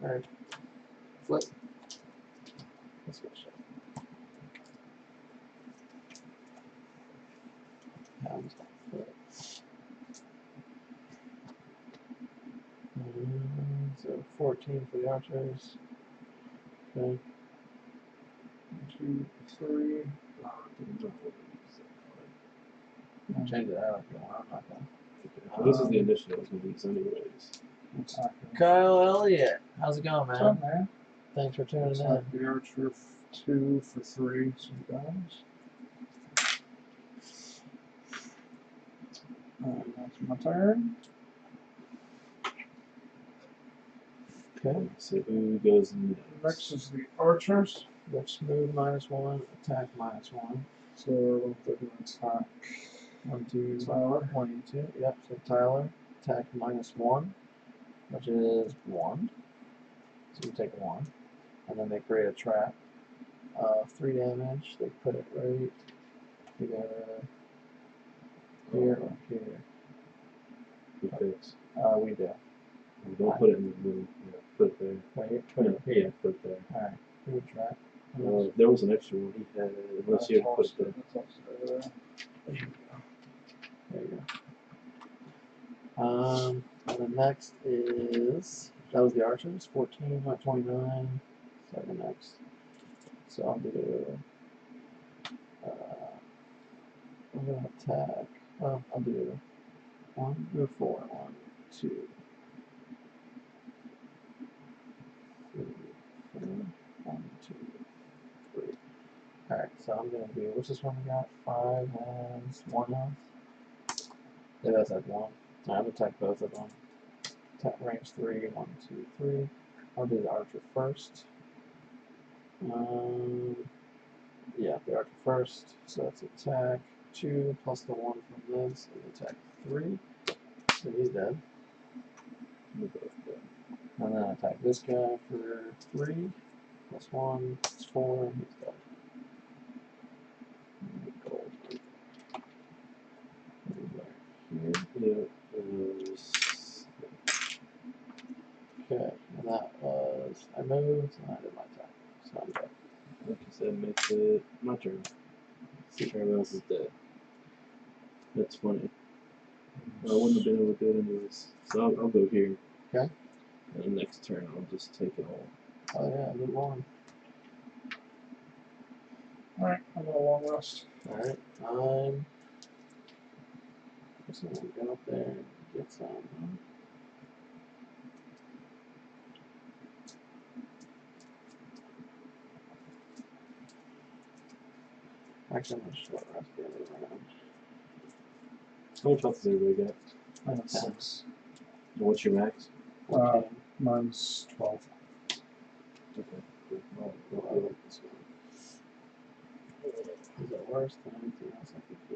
Alright. Flip. Let's go shit. Now I'm just gonna flip. So 14 for the archers. Okay. 2, 3. Change it out if you want. I'm not gonna. Well, this is the initiative I was going to use anyways. Attack him. Kyle Elliott, how's it going, What's man? up, man? Thanks for tuning in. Attack the Archer 2 for 3. So you guys. Alright, that's my turn. Okay. So who goes Next next? is the Archers. Let's move -1, attack -1. So they're going to attack 1, 2, Tyler. 1 and 2. Yep, so Tyler, attack -1, which is 1. So you take 1. And then they create a trap. 3 damage. They put it right either here or here. Who picks? We do. Don't put it in the middle. Yeah, put it there. Right here, put it Yeah, here. put it there. Alright, good trap. There was an extra one he had. Unless you had put it there. That's also there. There you go. And then next is, that was the archers, 14, not 29. Second next. So I'll do, I'm gonna attack, well, I'll do 1, move 4, 1, 2, 3, 4, 1, 2, 3. Alright, so I'm gonna do, what's this one we got? 5 has 1 health. Yeah, that's like 1. I'm gonna attack both of them. Attack range 3, 1, 2, 3. I'll do the archer first. Yeah, the archer first. So that's attack 2 plus the 1 from this. And attack 3. So he's dead. We both go. And then attack this guy for 3. +1, it's 4. He's got gold. Here. Yeah, it was. Okay, and that was. I moved, and I did my attack. So I'm dead. Like I said, makes it my turn. Everyone else is dead. That's funny. I wouldn't have been able to do it anyways. So I'll go here. Okay. And the next turn, I'll just take it all. Oh yeah, good one. Alright, I'm gonna long rest. Alright, just gonna go up there and get some. Actually, I'm gonna short rest the other round. How much health does everybody get? I have 6. And what's your max? Mine's 12. Okay. Good. I like this one. Is it worse than anything else I could do?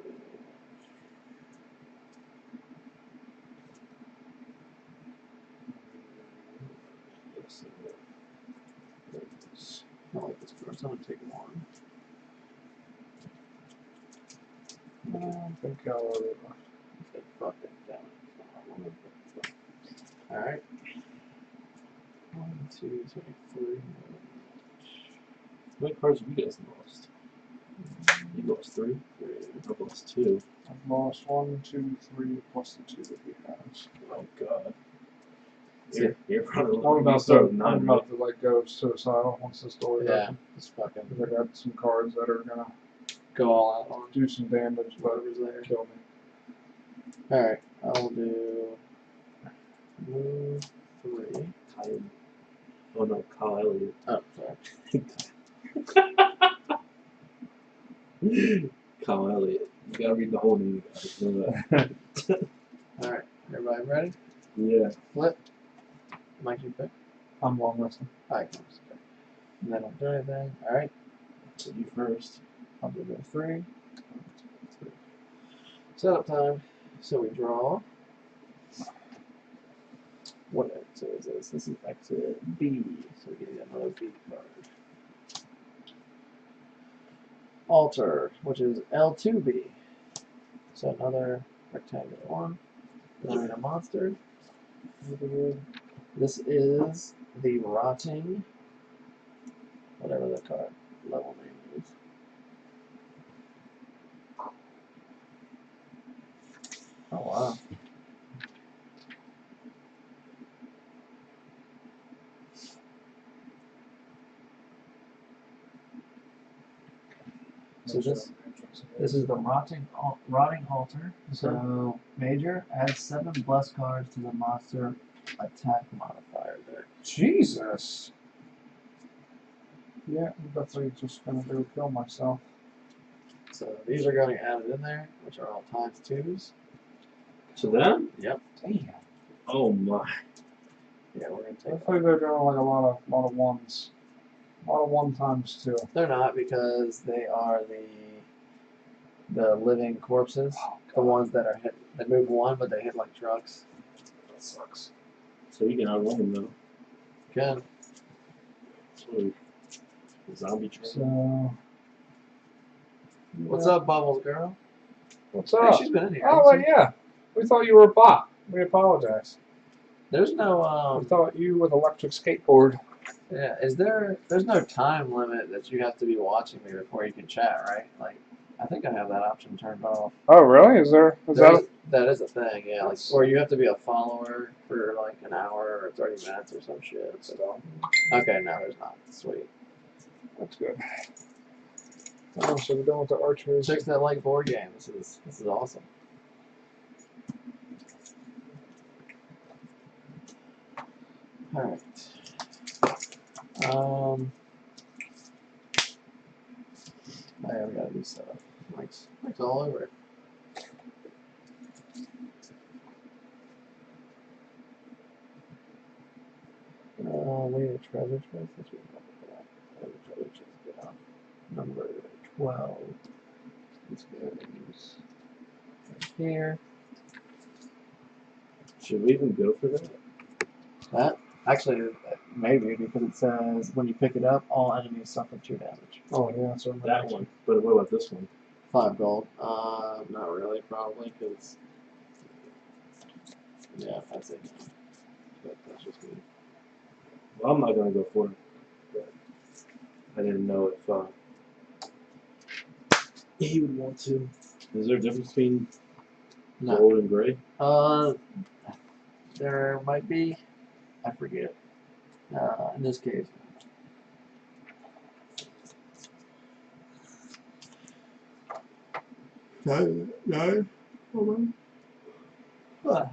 I like this first. I'm gonna take 1. I think I'll. Say fuck it, damn it. Alright. 1, 2, 3. How many cards have you guys lost? You lost 3? I've lost 2. I've lost 1, 2, 3, plus the 2 that he has. Oh god. You're probably I'm about to like go suicidal once the story Yeah, open. just fucking I got some cards that are gonna go all out on do some damage, but whatever's there. kill me. Alright, I'll do move 3. Kyle. Oh no, Kyle Elliott. Oh, sorry. Kyle Elliott. You gotta read the whole name, guys. Know that. Alright, everybody ready? Yeah. Flip. Mike, you pick. I'm long resting. Alright, comes. Okay. And then I'll do anything. Alright, So you first. I'll do move 3. Setup time. So we draw. What exit is this? This is exit B. So we get another B card. Altar, which is L2B. So another rectangular one. Then we get a monster. This is the Rotting, whatever the card level name is. Oh wow. So this is the Rotting Altar. So major, add 7 blessed cards to the monster attack modifier there. Jesus. Yeah, I'm definitely just gonna go kill myself. So these are going added in there, which are all ×2s. To them? Yep. Damn. Oh my. Yeah, we're gonna I take. think they're doing like a lot of ones. A lot of 1 times 2. They're not, because they are the living corpses, the ones that are hit. They move 1, but they hit like trucks. That sucks. So you can outrun them though. Can. So, zombie train. So. What's up, Bubbles girl? What's Hey, up? she's been in here. Oh, hasn't she? yeah. We thought you were a bot. We apologize. There's no We thought you with electric skateboard. yeah. There's no time limit that you have to be watching me before you can chat, right? Like, I think I have that option turned off. Oh, really? Is that? That is a thing, yeah. Like, or you have to be a follower for like an hour or 30 minutes or some shit. So. Okay, no, there's not. Sweet. That's good. Oh, so we're done with the archers. Chicks that like board games. This is awesome. Alright. Oh yeah, we gotta do setup. Mike's all over it. We need a treasure chest. Let's read about that. Treasure chest down. Number 12. This goes right here. Should we even go for that? That actually maybe because it says when you pick it up, all enemies suffer 2 damage. Oh yeah, so That one. But what about this one? 5 gold. Not really, probably, because yeah, that's it. But that's just me. Well, I'm not gonna go for it. But I didn't know if he would want to. Is there a difference between No. gold and gray? There might be. I forget. In this case. No. Ah.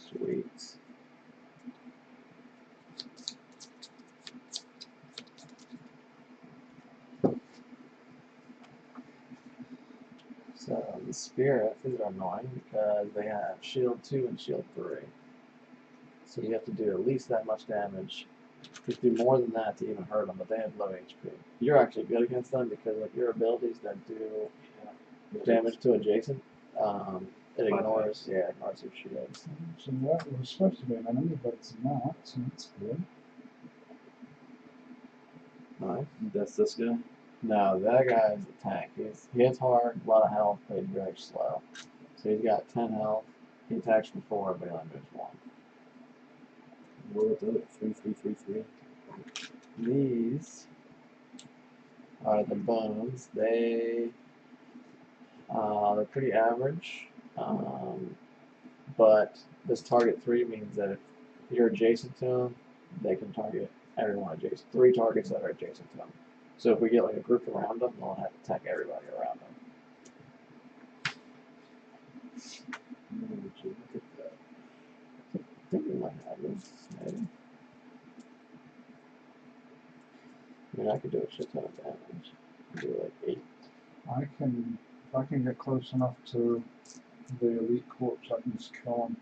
Sweet. So the spirits, these are annoying because they have shield 2 and shield 3. So you have to do at least that much damage. You do more than that to even hurt them, but they have low HP. You're actually good against them because like your abilities that do damage to adjacent, it ignores ignores your shields. So that was supposed to be an enemy, but it's not, so that's good. Nice. That's this guy. No, that guy's a tank. He hits hard, a lot of health, but he's very slow. So he's got 10 health. He attacks for 4, but he only moves 1. What about the other? 3, 3, 3, 3. These are the bones. They're pretty average, but this target 3 means that if you're adjacent to them, they can target everyone adjacent. 3 targets that are adjacent to them. So if we get like a group around them, they'll have to attack everybody around them. Would you look at that? I think we might have this, maybe. I mean, I could do a shit ton of damage. I could do like 8. If I can get close enough to the elite corpse, I can just kill him.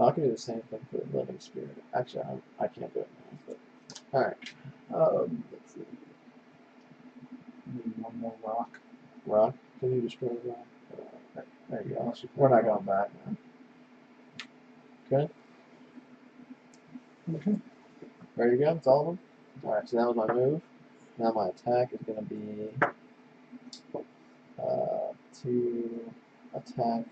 I can do the same thing for the living spirit. Actually, I can't do it now. But all right. Let's see. Need one more rock. Rock. Can you destroy the rock? There you go. We're not going back now. Okay. Okay. Ready to go? It's all of them? Alright, so that was my move. Now my attack is going to be to attack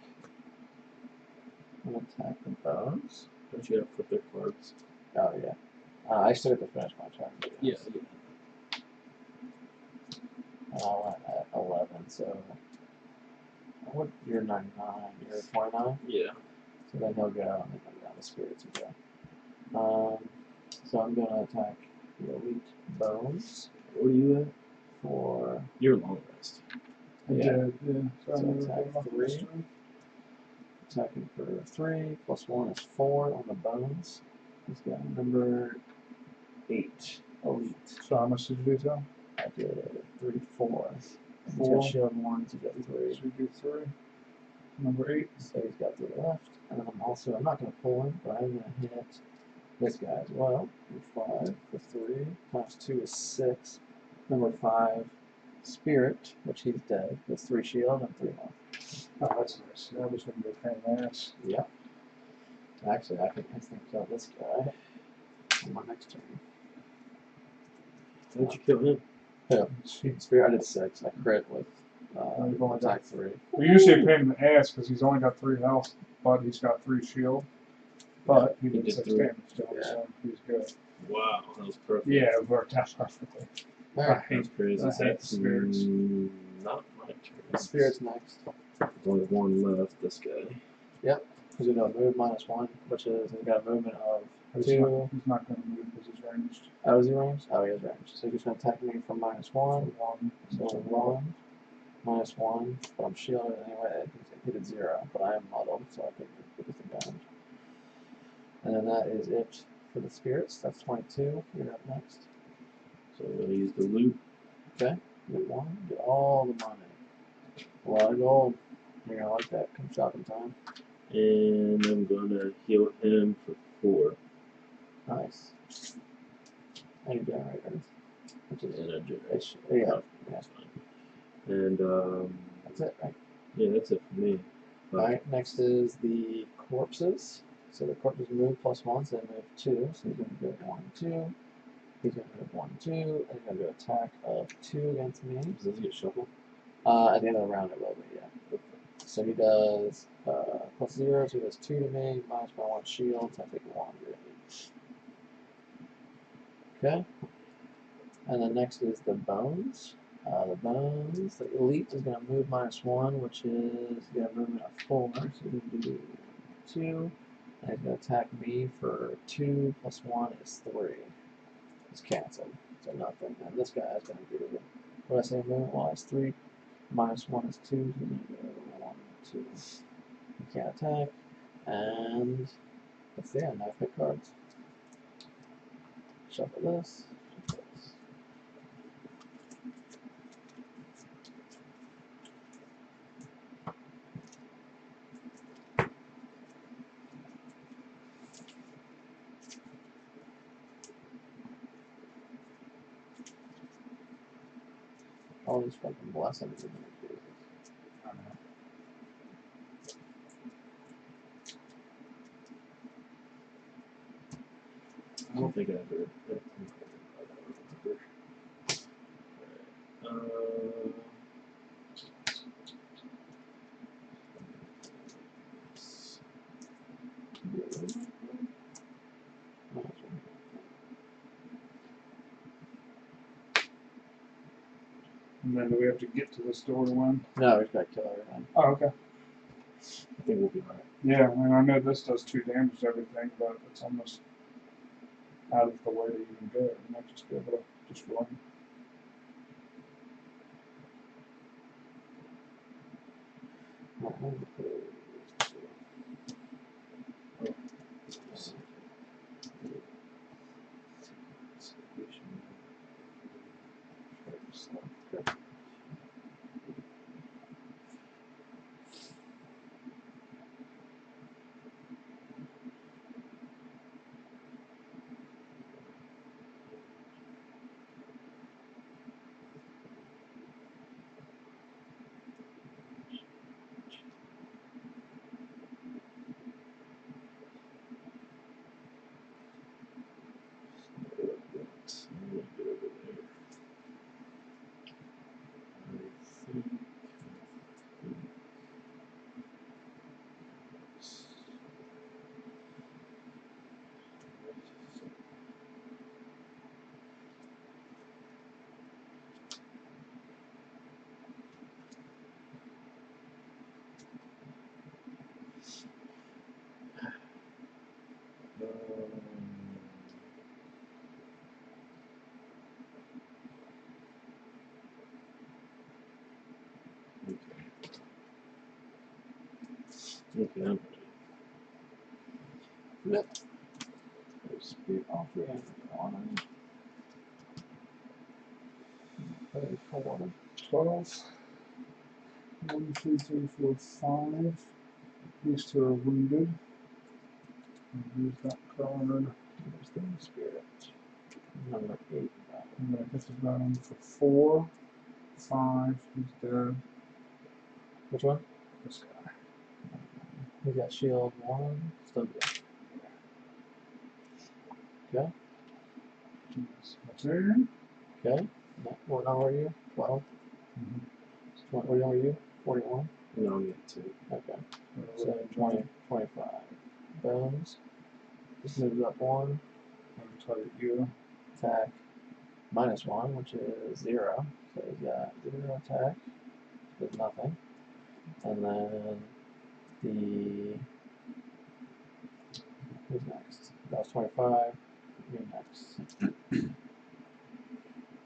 the bones. Don't you have to flip their cards? Oh, yeah. I still have to finish my turn. Yeah. And I went at 11, so what? You're 99, you're 29? Yeah. So then he'll go, and then come down, the spirits will go. So I'm going to attack the elite bones What are you at? for, You're long rest. yeah, Yeah. So So I'm attack gonna 3. Attacking for 3, plus 1 is 4 on the bones. He's got number 8, elite. So how much did you do to him? I did 3, 4. He's 4. got shield 1, so he's got 3. So you do 3. Number 8. So he's got 3 left. And then I'm not going to pull him, but I'm going to hit this guy as well. Number 5 for 3, times 2 is 6. Number 5, spirit, which he's dead. That's 3 shield and 3 health. Oh, that's nice. That was going to be a pain in the ass. Yep. Actually, I can instantly kill this guy on my next turn. How'd you kill him? Yeah. Spirit, I did 6. I crit with you've only attack 3. Well, usually a pain in the ass because he's only got 3 health, but he's got 3 shield. But he did 6 damage to him, so he's good. Wow, that was perfect. Yeah, it worked out perfectly. Alright, That's crazy. I hate spirits. Not my turn. spirit's next. There's only one left, this guy. Because we know move -1, which is he's got a movement of He's 2. not going to move because he's ranged. Oh, is he ranged? Oh, he is ranged. So he's going to attack me from -1. So 1, -1, but I'm shielded anyway. He did 0, but I am muddled, so I think it was the damage. And then that is it for the spirits. That's 22. You're up next. So I'm gonna use the loot. Okay. Get 1. Get all the money. A lot of gold. You're going to like that. Come shopping time. And I'm gonna heal him for 4. Nice. any generators. Which is And a it's, generation. yeah. That's fine. And That's it, right? yeah, that's it for me. Alright, next is the corpses. So the corpses move +1, so they move 2. So he's going to do 1, 2. He's going to move 1, 2. And he's going to do attack of 2 against me. Does he get shuffled? At the end of the round, it will be, yeah. So he does +0, so he does 2 to me, minus my 1 shield, so I take 1 really. Okay. And then next is the bones. The elite is going to move -1, which is going to move at 4, so he's going to do 2. And he's going to attack me for 2 + 1 is 3. It's canceled, so nothing. And this guy is going to do, what did I say, movement wise? 3 minus 1 is 2. So he's going to go 1, 2. He can't attack. And that's the end. I've picked cards. Shuffle this. Shuffle this. All these fucking blessings are gonna do. I don't know. I don't think I ever. And then do we have to get to the store to win? No, he's got to kill everything. Oh, okay. I think we'll be alright. Yeah, and I know this does 2 damage to everything, but it's almost out of the way to even go. You might just be able to just run. Okay, I'm ready. Flip. Speed off the end of 1. 12. 1, 2, 3, 4, 5. These 2 are wounded. Use that card. There's the spirit. Number 8. I'm going to get the gun for 4. 5. He's dead. Which one? This guy. He's got shield 1. Still good. Okay. That's it. Okay. What number are you? 12. What number are you? 41. No, I'm at 2. Okay. So 20, 25. Bones. Just moves up 1. I'm target you. Attack -1, which is 0. So he's got 0 attack. Does nothing. And then the. Who's next? That was 25. You're next.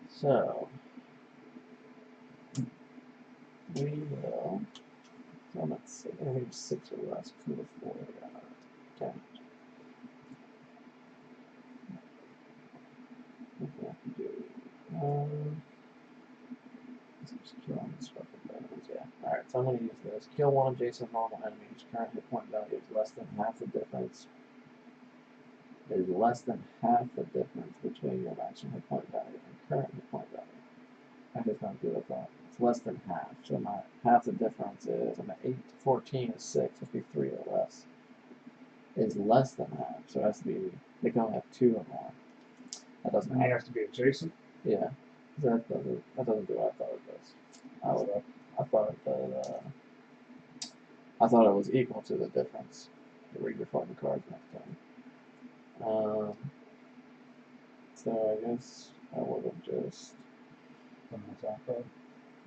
So. We will. I'm at 6. I think 6 or less. 2 to 4. 10. What do I have to do? Just kill on this fucking bones, yeah. Alright, so I'm going to use this. Kill one adjacent normal enemy whose current hit point value is less than half the difference is less than half the difference between your maximum hit point value and current hit point value. I just don't do with that. It's less than half. So my half the difference is I'm at 8 to 14 is 6, must be 3 or less. Is less than half. So it has to be, they can only have 2 or more. That doesn't And he happen. has to be adjacent. Yeah. That doesn't do what I thought it does. I thought it was equal to the difference. Read your fucking cards next time. So I guess I would have just,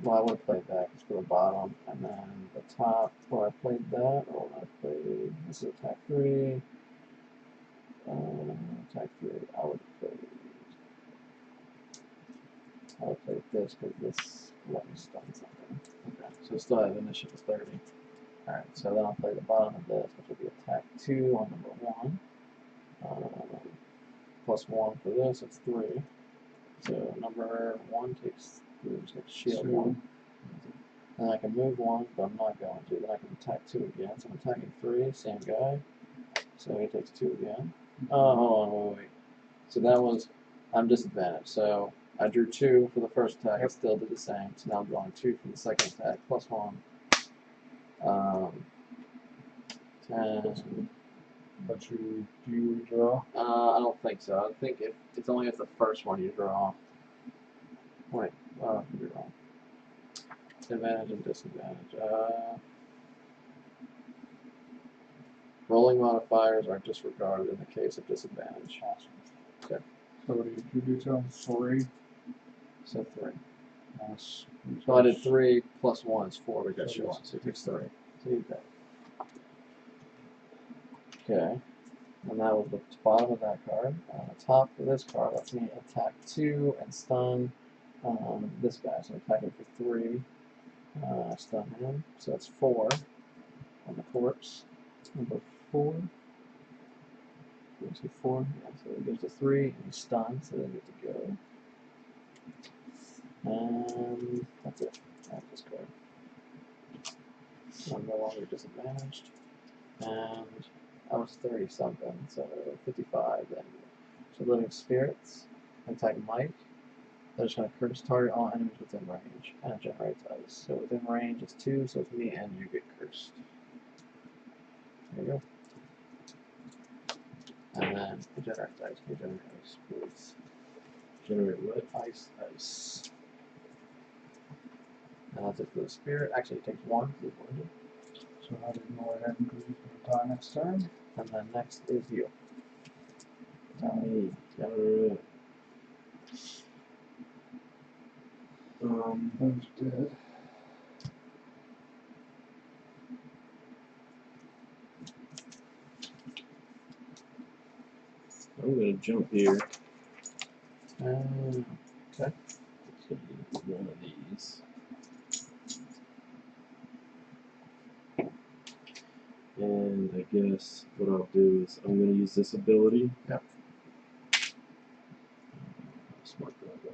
well, I would have played that just for the bottom, and then the top where I played that, or when I played, this is attack 3. Attack 3, I would have played this because this let me stun something. Okay, so still have initiative 30. Alright, so then I'll play the bottom of this, which will be attack 2 on number 1. Plus 1 for this, it's 3. So number 1 takes 3, just get shield 1. Then I can move 1, but I'm not going to. Then I can attack 2 again. So I'm attacking 3, same guy. So he takes 2 again. Hold on, wait. So that was, I'm disadvantaged. So I drew 2 for the first attack, I still did the same. So now I'm drawing 2 for the second attack, plus 1. 10. But do you redraw? I don't think so. I think it's only if the first one you draw. Wait, you're wrong. Advantage and disadvantage. Rolling modifiers are disregarded in the case of disadvantage. Awesome. Okay. So what did you do to him? 3. So 3. Nice. So I did 3 plus 1 is 4. We got So you 1. yes. So he takes 3. So he's dead. Okay. And that was the bottom of that card. On the top of this card lets me attack 2 and stun this guy. So I'm attacking for 3. Stun him. So that's 4 on the corpse. Number 4. Gives you 4. Yeah, so it gives a 3 and he's stunned, so they get to go. And that's it. That's this card. I'm no longer disadvantaged. And I was 30 something, so 55 then. So living spirits, attack Mike. They're just going to curse target all enemies within range, and it generates ice. So within range is 2, so it's me and you get cursed. There you go. And then it generates ice. You generate ice, please. Generate what? Ice. And that's it for the spirit. Actually, it takes 1. So I didn't go ahead and do the die next turn. And then next is you. Hey, alright. Who's dead? I'm gonna jump here. Okay. To one of these. And I guess what I'll do is I'm gonna use this ability. Yep. Smart guy,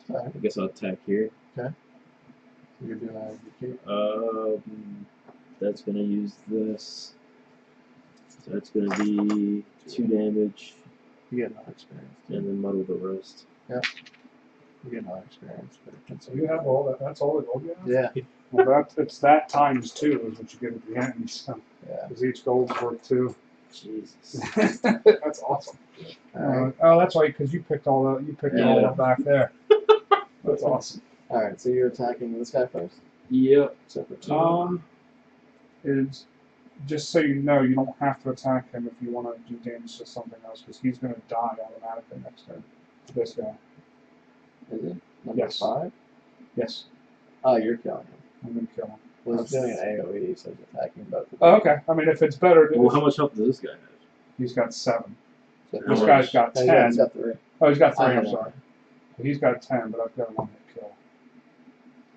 Sorry. I guess I'll attack here. So you're doing a keep. That's gonna use this. So that's gonna be 2 damage, You get another experience. and then muddle the rest. You get another experience. So you have all that. That's all the gold you have? Yeah. Well, it's that times 2 is what you get at the end. So, Yeah. because each gold's worth 2. Jesus. That's awesome. Alright. Oh, that's right, because you picked all that. You picked it all Yeah. up back there. That's awesome. Alright, so you're attacking this guy first? Yep. So for 2. Is just so you know, you don't have to attack him if you want to do damage to something else, because he's going to die automatically next turn. This guy. Is it? Number Yes. 5? Yes, Oh, you're killing him. I'm going to kill him. Well, he's doing an AoE, so he's attacking both of them. Oh, okay. I mean, if it's better, Well, how much health does this guy have? he's got 7. So This How guy's got no, 10. he's got 3. Oh, he's got 3. I I'm have sorry. He's got 10, but I've got 1 hit kill.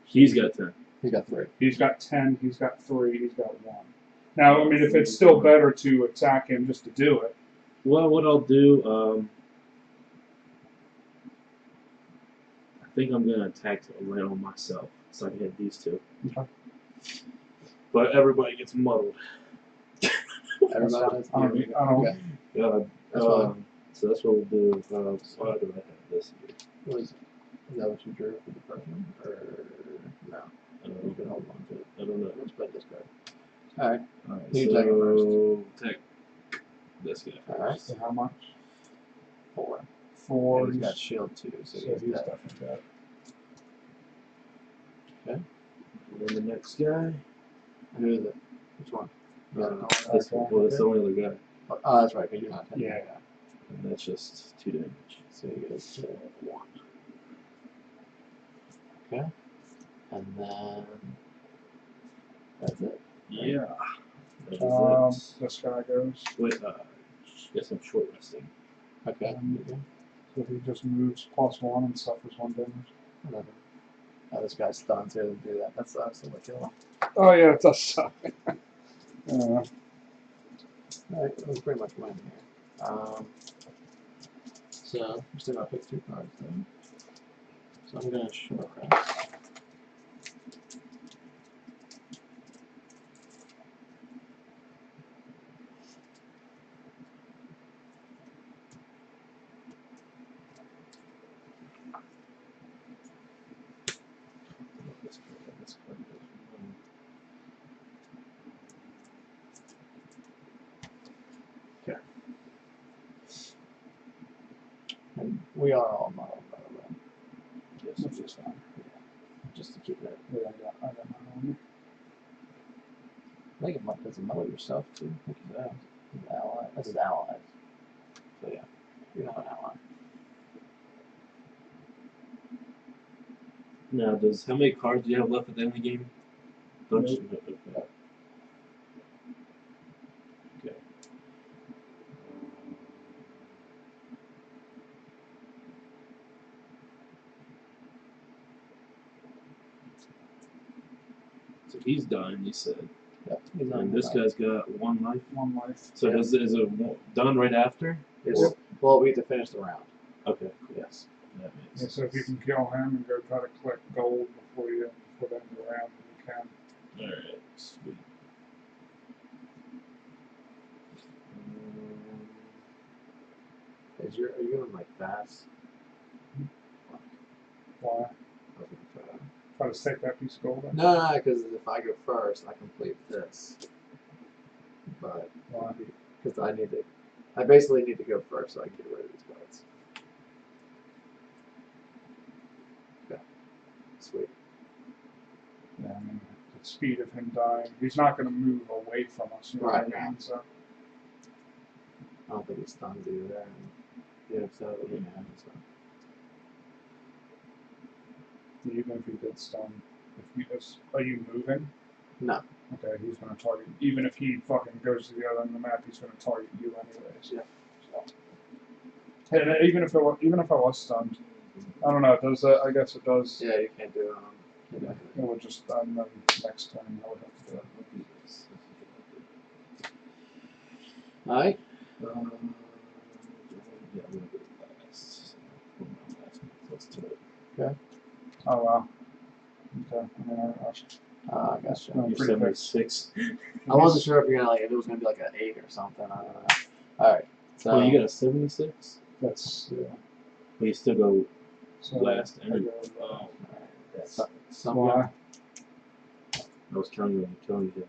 He's got 10. He's got 3. He's got 10. He's got 3. He's got 1. Now, I mean, if it's still better to attack him just to do it. Well, what I'll do, I think I'm gonna attack right on myself, so I can hit these 2. Okay. But everybody gets muddled. Everybody has I don't. okay. God, That's fine. So that's what we'll do. Why do I have this here? Is that what you drew for the first one? Or no? You can hold on to it. I don't know. Let's play this card. Alright. Alright, You so take it take this guy first. Alright. So how much? 4. 4. He's got shield 2, so so he's he's dead. definitely dead. And then the next guy. Who is it? Which one? You got it all? This one. Well, that's the only other guy. Oh, that's right, because you're not taking Yeah. that guy. And that's just 2 damage. So he goes to 1. Okay. And then that's it. Yeah. That is it. This guy goes. Wait, guess I'm short resting. Okay. So he just moves +1 and suffers 1 damage. Whatever. Oh, this guy's stunned too to do that. That sucks. I'm gonna kill him. Oh yeah, it does suck. Alright, that was pretty much mine here. So, we're still gonna pick 2 cards then. So I'm gonna short rest. And we are all modeled, by the way. Yes. Which is fine. Just to keep it. Yeah, I got my own. I think it might doesn't model yourself too. Look at that. Ally. This is allies. So yeah, you're not an ally. Now, how many cards do you have left at the end of the game? Don't you? Okay. Okay. So he's done, you said. Yep. He's not And this guy's got 1 life. 1 life. So Yeah. is it done right after? It's, well, we have to finish the round. Okay. Yes. That makes Yeah, so if you sense. can kill him and go try to collect gold before the end of the round, you can. Alright, sweet. Are you going like fast? Why? I was gonna try. Try to stake that piece of gold in. No, because if I go first, I complete this. But Why? because I basically need to go first so I can get rid of these cards. Okay. Sweet. Yeah, I mean, the speed of him dying, he's not going to move away from us. You know Right, what I mean? So, I don't think he stuns either. And, yeah, so yeah, so. even if he did stun, are you moving? No. Okay, he's going to target. Even if he fucking goes to the other end of the map, he's going to target you anyways. Yeah. So. And even if I was stunned, I don't know. It does that? I guess it does. Yeah, you can't do it. It would just next turn I would have to do it. Alright. Yeah, we'll do it last. Let's do it. Okay. Oh wow. Okay. I mean, I gotcha. No, You're pretty 76. I wasn't sure if you're gonna if it was gonna be like an 8 or something. I don't know. Alright. So Oh, you got a 76? That's yeah. But you still go So last. I go, Oh, that's. some why? I was counting on you killing him.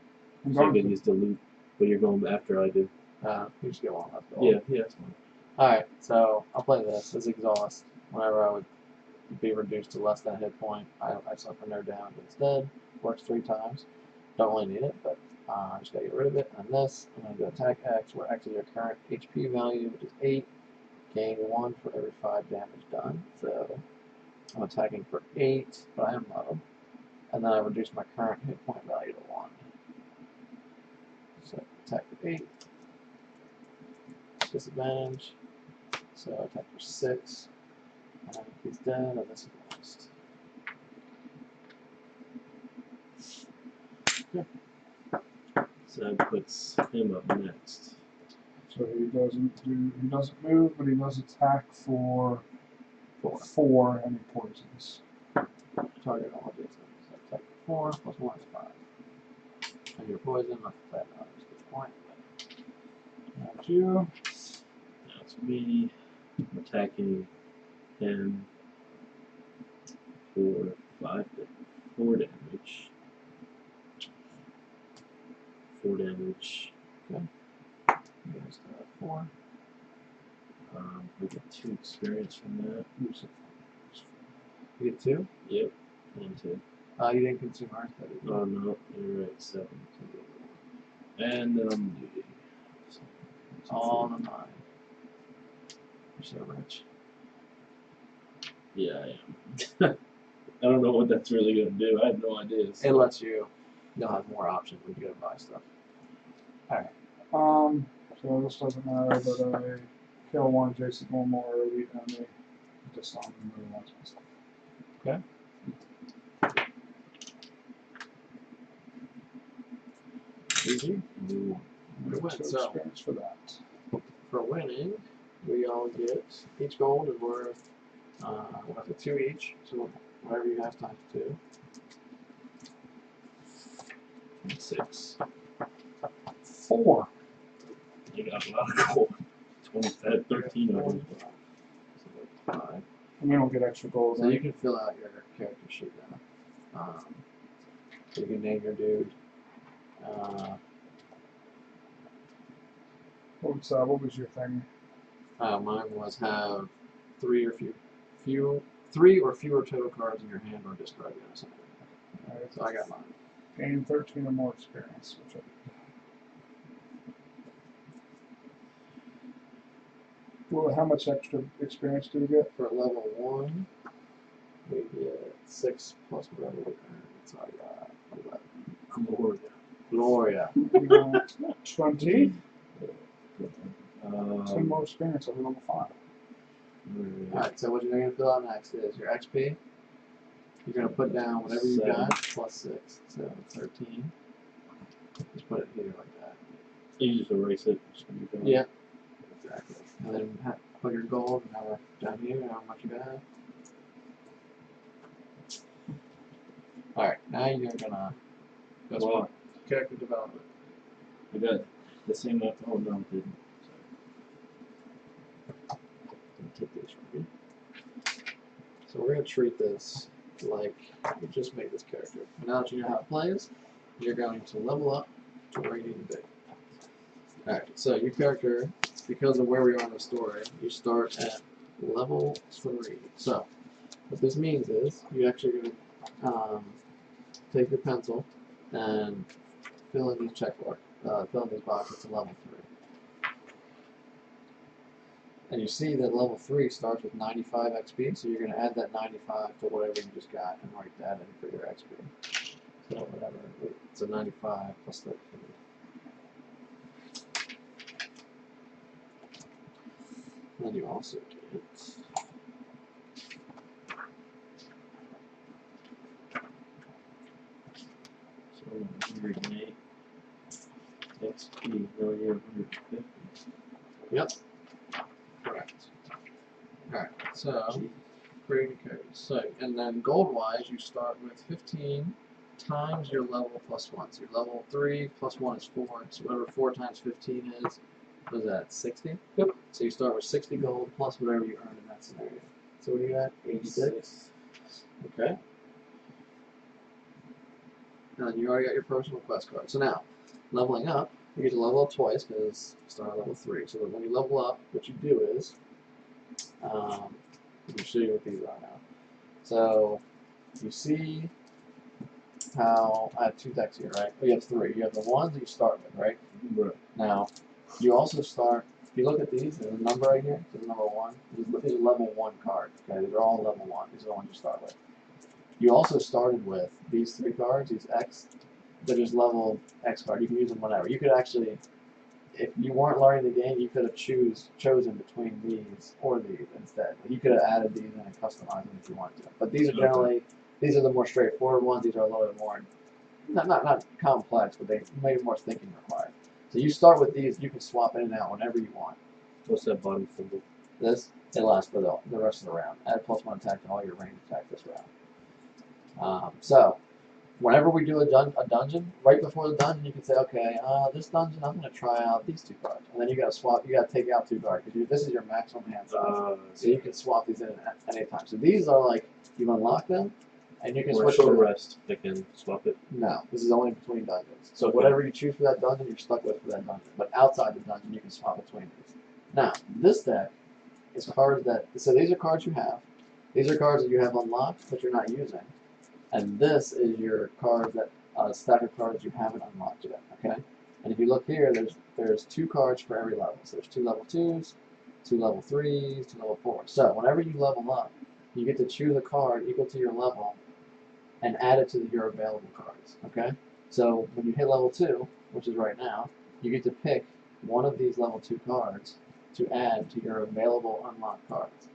I'm So I going get to, used to loot, but you're going after I do. you just get one left. Yeah, that's fine. Alright, so I'll play this as exhaust. Whenever I would be reduced to less than a hit point, I suffer no damage instead. Works 3 times. Don't really need it, but I just gotta get rid of it. And this, I'm gonna do attack X, where X is your current HP value, which is 8. Gain 1 for every 5 damage done. So I'm attacking for 8, but I am low. And then I reduce my current hit point value to 1. So attack for 8. Disadvantage. So attack for 6. And he's dead, and this is lost. So that puts him up next. so he doesn't move, but he does attack for 4 and he poisons. Target all d6. So attack for 4 plus 1 is 5. And your poison, not that just this point. And you. No, me attacking him for 4 damage. 4 damage. There's 4. We get 2 experience from that. You get 2? Yep. 1, 2. You didn't consume Earth, did you? Oh no, you're right. 7. And then I'm duty. All on the 9. You're so rich. Yeah, I am. I don't know what that's really gonna do. I have no idea. So. It lets you. You'll have more options when you go to buy stuff. So this doesn't matter, but I kill one adjacent normal or elite enemy. Disarm and move on to myself. Okay. Easy. Ooh. We win. Two So experience for that. for winning, we all get each gold is worth what is it, 2 each. So whatever you have times 2. 6. 4. You got a lot of gold. 13 of them. So 5. And we don't get extra gold. So you can fill out your character sheet now. So you can name your dude. What was your thing? Mine was have 3 or fewer total cards in your hand or discard them or something. Alright, So I got mine. gain 13 or more experience, which I did. Well, how much extra experience do we get? For level 1, we get 6 plus whatever we earn. So I got 11. Gloria. Gloria. 20. 10 more Um, experience over level 5. Alright, so what you're going to fill out next is your XP. You're going to put down whatever you 7. got, plus 6. So 13. Just put it here like that. You just erase it. Just keep going. Yeah. Exactly. And then put your gold down here, how much you got. Alright, now you're gonna go Well, spot character development. I got the same amount. Oh no, it didn't. Sorry. Take this from you. So we're gonna treat this like you just made this character. Now that you know how it plays, you're going to level up to where you need to be. Alright, so your character, because of where we are in the story, you start at level 3. So what this means is you're actually going to take your pencil and fill in these fill in these boxes to level 3. And you see that level 3 starts with 95 XP, so you're going to add that 95 to whatever you just got and write that in for your XP. So whatever, so 95 plus 13. Then you also get So 108 XP. No, you're 150. Yep. Correct. Alright, so creating characters. So and then gold wise you start with 15 times your level plus 1. So your level 3 plus 1 is 4. So whatever 4 times 15 is, what is that, 60? Yep. So you start with 60 gold plus whatever you earn in that scenario. So what are you at? 86? Okay. And you already got your personal quest card. So now, leveling up, you get to level up twice because you start at level 3. So when you level up, what you do is, let me show you what these are now. So you see how I have 2 decks here, right? Oh, you have 3. You have the ones that you start with, right? Right. Now, you also start, if you look at these, there's a number right here, there's number 1. These are level 1 cards, okay? These are all level 1. These are the ones you start with. You also started with these 3 cards, these X, they're just level X card. You can use them whenever. You could actually, if you weren't learning the game, you could have chosen between these or these instead. You could have added these in and customized them if you wanted to. But these are generally, these are the more straightforward ones. These are a little bit more, not complex, but they maybe more thinking required. So you start with these, you can swap in and out whenever you want. What's that bottom symbol? This, it lasts for the rest of the round. Add +1 attack to all your ranged attack this round. So, whenever we do a dungeon, right before the dungeon, you can say, okay, this dungeon, I'm going to try out these 2 cards. And then you got to swap, you got to take out 2 cards, because this is your maximum hand size. So you can swap these in at any time. So these are like, you unlock them, and you can When I switch short to rest, I can swap it. No, this is only between dungeons. So Okay. whatever you choose for that dungeon, you're stuck with for that dungeon. But outside the dungeon, you can swap between these. Now, this deck is cards that, so these are cards you have. These are cards that you have unlocked, but you're not using. And this is your cards that, stack of cards you haven't unlocked yet, okay? And if you look here, there's 2 cards for every level. So there's 2 level 2s, 2 level 3s, 2 level 4s. So whenever you level up, you get to choose a card equal to your level and add it to your available cards, okay? So when you hit level 2, which is right now, you get to pick one of these level 2 cards to add to your available unlocked cards.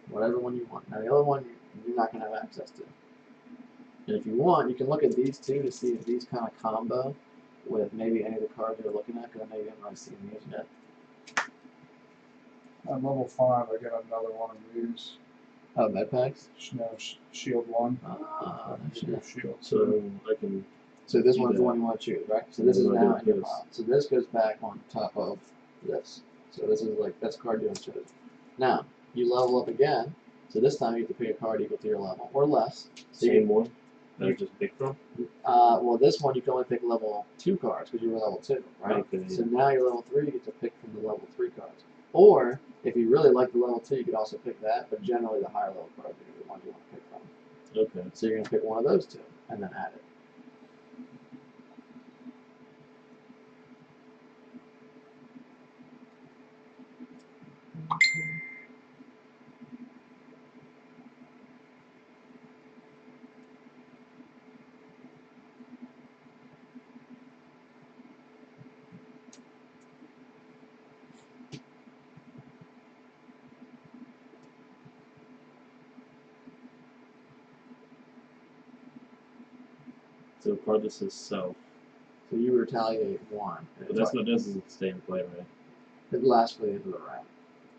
Whatever one you want. Now the other one you're not going to have access to. And if you want, you can look at these 2 to see if these kind of combo with maybe any of the cards you're looking at, because I know you haven't really seen these yet. At level 5, I get another one of these. Oh, med packs? Shield 1. Ah, Shield. So I can. So this one's the one you want to choose, right? So this is Yeah, now in your this. pile. So this goes back on top of this. So this is like, that's card you have chosen. Now, you level up again. So this time you have to pick a card equal to your level, or less. So you Same one that I just picked from. well, this one you can only pick level 2 cards because you were level 2, right? Okay. So now you're level 3, you get to pick from the level 3 cards. Or, if you really like the level 2, you could also pick that, but generally the higher level cards are the ones you want to pick from. Okay. So you're going to pick one of those 2, and then add it. So card this is self. So you retaliate 1. But that's not doesn't stay in play, right? It lasts for the end of the round.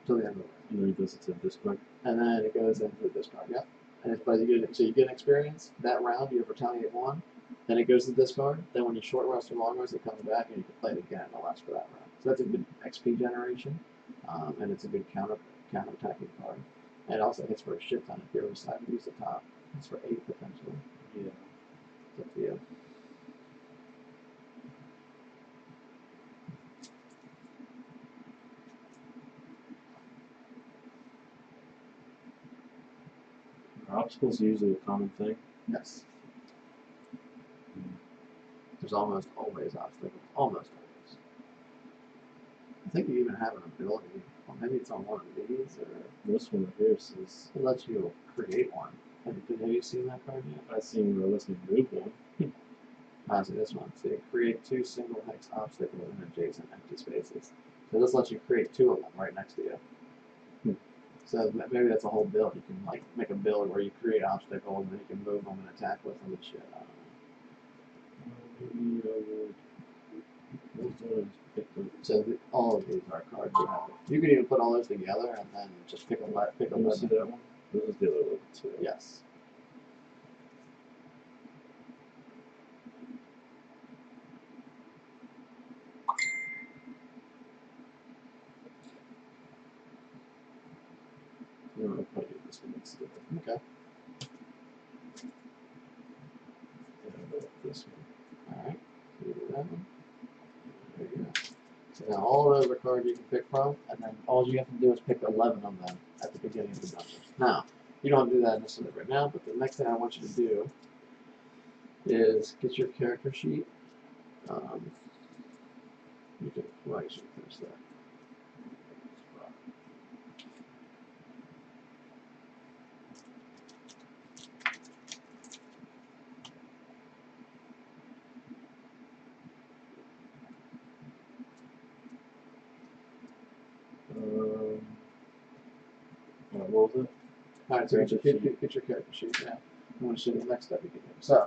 Till the end of the round. And then it goes into this card. And then it goes into the discard, yep. And it's, but you get, so you get an experience. That round you have retaliate 1. Then it goes to the discard. Then when you short rest or long rest, it comes back and you can play it again. It'll last for that round. So that's a good XP generation, and it's a good counter attacking card. And it also hits for a shit ton if you ever decide to use the top. It's for 8 potentially. Yeah. It's up to you. Are obstacles usually a common thing? Yes. There's almost always obstacles. Almost always. I think you even have an ability. Well, maybe it's on one of these, or This one right here says it lets you create one. Have you seen that card yet? I've seen the listening move one. I see this one. So you create 2 single hex obstacles in adjacent empty spaces. So this lets you create 2 of them right next to you. So maybe that's a whole build. You can like make a build where you create obstacles and then you can move them and attack with them and shit. Maybe I would. Those ones pick the. So all of these are cards you have. You could even put all those together and then just pick a Let me see that one. This is the other level too. Yes. No, I'll probably do this one instead. Okay. Yeah, I like this one. All right. So you do that one. There you go. So now all of those are cards you can pick from, and then all you have to do is pick 11 of them at the beginning of the dungeon. Now, you don't have to do that necessarily right now, but the next thing I want you to do is get your character sheet. You can, well, I should finish that. What was it? Alright, so get your character sheet now. I'm going to show you the next step you can do. So,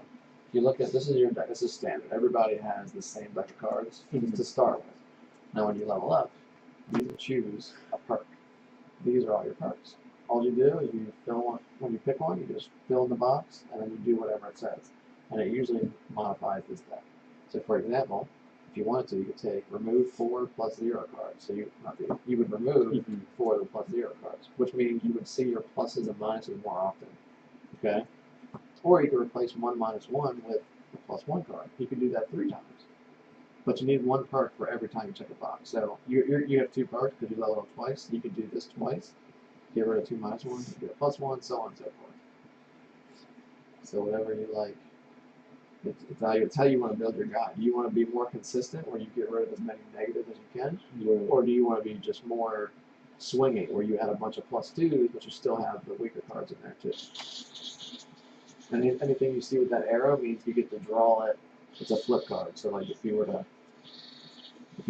if you look at, this is your deck, this is standard. Everybody has the same deck of cards to start with. Now when you level up, you can choose a perk. These are all your perks. all you do is you fill one, when you pick one, you just fill in the box, and then you do whatever it says. And it usually modifies this deck. So for example, if you wanted to, you could take remove 4 plus 0 cards. So you would remove 4 of the plus 0 cards, which means you would see your pluses and minuses more often. Okay? Or you could replace 1 minus 1 with a plus 1 card. You could do that 3 times. But you need 1 perk for every time you check a box. So you have 2 perks because you level up twice. You could do this twice. Get rid of 2 minus 1, get a plus 1, so on and so forth. So whatever you like. It's how you want to build your guide. Do you want to be more consistent where you get rid of as many negatives as you can? Right. Or do you want to be just more swinging where you add a bunch of plus 2s but you still have the weaker cards in there too? And anything you see with that arrow means you get to draw it. It's a flip card. So like if you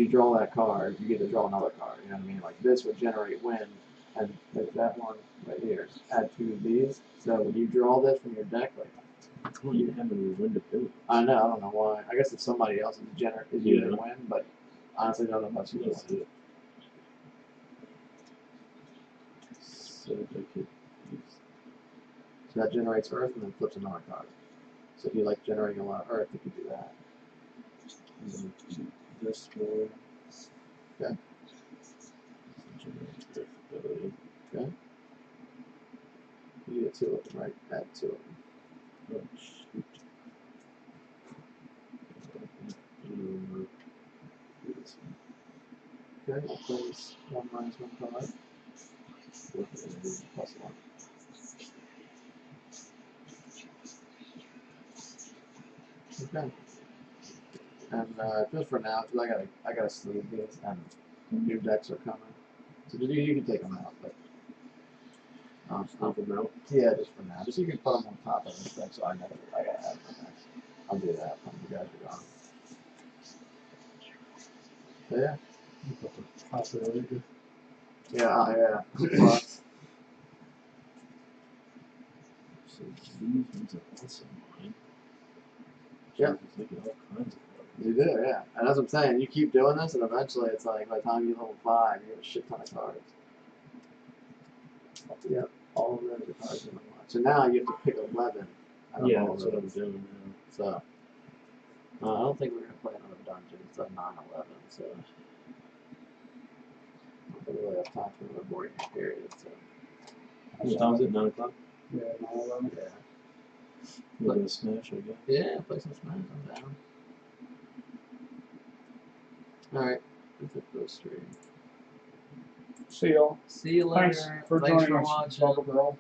draw that card, you get to draw another card. You know what I mean? Like this would generate wind, and like that one right here, add 2 of these. So when you draw this from your deck, like Well, you have any wind ability. I know, I don't know why. I guess if somebody else is using wind, but honestly, none of us use That's wind. it. So I could use. So that generates earth and then flips another card. So if you like generating a lot of earth, you could do that. This one. Okay. Generate earth ability. Okay. You get 2 of them, right? Add 2 of them. Oh, shoot. This one. Okay, I'll place 1 minus 1 card. Plus 1. Okay. And just for now, because I gotta sleeve these, and new decks are coming. So you can take them out, but Stomp them out. yeah, just for now. Just you can put them on top of this deck, so I know I gotta have them next. I'll do that when you guys are gone. So yeah. Possibility. Yeah. Plus, So these ones are also mine. Yeah. Just making all kinds of cards. you do, yeah. And as I'm saying, you keep doing this, and eventually it's like by the time you level 5, you have a shit ton of cards. Yep, all of those are cards in the line. So now you have to pick 11. out of Yeah, all that's of what I'm those. doing now. So, I don't think we're gonna play another dungeon. It's a 9/11, so I don't think we really have time for another boarding period. So, What time is it? 9 o'clock? Yeah, no, yeah, We're gonna smash, I guess. yeah, play some Smash. I'm down. All right, that's it for the stream. see y'all. See you later. Thanks for Thanks joining for us, watching. Bubba Girl.